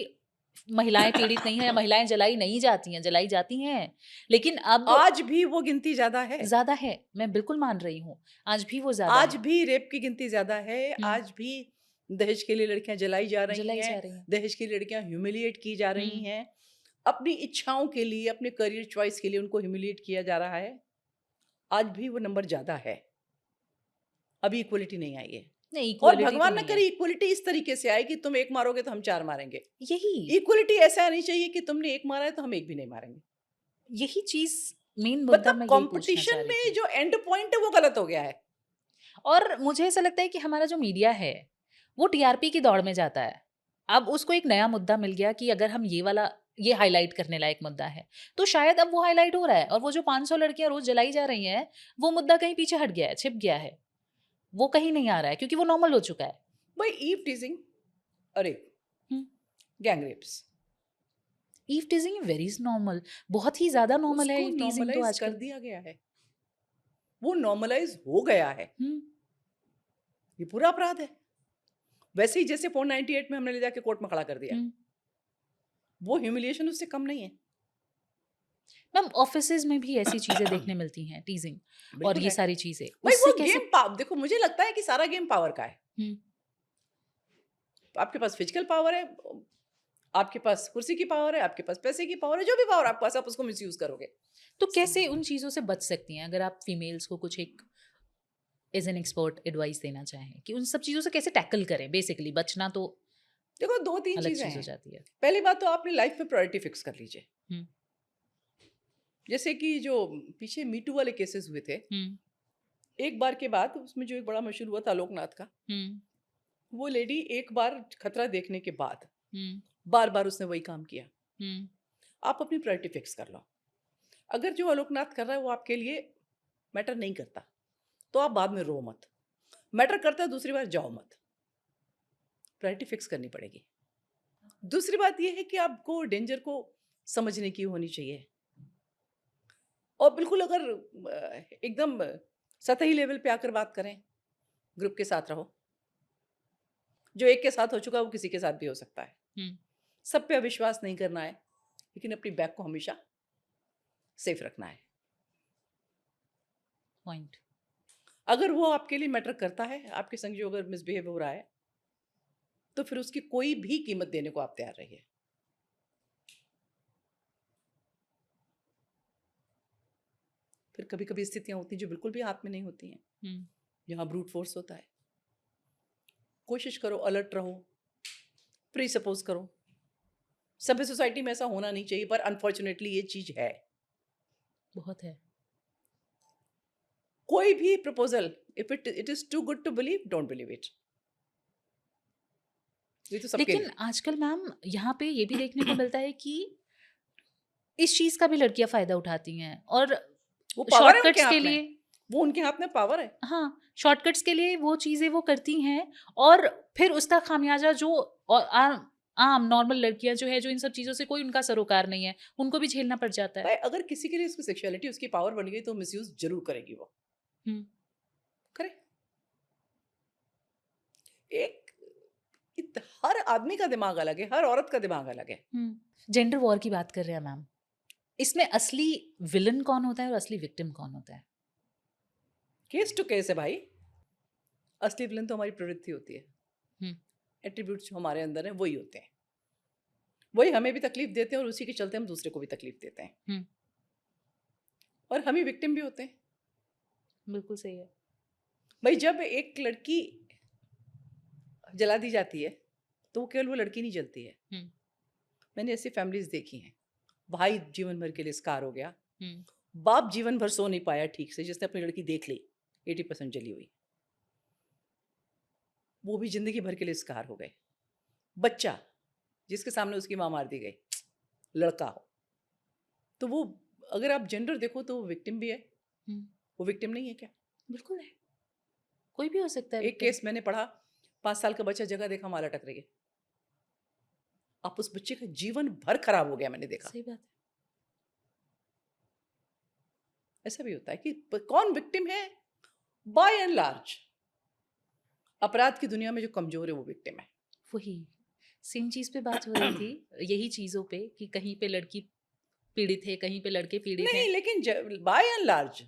महिलाएँ पीड़ित नहीं हैं या महिलाएँ जलाई नहीं जाती हैं, जलाई जाती हैं। लेकिन अब आज भी वो गिनती ज़्यादा है। ज़्यादा है, मैं बिल्कुल मान रही हूँ। आज भी वो ज़्यादा आज है। भी रेप की गिनती ज़्यादा है, हुँ, आज भी दहेज के लिए लड़कियाँ जलाई जा रही जलाई हैं, जा रही हैं। दहेज की लड़कियाँ ह्यूमिलिएट की जा रही हुँ, हैं। अपनी इच्छाओं के लिए, अपने करियर चॉइस के लिए उनको ह्यूमिलिएट किया जा रहा है। आज भी वो नंबर ज़्यादा है। अभी इक्वालिटी नहीं आई है। नहीं और इक्वालिटी तो भगवान ना नहीं है। करे इक्वालिटी इस तरीके से आए कि तुम 1 मारोगे तो हम 4 मारेंगे। यही, इक्वालिटी ऐसा नहीं चाहिए कि तुमने 1 मारा है तो हम 1 भी नहीं मारेंगे। यही चीज़ मेन मुद्दा मतलब मैं यही पूछना चाह कॉम्पिटिशन रही में थी। जो एंड पॉइंट है वो गलत हो गया है। और मुझे ऐसा लगता है कि हमारा जो मीडिया है, वो टीआरपी की दौड़ में जाता है। अब उसको एक नया मुद्दा मिल गया कि अगर हम ये हाइलाइट करने लायक मुद्दा है, तो शायद अब वो हाइलाइट हो रहा है और वो जो 500 लड़कियाँ रोज़ जलाई जा रही हैं, वो मुद्दा कहीं पीछे हट गया है, छिप गया है। वो कहीं नहीं आ रहा है क्योंकि वो नॉर्मल हो चुका है। भाई ईव टीजिंग अरे हुँ, gang rapes eve teasing very is normal, बहुत ही ज़्यादा नॉर्मल है उसको ईव टीज़िंग तो नॉर्मलाइज कर आजकल। दिया गया है। वो नॉर्मलाइज हो गया है। हुँ, ये पूरा अपराध है। वैसे ही जैसे 498 में हमने ले जाके कोर्ट में खड़ा कर दिया। हुँ। वो ह्यूमिलिएशन उससे कम नहीं है। मैम ऑफ़िसेज़ में भी ऐसी चीज़ें देखने मिलती हैं, टीज़िंग और बिल्कुल ये है। सारी चीज़ें। भाई उससे वो कैसे गेम पा देखो मुझे लगता है कि सारा गेम पावर का है। हुँ। आपके पास फिजिकल पावर है, आपके पास कुर्सी की पावर है, आपके पास पैसे की पावर है, जो भी पावर आपके पास आप उसको मिसयूज़ करोगे। तो कैसे उन चीज़ों से बच सकती हैं अगर आप फीमेल्स को कुछ एक एज़ एन एक्सपर्ट एडवाइस देना चाहें कि उन सब चीज़ों से कैसे टैकल करें? बेसिकली बचना तो देखो 2-3 अलग चीज़ें चीज़ हो हैं। जाती है। पहली बात तो अपनी लाइफ में प्रायोरिटी फिक्स कर लीजिए। हुँ, जैसे कि जो पीछे मी टू वाले केसेस हुए थे, हुँ, एक बार के बाद उसमें जो एक बड़ा मशहूर हुआ था आलोकनाथ का, हुँ, वो लेडी एक बार खतरा देखने के बाद, हुँ, बार-बार उसने वही काम किया। हुँ, आप अपनी प्रायोरिटी फिक्स कर लो। अगर जो आलोकनाथ कर रहा है वो आपके लिए मैटर नहीं करता, तो आप बाद में रो मत। मैटर करता है दूसरी बार जाओ मत। प्रायोरिटी फिक्स करनी पड़ेगी। दूसरी बात ये है कि आपको डेंजर को समझने की होनी चाहिए। और बिल्कुल अगर एकदम सतही लेवल पे आकर बात करें, ग्रुप के साथ रहो। जो एक के साथ हो चुका है वो किसी के साथ भी हो सकता है। हुँ, सब पे अविश्वास नहीं करना है, लेकिन अपनी बैक को हमेशा सेफ रखना है। पॉइंट। अगर वो आपके लिए मैटर करता है, आपके संग जो अगर मिसबिहेव हो रहा है, तो फिर उसकी कोई भी कीमत देने को आप तैयार रहिए। फिर कभी-कभी स्थितियाँ होती हैं जो बिल्कुल भी हाथ में नहीं होती हैं, हुँ, जहाँ ब्रूट फोर्स होता है। कोशिश करो, अलर्ट रहो, प्री-सपोज़ करो। सभ्य सोसाइटी में ऐसा होना नहीं चाहिए, पर अनफॉर्च्यूनेटली ये चीज़ है। बहुत है। कोई भी proposal, if it is too good to believe, don't believe it. ये तो सबके लेकिन लिए। आजकल मैम यहाँ पे ये भी देखने को मिलता है कि इस चीज़ का भी लड़कियाँ फ़ायदा उठाती हैं और वो पावर है उनके शॉर्टकट्स के हाथ में। लिए वो उनके हाथ में पावर है। हाँ, शॉर्टकट्स के लिए वो चीज़ें वो करती हैं और फिर उसका खामियाज़ा जो आम आम नॉर्मल लड़कियाँ जो है, जो इन सब चीज़ों से कोई उनका सरोकार नहीं है, उनको भी झेलना पड़ जाता है। भाई अगर किसी के लिए उसकी सेक्सुअलिटी, उसकी पावर बन गई तो मिसयूज़ ज़रूर करेगी वो। हुँ, करे। एक हर आदमी का दिमाग अलग है, हर औरत का दिमाग अलग है। हुँ। जेंडर वॉर की बात कर रहे हैं मैम। इसमें असली विलेन कौन होता है और असली विक्टिम कौन होता है? केस टू केस है भाई। असली विलन तो हमारी प्रवृत्ति होती है। हुँ, एट्रीब्यूट्स जो हमारे अंदर हैं वही होते हैं। वही हमें भी तकलीफ देते हैं और उसी के चलते हम दूसरे को भी तकलीफ देते हैं। हुँ, और हम ही विक्टिम भी होते हैं। बिल्कुल सही है। भाई जब एक लड़की जला दी जाती है, तो वो केवल वो लड़की नहीं जलती है। हुँ, मैंने ऐसी फैमिलीज़ देखी हैं। भाई जीवन भर के लिए स्कार हो गया। हुँ, बाप जीवन भर सो नहीं पाया ठीक से, जिसने अपनी लड़की देख ली 80% जली हुई। वो भी ज़िंदगी भर के लिए स्कार हो गए। बच्चा, जिसके सामने उसकी माँ मार दी गई, लड़का हो, तो वो अगर आप जेंडर देखो तो वो विक्टिम भी है। हुँ, वो विक्टिम नहीं है क्या? बिल्कुल है। कोई भी हो सकता है एक विक्टिम। केस मैंने पढ़ा, 5 साल का बच्चा जगह देखा माँ लटक रही है। अब उस बच्चे का जीवन भर खराब हो गया, मैंने देखा। सही बात है। ऐसा भी होता है कि कौन विक्टिम है? बाय एंड लार्ज अपराध की दुनिया में जो कमज़ोर है वो विक्टिम है। वही, सेम चीज़ पे बात हो रही थी, यही चीज़ों पे कि कहीं पे लड़की पीड़ित है, कहीं पे लड़के पीड़ित नहीं, हैं। लेकिन by and large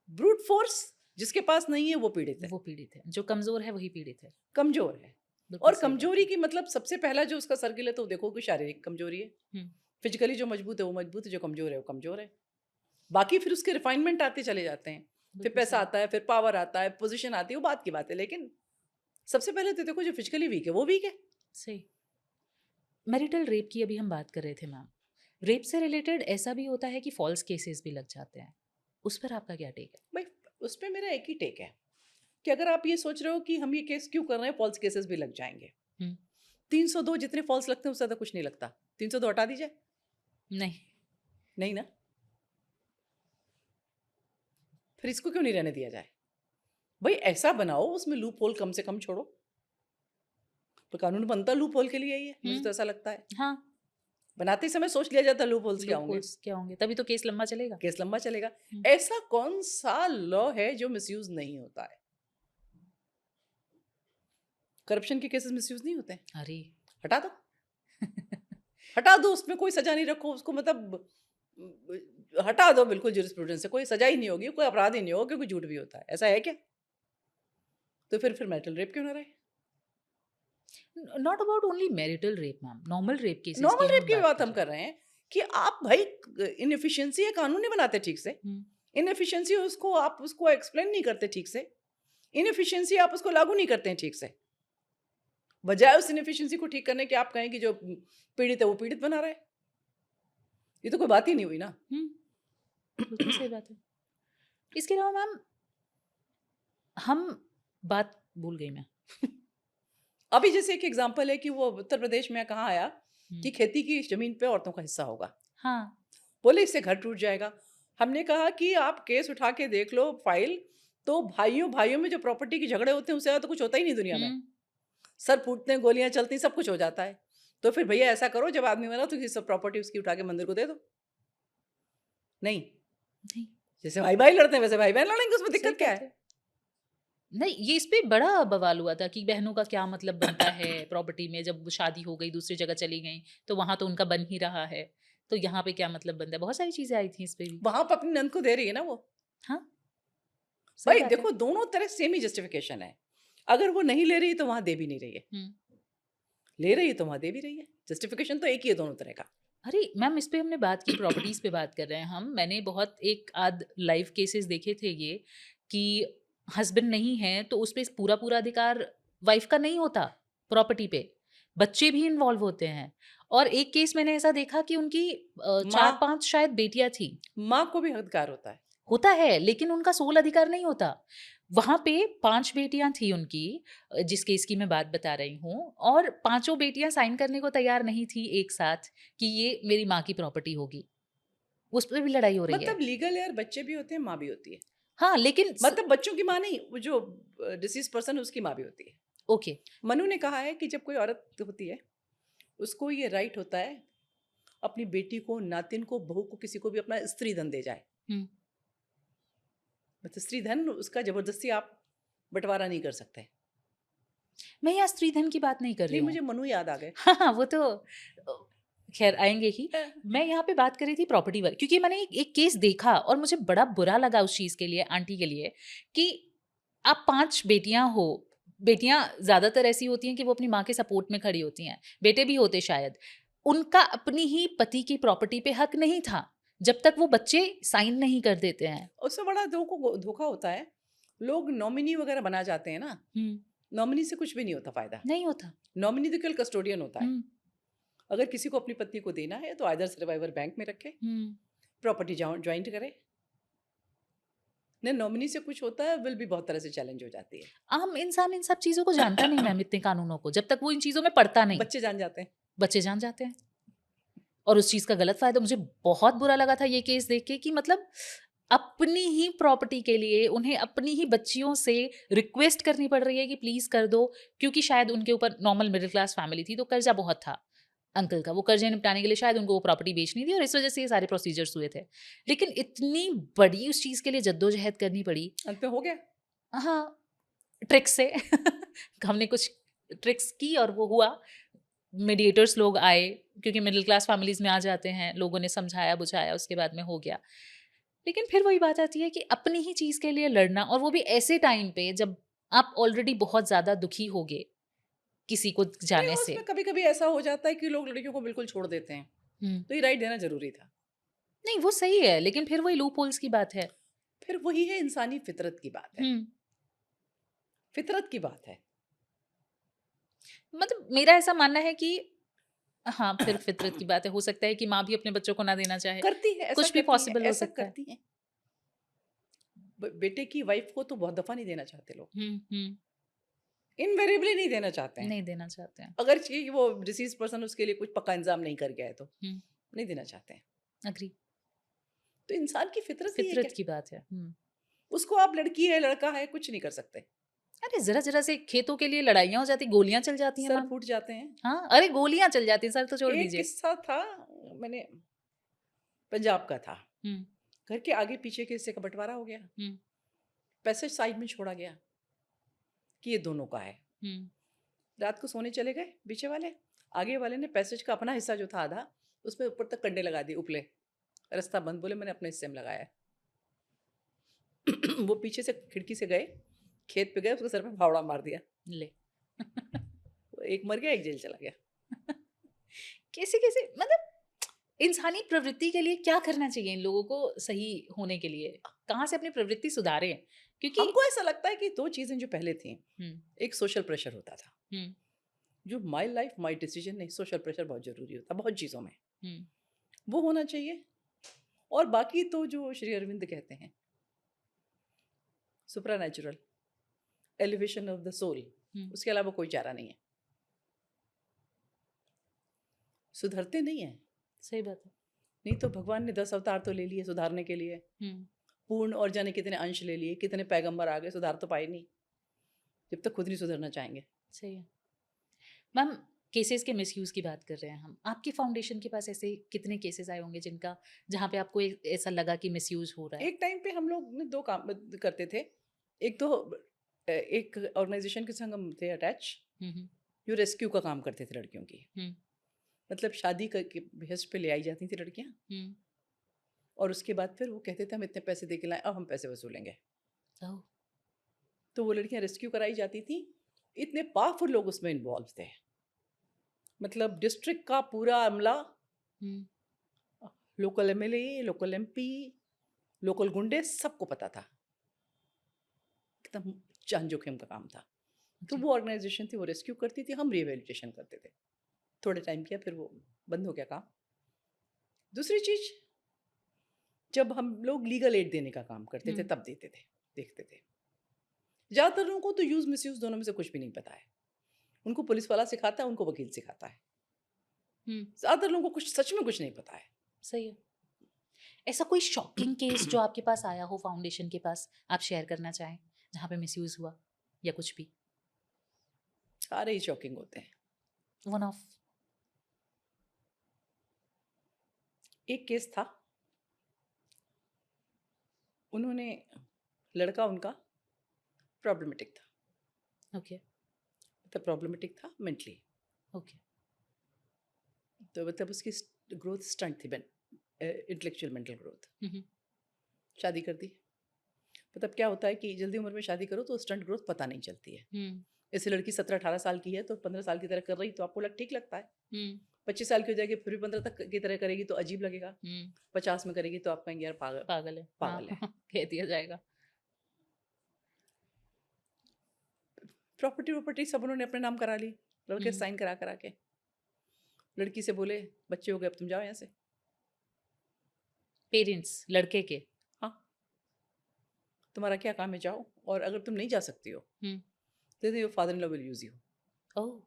brute force जिसके पास नहीं है वो पीड़ित है, वो पीड़ित है, जो कमज़ोर है वही पीड़ित है। कमज़ोर है। बिल्कुल और सही बात कमज़ोरी है। की मतलब सबसे पहला जो उसका सर्किल है तो देखो कि शारीरिक कमज़ोरी है। हुँ, फिजिकली जो मजबूत है वो मजबूत है, जो कमज़ोर है वो कमज़ोर है। बाकी फिर उसके रिफाइनमेंट आते चले जाते हैं। फिर बिल्कुल पैसा सही, आता है, फिर पावर आता है, पोज़ीशन आती है, वो बात की बात है। लेकिन सबसे पहले तो देखो जो फिजिकली वीक है वो वीक है। सही। मैरिटल रेप की अभी हम बात कर रहे थे मैम। रेप से रिलेटेड ऐसा भी होता है कि फ़ॉल्स केसेस भी लग जाते हैं। उस पर आपका क्या टेक है? भाई उसपे मेरा एक ही टेक है कि अगर आप ये सोच रहे हो कि हम ये केस क्यों कर रहे हैं, फॉल्स केसेस भी लग जाएँगे। हुँ, 302 जितने फॉल्स लगते हैं उससे ज़्यादा कुछ नहीं लगता। 302 हटा दीजिए। नहीं, नहीं ना? फिर इसको क्यों नहीं रहने दिया जाए? भई ऐसा बनाओ उसमें लूप होल कम से कम छोड़ो। तो कानून बनता लूप होल के लिए ही है, मुझे हुँ, तो ऐसा लगता है। हाँ, बनाते समय सोच लिया जाता लूप होल्स क्या होंगे, लूपहोल्स क्या होंगे? तभी तो केस लंबा चलेगा। केस लंबा चलेगा। हुँ, ऐसा कौन-सा लॉ है जो मिसयूज़ नहीं होता है? करप्शन के केसेस मिसयूज़ नहीं होते हैं? अरे! हटा दो। हटा दो, उसमें कोई सज़ा नहीं रखो उसको, मतलब हटा दो बिल्कुल ज्यूरिस्प्रूडेंस से, कोई सज़ा ही नहीं होगी, कोई अपराध ही नहीं होगा क्योंकि झूठ भी होता है। ऐसा है क्या? तो फिर मैरिटल रेप क्यों ना रहे? Not about only marital rape ma'am, normal rape cases की नॉर्मल रेप हम की बात बात कर हम रहे कर रहे हैं कि आप भाई इनएफिशिएंसी है, कानून नहीं बनाते ठीक से। हैं। हुँ, इनएफिशिएंसी उसको आप उसको एक्सप्लेन नहीं करते ठीक से। इनएफिशिएंसी आप उसको लागू नहीं करते हैं ठीक से। बजाय उस इनएफिशिएंसी को ठीक करने के आप कहें कि जो पीड़ित है वो पीड़ित बना रहा है। ये तो कोई बात ही नहीं हुई ना। हुँ, बिल्कुल सही बात है। इसके अलावा मैम हम बात भूल गई मैं। अभी जैसे एक एग्जांपल है कि वो उत्तर प्रदेश में कहाँ आया हुँ, कि खेती की ज़मीन पे औरतों का हिस्सा होगा। हाँ, बोले इससे घर टूट जाएगा। हमने कहा कि आप केस उठा के देख लो फाइल, तो भाइयों-भाइयों में जो प्रॉपर्टी के झगड़े होते हैं उससे ज़्यादा तो कुछ होता ही नहीं दुनिया में। हुँ, सर फूटते हैं, गोलियाँ चलती हैं, सब कुछ हो जाता है। तो फिर भैया ऐसा करो, जब आदमी मरा तो ये सब प्रॉपर्टी उसकी उठा के मंदिर को दे दो। नहीं, नहीं, जैसे भाई भाई लड़ते हैं वैसे भाई बहन लड़ेंगे, उसमें सही दिक्कत क्या बात है? है। नहीं, ये इस पे बड़ा बवाल हुआ था कि बहनों का क्या मतलब बनता है प्रॉपर्टी में, जब शादी हो गई दूसरी जगह चली गई तो वहां तो उनका बन ही रहा है, तो यहाँ पे क्या मतलब बनता है। बहुत सारी चीजें आई थी इस पे भी। वहां पर अपनी नंद को दे रही है ना वो। हाँ, सही भाई बात है। देखो, दोनों तरह सेम ही जस्टिफिकेशन है। अगर वो नहीं ले रही तो वहां दे भी नहीं रही है, हम्म। ले रही है तो वहां दे भी रही है। जस्टिफिकेशन तो एक ही है दोनों तरह का। अरे मैम, इस पे हमने बात की, प्रॉपर्टीज पे बात कर रहे हैं हम। मैंने बहुत एक आध लाइव केसेस देखे थे ये, कि हस्बैंड नहीं है तो उस पे पूरा पूरा अधिकार वाइफ का नहीं होता प्रॉपर्टी पे, बच्चे भी इन्वॉल्व होते हैं। और एक केस मैंने ऐसा देखा कि उनकी माँ 4-5 शायद बेटियां थी। माँ को भी अधिकार होता है। होता है, लेकिन उनका सोल अधिकार नहीं होता। वहाँ पे 5 बेटियाँ थी उनकी, जिस केस की मैं बात बता रही हूँ, और पाँचों बेटियाँ साइन करने को तैयार नहीं थी एक साथ कि ये मेरी माँ की प्रॉपर्टी होगी। उस पे भी लड़ाई हो रही है। मतलब लीगल यार, बच्चे भी होते हैं, माँ भी होती है। हाँ, लेकिन मतलब बच्चों की माँ नहीं, वो जो डिसीज पर्सन है उसकी माँ भी होती है। ओके। मनु ने कहा है कि जब कोई औरत होती है, उसको ये राइट होता है अपनी बेटी को, नातिन को, बहू को, किसी को भी अपना स्त्री धन दे जाए। हुँ। मतलब स्त्री धन उसका जबरदस्ती आप बंटवारा नहीं कर सकते। मैं यहाँ स्त्रीधन की बात नहीं कर रही नहीं, हूँ। मुझे मनु याद आ गए। हाँ, हाँ, वो तो ख़ैर आएँगे ही। मैं यहाँ पे बात कर रही थी प्रॉपर्टी वाली, क्योंकि मैंने एक केस देखा और मुझे बड़ा बुरा लगा उस चीज़ के लिए, आंटी के लिए, कि आप 5 बेटियाँ हो, बेटियाँ ज़्यादातर ऐसी होती हैं कि वो अपनी माँ के सपोर्ट में खड़ी होती हैं, बेटे भी होते शायद। उनका अपनी ही पति की प्रॉपर्टी पे हक नहीं था, जब तक वो बच्चे साइन नहीं कर देते हैं। उससे बड़ा धोखा होता है, लोग नॉमिनी वगैरह बना जाते हैं ना। हुँ, नॉमिनी से कुछ भी नहीं होता फायदा। नहीं होता। नॉमिनी तो केवल कस्टोडियन होता है। हुँ, अगर किसी को अपनी पत्नी को देना है तो आइदर सर्वाइवर बैंक में रखे, हुँ। प्रॉपर्टी ज्वाइंट करे। नहीं, नॉमिनी से कुछ होता है, विल भी बहुत तरह से चैलेंज हो जाती है। आम इंसान इन सब चीज़ों को जानता नहीं मैम, इतने कानूनों को, जब तक वो इन चीज़ों में पढ़ता नहीं, बच्चे जान जाते हैं। बच्चे जान जाते हैं। और उस चीज़ का गलत फ़ायदा, मुझे बहुत बुरा लगा था ये केस देख के, कि मतलब अपनी ही प्रॉपर्टी के लिए उन्हें अपनी ही बच्चियों से रिक्वेस्ट करनी पड़ रही है कि प्लीज़ कर दो, क्योंकि शायद उनके ऊपर नॉर्मल मिडिल क्लास फैमिली थी, तो कर्जा बहुत था अंकल का। वो कर्जे निपटाने के लिए शायद उनको वो प्रॉपर्टी बेचनी थी, और इस वज़ह से ये सारे प्रोसीजर्स हुए थे। लेकिन इतनी बड़ी उस चीज़ के लिए जद्दोजहद करनी पड़ी। अंत में हो गया। हाँ, ट्रिक्स से हमने कुछ ट्रिक्स की और वो हुआ। मीडिएटर्स लोग आए, क्योंकि मिडिल क्लास फैमिलीज़ में आ जाते हैं, लोगों ने समझाया बुझाया, उसके बाद में हो गया। लेकिन फिर वही बात आती है कि अपनी ही चीज़ के लिए लड़ना, और वो भी ऐसे टाइम पे जब आप ऑलरेडी बहुत ज़्यादा दुखी होगे किसी को नहीं, जाने से। उसमें कभी-कभी ऐसा हो जाता है कि लोग लड़कियों को बिल्कुल छोड़ देते हैं। हुँ। तो ये राइट देना ज़रूरी था। नहीं, वो सही है, लेकिन फिर वही लूप होल्स की बात है। फिर वही है, इंसानी फितरत की बात है। हुँ। फितरत की बात है। मतलब मेरा ऐसा मानना है कि हाँ, फिर फितरत की बात है। हो सकता है कि माँ भी अपने बच्चों को ना देना चाहे। करती है, कुछ भी पॉसिबल हो ऐसा सकता है। करती हैं। बेटे की वाइफ को तो बहुत दफ़ा नहीं देना चाहते लोग। हुँ, हुँ। इनवेरिएबली नहीं देना चाहते हैं। नहीं देना चाहते हैं। अगर कि वो डिसीज़ पर्सन उसके लिए कुछ पक्का इंतज़ाम नहीं कर गया है तो, हुँ, नहीं देना चाहते हैं। एग्री। तो इंसान की फितरत ही है क्या? फितरत की बात है। हुँ। उसको आप लड़की है, लड़का है, कुछ नहीं कर सकते। अरे ज़रा-ज़रा से खेतों के लिए लड़ाइयाँ हो जाती, गोलियाँ चल जाती हैं सर मैम। फूट जाते हैं। हाँ, अरे गोलियाँ चल जाती हैं, सर तो छोड़ एक दीजिए। किस्सा था, मैंने पंजाब का था। हुँ, घर के आगे पीछे के हिस्से का बँटवारा हो गया। हुँ, पैसेज साइड में छोड़ा गया कि ये दोनों का है। हुँ। रात को सोने चले गए पीछे वाले, आगे वाले ने पैसेज का अपना हिस्सा जो था आधा, उसमें ऊपर तक कंडे लगा दिए उपले। रास्ता बंद, बोले मैंने अपने हिस्से में लगाया है। वो पीछे से खिड़की से गए, खेत पे गए, उसके सर पे फावड़ा मार दिया। ले। एक मर गया, एक जेल चला गया। कैसे-कैसे मतलब इंसानी प्रवृत्ति के लिए क्या करना चाहिए इन लोगों को सही होने के लिए? कहाँ से अपनी प्रवृत्ति सुधारें? क्योंकि हमको ऐसा लगता है कि 2 चीज़ें जो पहले थी, हुँ, एक सोशल प्रेशर होता था। हुँ, जो माई लाइफ माई डिसीजन नहीं, सोशल प्रेशर बहुत ज़रूरी होता है, बहुत चीज़ों में। हुँ, वो होना चाहिए। और बाकी तो जो श्री अरविंद कहते हैं, सुप्रानैचुरल, एलिवेशन ऑफ द सोल, हुँ, उसके अलावा कोई चारा नहीं है। सुधरते नहीं हैं। सही बात है। नहीं तो भगवान ने 10 अवतार तो ले लिए सुधारने के लिए। हुँ, पूर्ण और जाने कितने अंश ले लिए, कितने पैगंबर आ गए, सुधार तो पाए नहीं, जब तक खुद नहीं सुधरना चाहेंगे। सही है। मैम केसेस के मिसयूज की बात कर रहे हैं हम, आपके फाउंडेशन के पास ऐसे कितने केसेस आए होंगे जिनका, जहाँ पे आपको ऐसा लगा कि मिसयूज हो रहा है? एक टाइम पे हम लोग ने 2 काम करते थे। एक तो एक ऑर्गेनाइज़ेशन के संग हम थे अटैच, हम्म जो रेस्क्यू का काम करते थे लड़कियों की। हम्म मतलब शादी करके बेहस पे ले आई जाती थी लड़कियाँ, हम्म और उसके बाद फिर वो कहते थे हम इतने पैसे दे के लाए, अब हम पैसे वसूलेंगे। ओह तो वो लड़कियाँ रेस्क्यू कराई जाती थी। इतने पावरफुल लोग उसमें इन्वॉल्व थे। मतलब डिस्ट्रिक्ट का पूरा अमला, hmm local MLA, local MP, local गुंडे, सबको पता था। एकदम जान जोखिम का काम था। तो जी वो ऑर्गेनाइजेशन थी, वो रेस्क्यू करती थी, हम रिहेबिलिटेशन करते थे। थोड़े टाइम किया, फिर वो बंद हो गया काम। दूसरी चीज़, जब हम लोग लीगल एड देने का काम करते थे, तब देते थे, देखते थे। ज़्यादातर लोगों को तो यूज़ मिसयूज़ दोनों में से कुछ भी नहीं पता है। उनको पुलिस वाला सिखाता है, उनको वकील सिखाता है। ज़्यादातर लोगों को कुछ सच में कुछ नहीं पता है। सही है। ऐसा कोई शॉकिंग केस जो आपके पास आया हो फाउंडेशन के पास, आप शेयर करना चाहें, जहाँ पे मिसयूज हुआ या कुछ भी? सारे ही शॉकिंग होते हैं। One of. एक केस था, उन्होंने, लड़का उनका प्रॉब्लमेटिक था। ओके मतलब प्रॉब्लमेटिक था मेंटली। ओके तो मतलब उसकी ग्रोथ स्टंट थी, इंटेलेक्चुअल मेंटल ग्रोथ। हम्म शादी कर दी। मतलब क्या होता है कि जल्दी उम्र में शादी करो तो स्टंट ग्रोथ पता नहीं चलती है। हम्म जैसे लड़की 17-18 साल की है तो 15 साल की तरह कर रही तो आपको ठीक लगता है। हम्म 25 साल की हो जाएगी फिर भी 15 तक की तरह करेगी तो अजीब लगेगा। हम्म 50 में करेगी तो आप कहेंगे यार पागल, पागल है, हाँ पागल है। कह दिया जाएगा। प्रॉपर्टी वॉपर्टी सब उन्होंने अपने नाम करा ली, लड़के हम्म साइन करा करा के। लड़की से बोले बच्चे हो गए अब तुम जाओ यहाँ से। पेरेंट्स लड़के के? हाँ, तुम्हारा क्या काम है, जाओ, और अगर तुम नहीं जा सकती हो हम्म तो your father in law will use you. Oh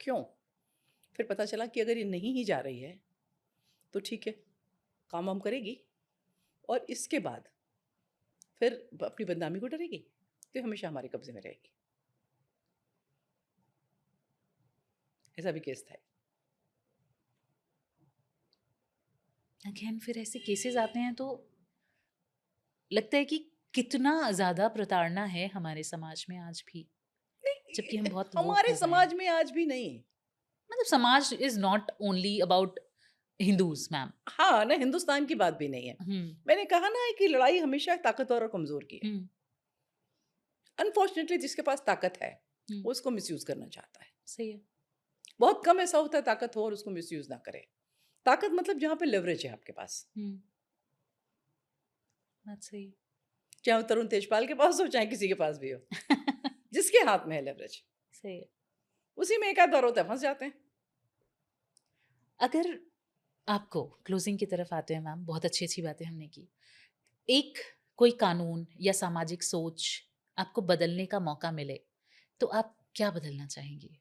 क्यों? फिर पता चला कि अगर ये नहीं ही जा रही है तो ठीक है, काम वाम करेगी, और इसके बाद फिर अपनी बदनामी को डरेगी तो हमेशा हमारे कब्जे में रहेगी। ऐसा भी केस था। अगेन फिर ऐसे केसेस आते हैं तो लगता है कि कितना ज्यादा प्रताड़ना है हमारे समाज में आज भी, जबकि हम बहुत वोक हमारे हो गए हैं। समाज में आज भी नहीं। मतलब समाज is not only about Hindus ma'am. हाँ ना, हिंदुस्तान की बात भी नहीं है। मैंने कहा ना कि लड़ाई हमेशा ताकतवर और कमजोर की है। हम्म अनफॉर्चुनेटली जिसके पास ताकत है हम्म वो उसको मिसयूज करना चाहता है। सही है। बहुत कम ऐसा होता है ताकत हो और उसको मिसयूज ना करे। ताकत मतलब जहाँ पे लेवरेज है आपके पास, बात सही है। चाहे वो तरुण तेजपाल के पास हो चाहे किसी के पास भी हो, जिसके हाथ में है लेवरेज, सही है। उसी में एक आध बार होता है फंस जाते हैं। अगर आपको क्लोजिंग की तरफ आते हैं मैम, बहुत अच्छी अच्छी बातें हमने की, एक कोई कानून या सामाजिक सोच आपको बदलने का मौका मिले तो आप क्या बदलना चाहेंगी?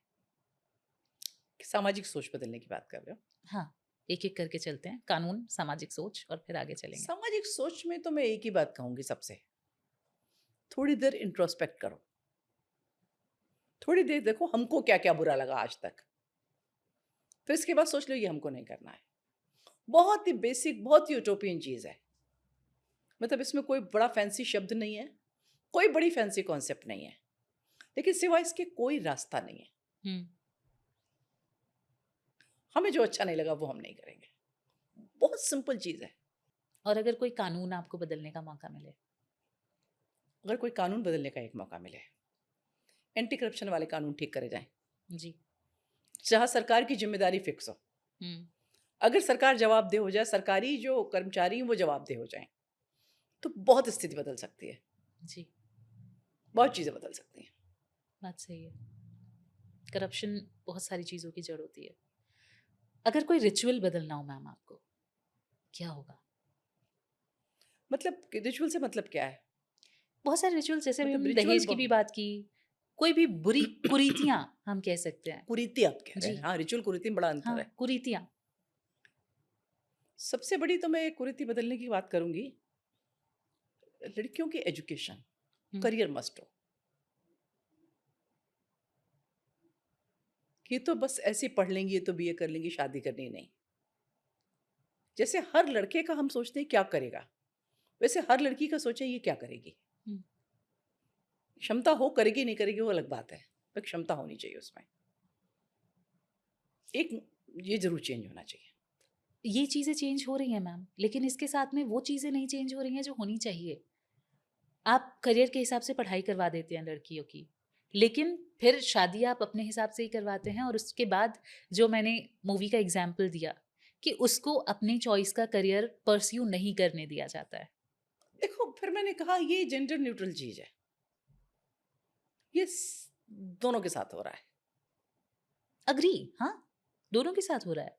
सामाजिक सोच बदलने की बात कर रहे हो? हाँ, एक एक करके चलते हैं, कानून, सामाजिक सोच और फिर आगे चलेंगे। सामाजिक सोच में तो मैं एक ही बात कहूंगी सबसे, थोड़ी देर इंट्रोस्पेक्ट करो। थोड़ी देर देखो हमको क्या क्या बुरा लगा आज तक, फिर इसके बाद सोच लो ये हमको नहीं करना है। बहुत ही बेसिक, बहुत ही यूटोपियन चीज़ है। मतलब इसमें कोई बड़ा फैंसी शब्द नहीं है, कोई बड़ी फैंसी कॉन्सेप्ट नहीं है, लेकिन सिवाय इसके कोई रास्ता नहीं है। हम्म हमें जो अच्छा नहीं लगा वो हम नहीं करेंगे। बहुत सिंपल चीज़ है। और अगर कोई कानून आपको बदलने का मौका मिले? अगर कोई कानून बदलने का एक मौका मिले, एंटी करप्शन वाले कानून ठीक करे जाएं, जी। जहां सरकार की जिम्मेदारी फिक्स हो। हम्म अगर सरकार जवाबदेह हो जाए, सरकारी जो कर्मचारी हैं वो जवाबदेह हो जाएं, तो बहुत स्थिति बदल सकती है, जी, बहुत चीज़ें बदल सकती हैं। बात सही है। करप्शन बहुत सारी चीज़ों की जड़ होती है। अगर कोई रिचुअल बदलना हो मैम आपको, क्या होगा? मतलब रिचुअल से मतलब क्या है? बहुत सारे रिचुअल्स, जैसे अभी मतलब हमने रिचुअल दहेज की भी बात की, कोई भी बुरी कुरीतियाँ हम कह सकते हैं। कुरीति आप कह रहे जी, हैं? हाँ, रिचुअल कुरीति में बड़ा अंतर हाँ, है। कुरीतियाँ। सबसे बड़ी तो मैं कुरीति बदलने की बात करूंगी, लड़कियों की एजुकेशन, हम्म करियर मस्ट हो। कि तो बस ऐसे पढ़ लेंगी, ये तो बीए कर लेंगी, शादी करनी नहीं। जैसे हर लड़के का हम सोचते हैं क्या करेगा, वैसे हर लड़की का सोचें ये क्या करेगी। हम्म, क्षमता हो, करेगी नहीं करेगी वो अलग बात है, पर क्षमता होनी चाहिए उसमें। एक ये ज़रूर चेंज होना चाहिए। ये चीजें चेंज हो रही हैं मैम, लेकिन इसके साथ में वो चीजें नहीं चेंज हो रही हैं जो होनी चाहिए। आप करियर के हिसाब से पढ़ाई करवा देते हैं लड़कियों की, लेकिन फिर शादी आप अपने हिसाब से ही करवाते हैं, और उसके बाद जो मैंने मूवी का एग्जाम्पल दिया कि उसको अपनी चॉइस का करियर परस्यू नहीं करने दिया जाता है। देखो, फिर मैंने कहा ये जेंडर न्यूट्रल चीज़ है। ये दोनों के साथ हो रहा है। अग्री, हाँ, दोनों के साथ हो रहा है।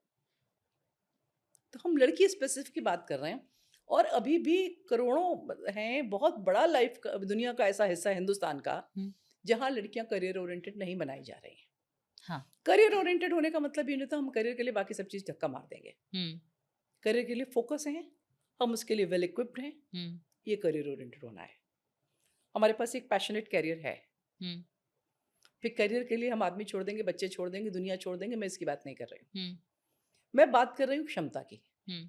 तो हम लड़की स्पेसिफिक की बात कर रहे हैं, और अभी भी करोड़ों हैं, बहुत बड़ा लाइफ का दुनिया का ऐसा हिस्सा है हिंदुस्तान का हम्म, जहाँ लड़कियां करियर ओरिएंटेड नहीं बनाई जा रही हैं। हाँ। करियर ओरिएंटेड होने का मतलब ये नहीं था हम करियर के लिए बाकी सब चीज़ धक्का मार देंगे। हम्म, करियर के लिए फोकस हैं, हम उसके लिए वेल इक्विप्ड हैं, हम्म, ये करियर ओरिएंटेड होना है। हमारे पास एक पैशनेट कैरियर है। हम्म, फिर करियर के लिए हम आदमी छोड़ देंगे, बच्चे छोड़ देंगे, दुनिया छोड़ देंगे, मैं इसकी बात नहीं कर रही हूँ। हम्म, मैं बात कर रही हूँ क्षमता की। हम्म,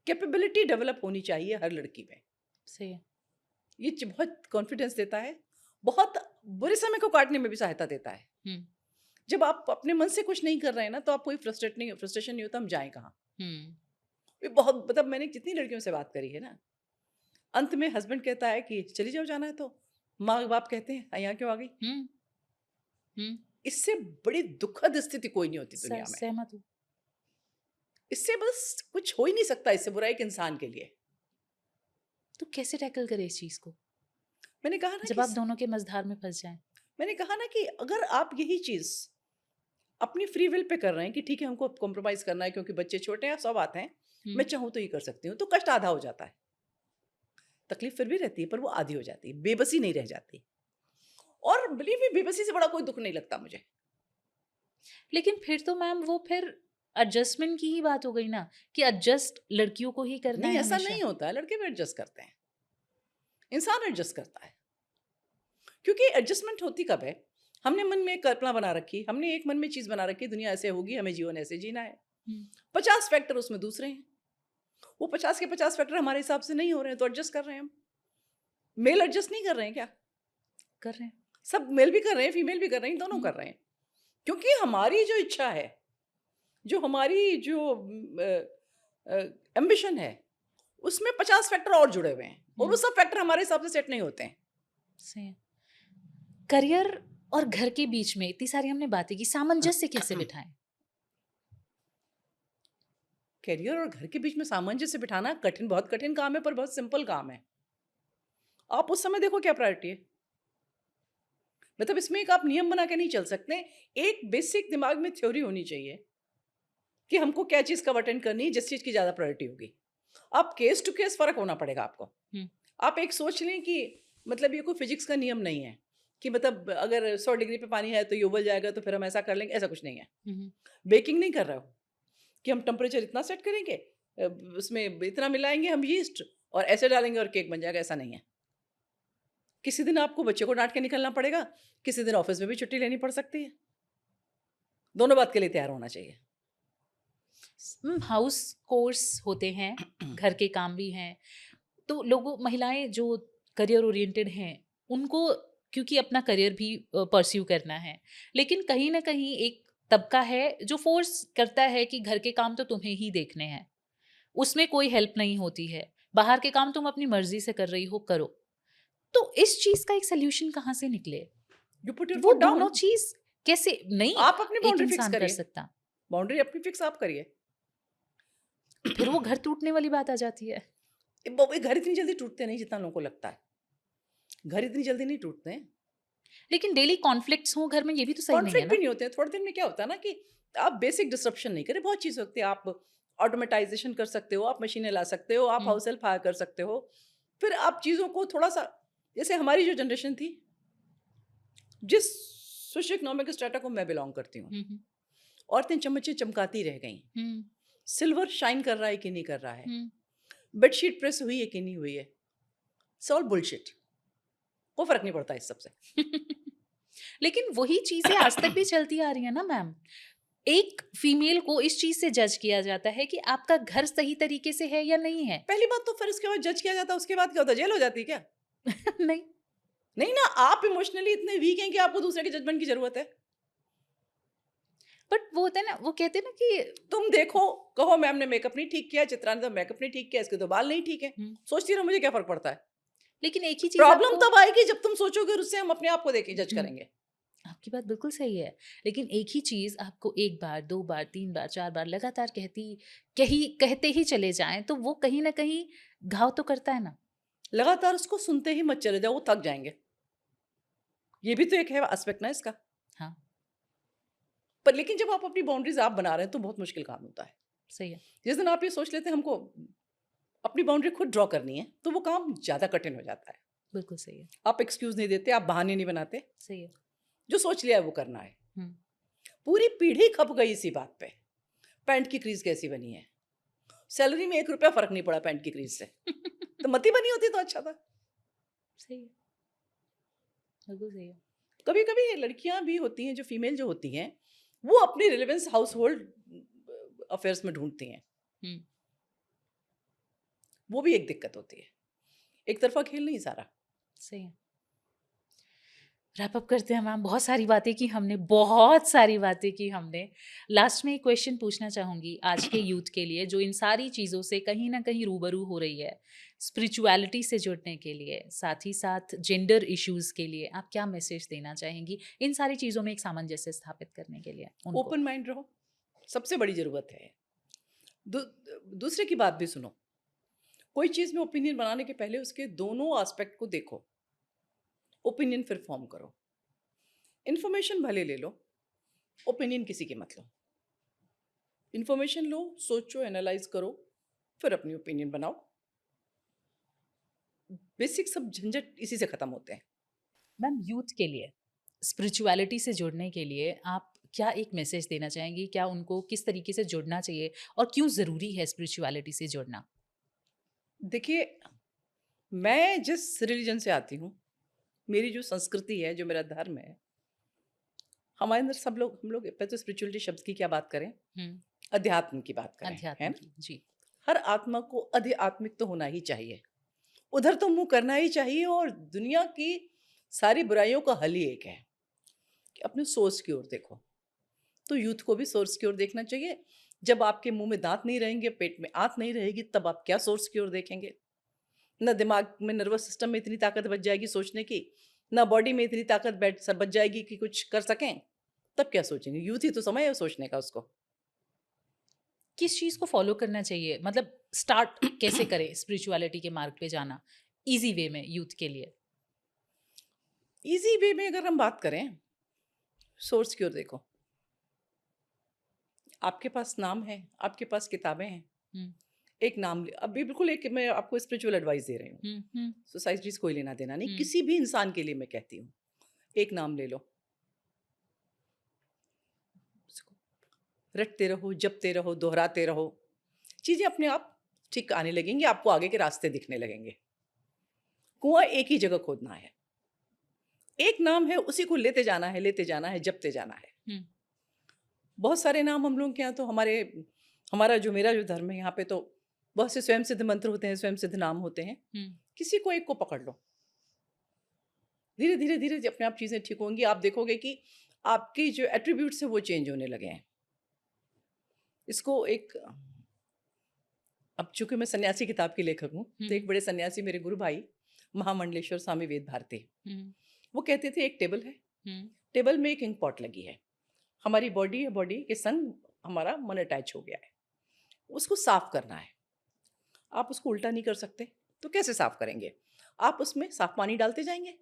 कैपेबिलिटी डेवलप होनी चाहिए हर लड़की में। सही है। ये बहुत कॉन्फिडेंस देता है, बहुत बुरे समय को काटने में भी सहायता देता है। हम्म, जब आप अपने मन से कुछ नहीं कर रहे हैं ना, तो आप कोई फ्रस्ट्रेशन नहीं होता, हम जाएं कहाँ। हम्म, ये बहुत, मतलब मैंने जितनी लड़कियों से बात करी है ना, अंत में हस्बैंड कहता है कि चली जाओ, जाना है तो। माँ बाप कहते हैं यहाँ क्यों आ गई। हम्म, हम्म, इससे बड़ी दुखद स्थिति कोई नहीं होती दुनिया में। सहमत हूँ। इससे बस कुछ हो ही नहीं सकता, इससे बुरा एक इंसान के लिए। तो कैसे टैकल करें इस चीज को मैंने कहा ना जब कि आप दोनों के मझधार में फंस जाएं? मैंने कहा ना कि अगर आप यही चीज अपनी फ्री विल पे कर रहे हैं कि ठीक है हमको कॉम्प्रोमाइज करना है क्योंकि बच्चे छोटे हैं, सब आते हैं, मैं चाहूँ तो ये कर सकती हूँ, तो कष्ट आधा हो जाता है। तकलीफ फिर भी रहती है पर वो आधी हो जाती है, बेबसी नहीं रह जाती। और बिलीव मी, बेबसी से बड़ा कोई दुख नहीं लगता मुझे। लेकिन फिर तो मैम वो फिर एडजस्टमेंट की ही बात हो गई ना, कि एडजस्ट लड़कियों को ही करना नहीं, है ऐसा हमेशा। नहीं होता है, लड़के भी एडजस्ट करते हैं, इंसान एडजस्ट करता है। क्योंकि एडजस्टमेंट होती कब है, हमने मन में एक कल्पना बना रखी, हमने एक मन में चीज बना रखी, दुनिया ऐसे होगी, हमें जीवन ऐसे जीना है। हम्म, 50 फैक्टर उसमें दूसरे हैं, वो 50 के 50 फैक्टर हमारे हिसाब से नहीं हो रहे हैं, तो एडजस्ट कर रहे हैं हम। मेल एडजस्ट नहीं कर रहे हैं क्या? कर रहे हैं। सब मेल भी कर रहे हैं, फीमेल भी कर रहे हैं, दोनों हम्म, कर रहे हैं। क्योंकि हमारी जो इच्छा है, जो हमारी जो एम्बिशन है, उसमें 50 फैक्टर और जुड़े हुए हैं, और वो सब फैक्टर हमारे हिसाब से सेट नहीं होते हैं। सही है। करियर और घर के बीच में इतनी सारी हमने बातें की, सामंजस्य कैसे बिठाएं? करियर और घर के बीच में सामंजस्य बिठाना कठिन, बहुत कठिन काम है, पर बहुत सिंपल काम है। आप उस समय देखो क्या प्रायोरिटी है। मतलब इसमें एक आप नियम बना के नहीं चल सकते। एक बेसिक दिमाग में थ्योरी होनी चाहिए कि हमको क्या चीज़ कब अटेंड करनी है, जिस चीज़ की ज़्यादा प्रायोरिटी होगी। आप केस टू केस फ़र्क होना पड़ेगा आपको। हम्म, आप एक सोच लें कि मतलब ये कोई फिजिक्स का नियम नहीं है कि मतलब अगर 100 डिग्री पे पानी है तो ये उबल जाएगा, तो फिर हम ऐसा कर लेंगे, ऐसा कुछ नहीं है। हम्म, बेकिंग नहीं कर रहे हो कि हम टेम्परेचर इतना सेट करेंगे, उसमें इतना मिलाएंगे हम यीस्ट और ऐसे डालेंगे और केक बन जाएगा, ऐसा नहीं है। किसी दिन आपको बच्चे को डांट के निकलना पड़ेगा, किसी दिन ऑफिस में भी छुट्टी लेनी पड़ सकती है। दोनों बात के लिए तैयार होना चाहिए। हाउस कोर्स होते हैं, घर के काम भी हैं, तो लोगों, महिलाएं जो करियर ओरिएंटेड हैं, उनको क्योंकि अपना करियर भी परस्यू करना है, लेकिन कहीं ना कहीं एक तबका है जो फोर्स करता है कि घर के काम तो तुम्हें ही देखने हैं, उसमें कोई हेल्प नहीं होती है, बाहर के काम तुम अपनी मर्जी से कर रही हो, करो। तो इस चीज का एक सोल्यूशन कहाँ से निकले? यू पुट योर वो फुट दोनों डाउन। चीज कैसे नहीं आप अपनी एक बाउंड्री फिक्स इंसान कर करिए, सकता? बाउंड्री अपनी फिक्स आप करिए। फिर वो घर टूटने वाली बात आ जाती है। घर इतनी जल्दी टूटते नहीं जितना लोगों को लगता है। घर इतनी जल्दी नहीं टूटते हैं। लेकिन डेली कॉन्फ्लिक्ट्स हो घर में, ये भी तो सही नहीं है कॉन्फ्लिक्ट भी ना। नहीं होते हैं। थोड़े दिन में क्या होता है ना कि आप बेसिक डिसरप्शन नहीं करें, बहुत चीज़ होती है। आप ऑटोमेटाइजेशन कर सकते हो, आप मशीनें ला सकते हो, आप हम्म, हाउस हेल्प हायर कर सकते हो। फिर आप चीज़ों को थोड़ा सा, जैसे हमारी जो जनरेशन थी, जिस सोशो इकोनॉमिक स्ट्रेटा को मैं बिलोंग करती हूँ, हम्म, औरतें चमचे चमकाती रह गई। हम्म, सिल्वर शाइन कर रहा है कि नहीं कर रहा है, हम्म, बेडशीट प्रेस हुई है कि नहीं हुई है, इट्स ऑल बुलशिट। कोई फर्क नहीं पड़ता इस सबसे। लेकिन वही चीजें आज तक भी चलती आ रही है ना मैम। एक फीमेल को इस चीज से जज किया जाता है कि आपका घर सही तरीके से है या नहीं है। पहली बात तो फिर उसके बाद जज किया जाता है, उसके बाद क्या होता है, जेल हो जाती है क्या? नहीं। नहीं ना, आप इमोशनली इतने वीक हैं कि आपको दूसरे के जजमेंट की जरूरत है। बट वो होता है ना, वो कहते हैं ना कि तुम देखो, कहो मैम ने मेकअप नहीं ठीक किया, चित्रा ने तो मेकअप नहीं ठीक किया, इसके तो बाल नहीं ठीक है, सोचती रहो, मुझे क्या फर्क पड़ता है? लेकिन एक ही चीज प्रॉब्लम आपको तब आएगी जब तुम सोचोगे और उससे हम अपने आप को देख के जज करेंगे। आपकी बात बिल्कुल सही है, लेकिन एक ही चीज आपको एक बार, दो बार, तीन बार, चार बार लगातार कहते ही चले जाएं तो वो कहीं ना कहीं घाव तो करता है ना। लगातार उसको सुनते ही मत चले जाओ, वो थक जाएंगे। ये भी तो एक है एस्पेक्ट ना इसका। हाँ, पर लेकिन जब आप अपनी बाउंड्रीज आप बना रहे हैं तो बहुत मुश्किल काम होता है। सही है। जिस दिन आप ये सोच लेते हैं हमको अपनी बाउंड्री खुद ड्रॉ करनी है, तो वो काम ज्यादा कठिन हो जाता है। बिल्कुल सही है। आप एक्सक्यूज नहीं देते, आप बहाने नहीं बनाते, सही है। जो सोच लिया है वो करना है। हम्म। पूरी पीढ़ी खप गई इसी बात पे, पैंट की क्रीज कैसी बनी है। सैलरी में 1 रुपया फर्क नहीं पड़ा पैंट की क्रीज से, तो मती बनी होती तो अच्छा था। सही है, बिल्कुल सही है। कभी कभी लड़कियां भी होती हैं, जो फीमेल जो होती हैं, वो अपनी रिलेवेंस हाउस होल्ड अफेयर्स में ढूंढती हैं। हम्म। वो भी एक दिक्कत होती है, एक तरफा खेल नहीं सारा। सही है। रैप अप करते हैं मैम, बहुत सारी बातें की हमने, बहुत सारी बातें की हमने। लास्ट में एक क्वेश्चन पूछना चाहूँगी आज के यूथ के लिए, जो इन सारी चीज़ों से कहीं ना कहीं रूबरू हो रही है, स्पिरिचुअलिटी से जुड़ने के लिए, साथ ही साथ जेंडर इश्यूज़ के लिए आप क्या मैसेज देना चाहेंगी इन सारी चीज़ों में एक सामंजस्य स्थापित करने के लिए उनको? ओपन माइंड रहो, सबसे बड़ी जरूरत है। दू, दूसरे की बात भी सुनो। कोई चीज में ओपिनियन बनाने के पहले उसके दोनों एस्पेक्ट को देखो, ओपिनियन फिर फॉर्म करो। इन्फॉर्मेशन भले ले लो, ओपिनियन किसी के मत लो। इन्फॉर्मेशन लो, सोचो, एनालाइज करो, फिर अपनी ओपिनियन बनाओ। बेसिक सब झंझट इसी से खत्म होते हैं। मैम, यूथ के लिए स्पिरिचुअलिटी से जुड़ने के लिए आप क्या एक मैसेज देना चाहेंगी? क्या उनको किस तरीके से जुड़ना चाहिए और क्यों ज़रूरी है स्पिरिचुअलिटी से जुड़ना? देखिए, मैं जिस रिलीजन से आती हूँ, मेरी जो संस्कृति है, जो मेरा धर्म है, हमारे अंदर सब लोग, हम लोग पहले तो स्पिरिचुअलिटी शब्द की क्या बात करें, अध्यात्म की बात करें, है अध्यात्म ना? की, जी। हर आत्मा को आध्यात्मिक तो होना ही चाहिए, उधर तो मुंह करना ही चाहिए। और दुनिया की सारी बुराइयों का हल ही एक है कि अपने सोर्स की ओर देखो। तो यूथ को भी सोर्स की ओर देखना चाहिए। जब आपके मुंह में दांत नहीं रहेंगे, पेट में आंत नहीं रहेगी, तब आप क्या सोर्स की ओर देखेंगे? ना दिमाग में, नर्वस सिस्टम में इतनी ताकत बच जाएगी सोचने की, ना बॉडी में इतनी ताकत बच जाएगी कि कुछ कर सकें, तब क्या सोचेंगे? यूथ ही तो समय है सोचने का उसको। किस चीज़ को फॉलो करना चाहिए, मतलब स्टार्ट कैसे करें स्पिरिचुअलिटी के मार्ग पे जाना इजी वे में यूथ के लिए? इजी वे में अगर हम बात करें, सोर्स की ओर देखो। आपके पास नाम है, आपके पास किताबें हैं, हम्म, एक नाम ले। अभी बिल्कुल एक मैं आपको स्पिरिचुअल एडवाइस दे रही हूँ, हम्म, हम्म, सोसाइटी से कोई लेना देना नहीं, हम्म, किसी भी इंसान के लिए मैं कहती हूँ, एक नाम ले लो, उसको रटते रहो, जपते रहो, दोहराते रहो, चीजें अपने आप ठीक आने लगेंगी, आपको आगे के रास्ते दिखने लगेंगे। कुआं एक ही जगह खोदना है, एक नाम है, उसी को लेते जाना है, लेते जाना है, जपते जाना है। हम्म, बहुत सारे नाम हम लोग के यहाँ तो हमारा जो मेरा जो धर्म है, यहाँ पे तो बहुत से स्वयं सिद्ध मंत्र होते हैं, स्वयं सिद्ध नाम होते हैं। हम्म। किसी को एक को पकड़ लो, धीरे धीरे धीरे अपने आप चीजें ठीक होंगी। आप देखोगे कि आपकी जो एट्रीब्यूट्स है वो चेंज होने लगे हैं। इसको एक, अब चूंकि मैं सन्यासी किताब की लेखक हूँ, तो एक बड़े सन्यासी मेरे गुरु भाई महामंडलेश्वर स्वामी वेद भारती, वो कहते थे एक टेबल है, टेबल में एक इंक पॉट लगी है, हमारी बॉडी है, बॉडी के संग हमारा मन अटैच हो गया है, उसको साफ करना है। आप उसको उल्टा नहीं कर सकते, तो कैसे साफ करेंगे? आप उसमें साफ पानी डालते जाएंगे,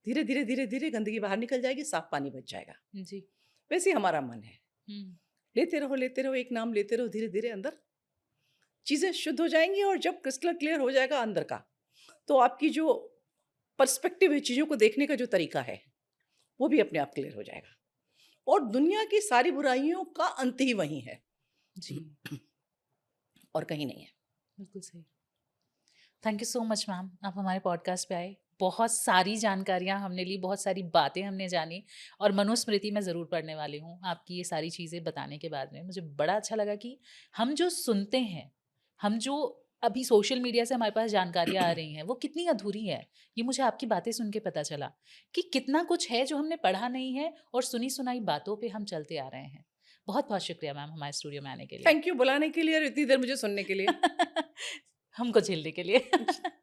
धीरे धीरे धीरे धीरे गंदगी बाहर निकल जाएगी, साफ पानी बच जाएगा। जी। वैसे ही हमारा मन है, लेते रहो, एक नाम लेते रहो, धीरे धीरे अंदर चीजें शुद्ध हो जाएंगी। और जब क्रिस्टल क्लियर हो जाएगा अंदर का, तो आपकी जो पर्सपेक्टिव है, चीजों को देखने का जो तरीका है, वो भी अपने आप क्लियर हो जाएगा। और दुनिया की सारी बुराइयों का अंत ही वही है जी। और कहीं नहीं है। बिल्कुल सही। Thank you so much ma'am, आप हमारे पॉडकास्ट पे आए, बहुत सारी जानकारियाँ हमने ली, बहुत सारी बातें हमने जानी और मनुस्मृति मैं ज़रूर पढ़ने वाली हूँ आपकी ये सारी चीज़ें बताने के बाद में। मुझे बड़ा अच्छा लगा कि हम जो सुनते हैं, हम जो अभी सोशल मीडिया से हमारे पास जानकारियाँ आ रही हैं, वो कितनी अधूरी है। ये मुझे आपकी बातें सुन के पता चला कि कितना कुछ है जो हमने पढ़ा नहीं है और सुनी-सुनाई बातों पे हम चलते आ रहे हैं। बहुत-बहुत शुक्रिया मैम हमारे स्टूडियो में आने के लिए। थैंक यू बुलाने के लिए और इतनी देर मुझे सुनने के लिए। हमको झेलने के लिए।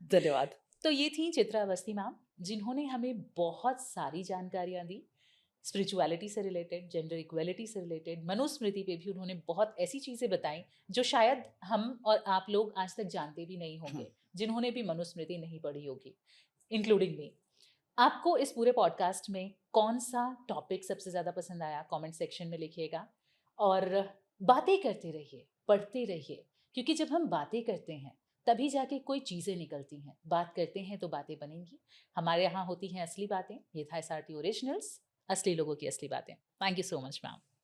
धन्यवाद। तो ये थी चित्रा अवस्थी मैम, जिन्होंने हमें बहुत सारी जानकारियाँ दी, स्पिरिचुअलिटी से रिलेटेड, जेंडर इक्वालिटी से रिलेटेड, मनुस्मृति पे भी उन्होंने बहुत ऐसी चीज़ें बताई जो शायद हम और आप लोग आज तक जानते भी नहीं होंगे, जिन्होंने भी मनुस्मृति नहीं पढ़ी होगी, इंक्लूडिंग मी। आपको इस पूरे पॉडकास्ट में कौन-सा टॉपिक सबसे ज़्यादा पसंद आया? कमेंट सेक्शन में लिखिएगा और बातें करते रहिए, पढ़ते रहिए, क्योंकि जब हम बातें करते हैं, तभी जाके कोई चीज़ें निकलती हैं। बात करते हैं तो बातें बनेंगी। हमारे यहाँ होती हैं असली बातें। ये था एसआरटी ओरिजिनल्स, असली लोगों की असली बातें। Thank you so much ma'am.